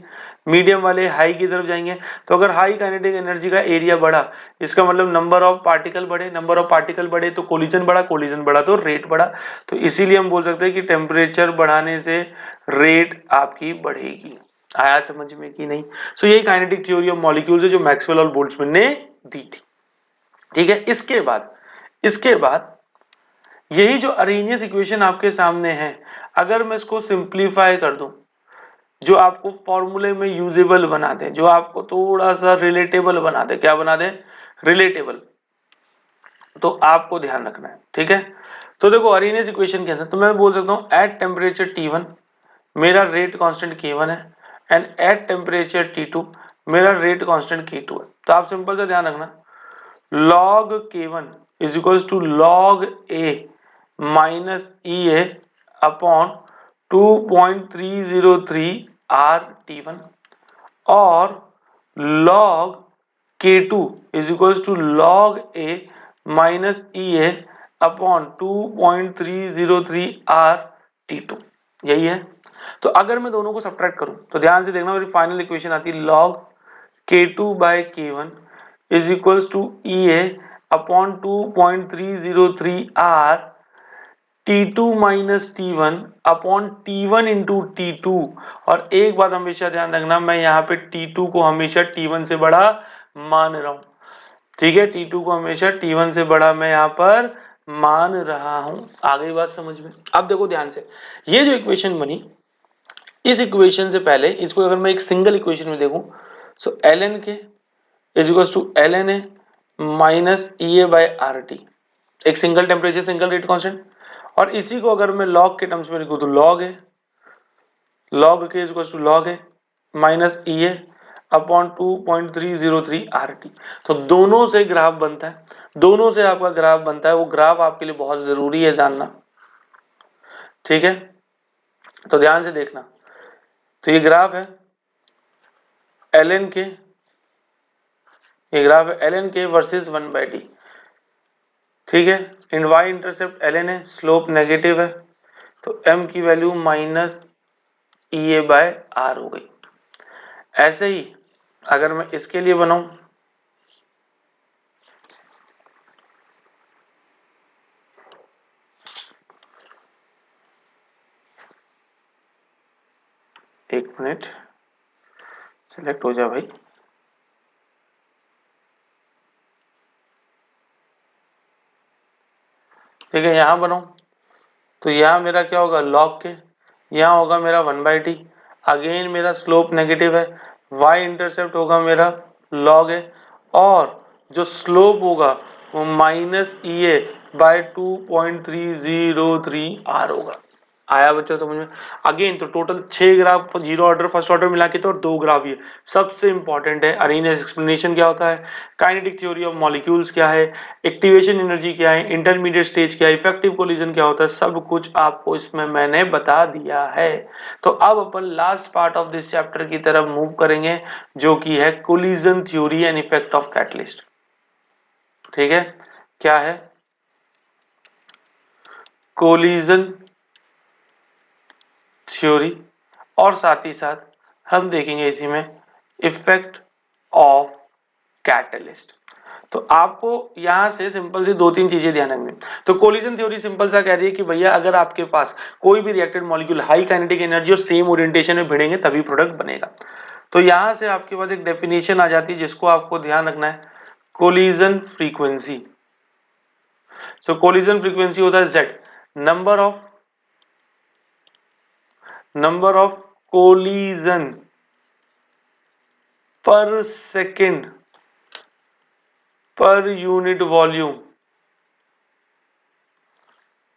मीडियम वाले हाई की तरफ जाएंगे। तो अगर हाई काइनेटिक एनर्जी का एरिया बढ़ा, इसका मतलब नंबर ऑफ पार्टिकल बढ़े, नंबर ऑफ पार्टिकल बढ़े तो कोलिजन बढ़ा, कोलिजन बढ़ा तो रेट बढ़ा। तो इसीलिए हम बोल सकते हैं कि टेम्परेचर बढ़ाने से रेट आपकी बढ़ेगी। आया समझ में कि नहीं? सो यही काइनेटिक थ्योरी ऑफ मॉलिक्यूल्स है जो मैक्सवेल और बोल्ट्जमैन ने दी थी। ठीक है, इसके बाद यही जो अरेनियस इक्वेशन आपके सामने है, अगर मैं इसको सिंप्लीफाई कर दूं, जो आपको फॉर्मूले में यूजेबल बना दे, जो आपको थोड़ा सा रिलेटेबल बना दे, क्या बना दे, रिलेटेबल, तो आपको ध्यान रखना है। ठीक है, तो देखो अरेनियस इक्वेशन के अंदर तो मैं बोल सकता हूं एट टेम्परेचर T1 मेरा रेट कांस्टेंट K1 है, एंड एट टेम्परेचर T2 मेरा रेट कांस्टेंट K2 है। तो आप सिंपल सा ध्यान रखना, log K1 is equals to log A minus EA upon 2.303 R T1, और log K2 is equals to log A minus EA upon 2.303 R T2। यही है। तो अगर मैं दोनों को सब्ट्रैक्ट करूं तो ध्यान से देखना, मेरी फाइनल इक्वेशन आती है log K2 by K1 is equals to EA upon 2.303 R T2 minus T1 upon T1 into T2। और एक बात हमेशा ध्यान रखना, मैं यहाँ पे T2 को हमेशा T1 से बड़ा मान रहा हूं। ठीक है, T2 को हमेशा T1 से बड़ा मैं यहाँ पर मान रहा हूं। आ गई बात समझ में? अब देखो ध्यान से, ये जो इक्वेशन बनी, इस इक्वेशन से पहले इसको अगर मैं एक सिंगल इक्वेशन में देखूं, so ln K is equal to ln A minus EA by RT, एक single temperature single rate constant. और इसी को अगर मैं लॉग के टर्म्स में लिखूं तो log है, log के इज इक्वल टू log है माइनस EA अपॉन 2.303 RT। तो दोनों से ग्राफ बनता है, दोनों से आपका ग्राफ बनता है, वो ग्राफ आपके लिए बहुत जरूरी है जानना। ठीक है, तो ध्यान से देखना, तो ये ग्राफ है ln के, ये ग्राफ है ln के वर्सेस 1/t। ठीक है, इन वाई इंटरसेप्ट ln है, स्लोप नेगेटिव है, तो m की वैल्यू माइनस EA बाय R हो गई। ऐसे ही अगर मैं इसके लिए बनाऊं, एक मिनट, सिलेक्ट हो जा भाई। ठीक है, यहां बनाऊं तो यहाँ मेरा क्या होगा, लॉग के, यहाँ होगा मेरा 1/t, अगेन मेरा स्लोप नेगेटिव है, y इंटरसेप्ट होगा मेरा लॉग है, और जो स्लोप होगा वो माइनस EA बाय 2.303 R होगा। आया बच्चों समझ में? अगेन तो total 6 graph zero order first order मिला के, तो और 2 ग्राफ ये सबसे इंपॉर्टेंट है। अरेनियस एक्सप्लेनेशन क्या होता है, काइनेटिक थ्योरी ऑफ मॉलिक्यूल्स क्या है, एक्टिवेशन एनर्जी क्या है, इंटरमीडिएट स्टेज क्या है, इफेक्टिव कोलिजन क्या होता है, सब कुछ आपको इसमें मैंने बता दिया है। तो अब अपन last part of this chapter की तरफ मूव करेंगे, जो कि है collision theory and effect of catalyst. ठीक है, क्या है कोलिजन थ्योरी, और साथ ही साथ हम देखेंगे इसी में इफेक्ट ऑफ कैटलिस्ट। तो आपको यहां से सिंपल सी 2-3 चीजें ध्यान रखनी। तो कोलिजन थ्योरी सिंपल सा कह रही है कि भैया अगर आपके पास कोई भी reacted molecule high kinetic energy और सेम ओरिएंटेशन में भिड़ेंगे तभी प्रोडक्ट बनेगा। तो यहां से आपके पास एक डेफिनेशन आ जाती है जिसको आपको ध्यान रखना है, collision frequency. So collision frequency होता है Z, number of collision per second per unit volume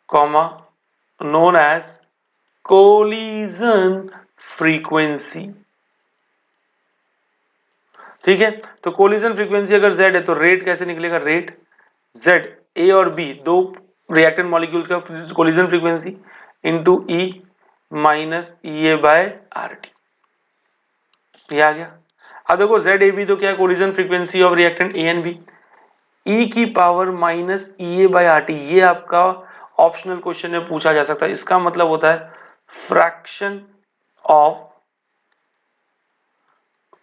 comma known as collision frequency. ठीक है, तो कोलिजन फ्रीक्वेंसी अगर z है तो रेट कैसे निकलेगा, रेट z a और b दो रिएक्टेंट मॉलिक्यूल्स का collision frequency into e minus EA by RT, ये आ गया। अब देखो z a b तो क्या है, collision frequency of reactant a and b, e की power minus EA by RT, ये आपका ऑप्शनल क्वेश्चन में पूछा जा सकता है। इसका मतलब होता है fraction of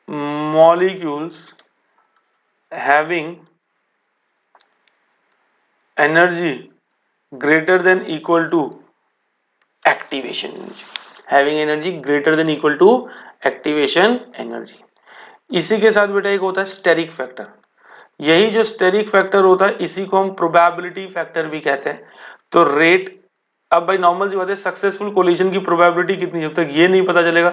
molecules having energy greater than equal to activation energy, having energy greater than equal to activation energy। इसी के साथ बेटा एक होता है स्टेरिक फैक्टर, यही जो स्टेरिक फैक्टर होता है इसी को हम प्रोबेबिलिटी फैक्टर भी कहते हैं। तो रेट, अब भाई नॉर्मल सी बात है, सक्सेसफुल कोलिजन की प्रोबेबिलिटी कितनी, जब तक ये नहीं पता चलेगा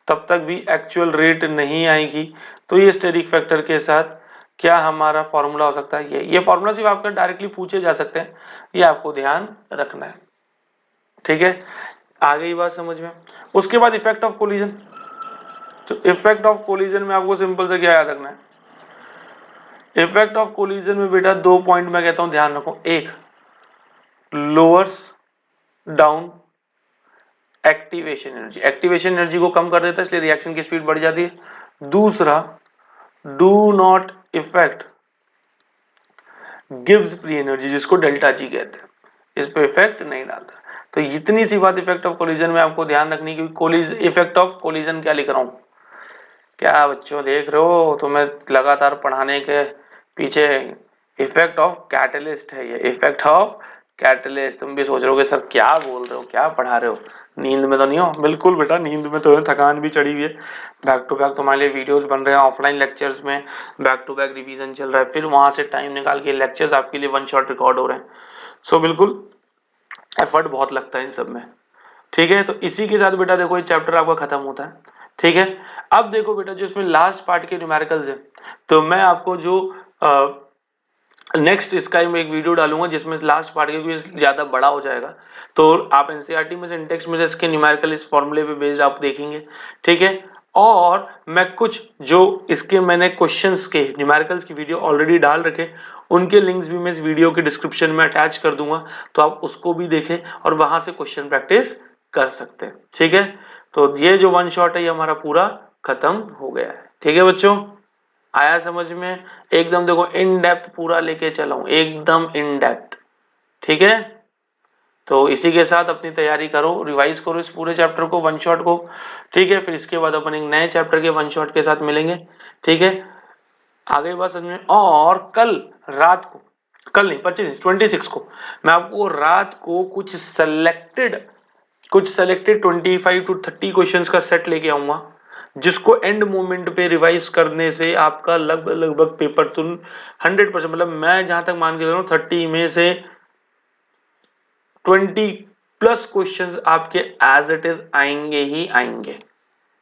तब तक भी एक्चुअल रेट नहीं आएगी। तो ये स्टेरिक फैक्टर के साथ क्या हमारा फॉर्मूला हो सकता है, ये फॉर्मूला सिर्फ आपका डायरेक्टली पूछे जा सकते हैं, ये आपको ध्यान रखना है। ठीक है, आ गई बात समझ में। उसके बाद इफेक्ट ऑफ कोलिजन, तो इफेक्ट ऑफ कोलिजन में आपको सिंपल से क्या याद रखना है, इफेक्ट ऑफ कोलिजन में बेटा दो पॉइंट मैं कहता हूं ध्यान रखो, एक lowers down activation energy, activation energy को कम कर देता है इसलिए रिएक्शन की स्पीड बढ़ जाती है। दूसरा do not effect gives free energy, जिसको डेल्टा जी कहते हैं, इस पे इफेक्ट नहीं डालता। तो इतनी सी बात इफेक्ट ऑफ कोलिजन में आपको ध्यान रखनी, क्योंकि कोलिजन, इफेक्ट ऑफ कोलिजन क्या लिख रहा हूं, क्या बच्चों देख रहे हो, तुम्हें लगातार पढ़ाने के पीछे इफेक्ट ऑफ कैटलिस्ट है, ये इफेक्ट ऑफ कैटलिस्ट। तुम भी सोच रहे हो कि सर क्या बोल रहे हो, क्या पढ़ा रहे हो, नींद में तो नहीं हो? बिल्कुल बेटा नींद में तो है, थकान भी चढ़ी हुई है, बैक टू बैक तुम्हारे लिए वीडियोस बन रहे हैं, ऑफलाइन लेक्चर्स में बैक टू बैक रिवीजन चल रहा है, फिर वहां से टाइम निकाल के लेक्चर्स आपके लिए वन शॉट रिकॉर्ड हो रहे हैं। सो बिल्कुल एफर्ट बहुत लगता है इन सब में। ठीक है, तो इसी के साथ बेटा देखो ये चैप्टर आपका खत्म होता है। ठीक है, अब देखो बेटा जो इसमें लास्ट पार्ट के न्यूमेरिकल्स है, तो मैं आपको जो नेक्स्ट इसका मैं एक वीडियो डालूंगा जिसमें लास्ट पार्ट, क्योंकि ज्यादा बड़ा हो जाएगा, तो आप एनसीईआरटी में से इंडेक्स में से इसके न्यूमेरिकल इस फॉर्मूले पे बेस्ड आप देखेंगे। ठीक है, और मैं कुछ जो इसके मैंने क्वेश्चंस के न्यूमेरिकल्स की वीडियो ऑलरेडी डाल रखे, उनके लिंक्स भी मैं इस वीडियो के डिस्क्रिप्शन में अटैच कर दूंगा, तो आप उसको भी देखें और वहां से क्वेश्चन प्रैक्टिस कर सकते हैं। ठीक है, तो ये जो वन शॉट है ये हमारा पूरा खत्म हो गया है। ठीक है बच्चों, आया समझ में? एकदम देखो इन डेप्थ पूरा लेके चला हूं, एकदम इन डेप्थ। ठीक है, तो इसी के साथ अपनी तैयारी करो, रिवाइज करो इस पूरे चैप्टर को, वन शॉट को। ठीक है, फिर इसके बाद अपन एक नए चैप्टर के वन शॉट के साथ मिलेंगे। ठीक है, आगे बात समझ में। और कल रात को, कल नहीं 26 को मैं आपको रात को कुछ सेलेक्टेड 25 to 30 क्वेश्चंस का सेट लेके आऊंगा, जिसको एंड मोमेंट पे रिवाइज करने से आपका लगभग पेपर तुम 100%, मतलब मैं जहां तक मान के चल रहा हूं 30 में से 20+ क्वेश्चंस आपके एज इट इज आएंगे ही आएंगे,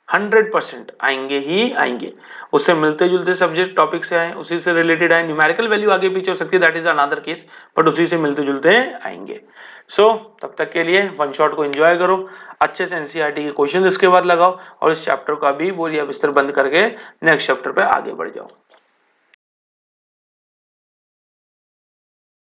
100% आएंगे ही आएंगे। उससे मिलते जुलते सब्जेक्ट टॉपिक से आए, उसी से रिलेटेड आए, न्यूमेरिकल वैल्यू आगे पीछे हो सकती है, that is another case, but उसी से मिलते जुलते आएंगे। सो तब तक के लिए वन शॉट को एंजॉय करो, अच्छे से एनसीईआरटी के क्वेश्चन इसके बाद लगाओ, और इस चैप्टर का भी बोरिया बिस्तर बंद करके नेक्स्ट चैप्टर पे आगे बढ़ जाओ।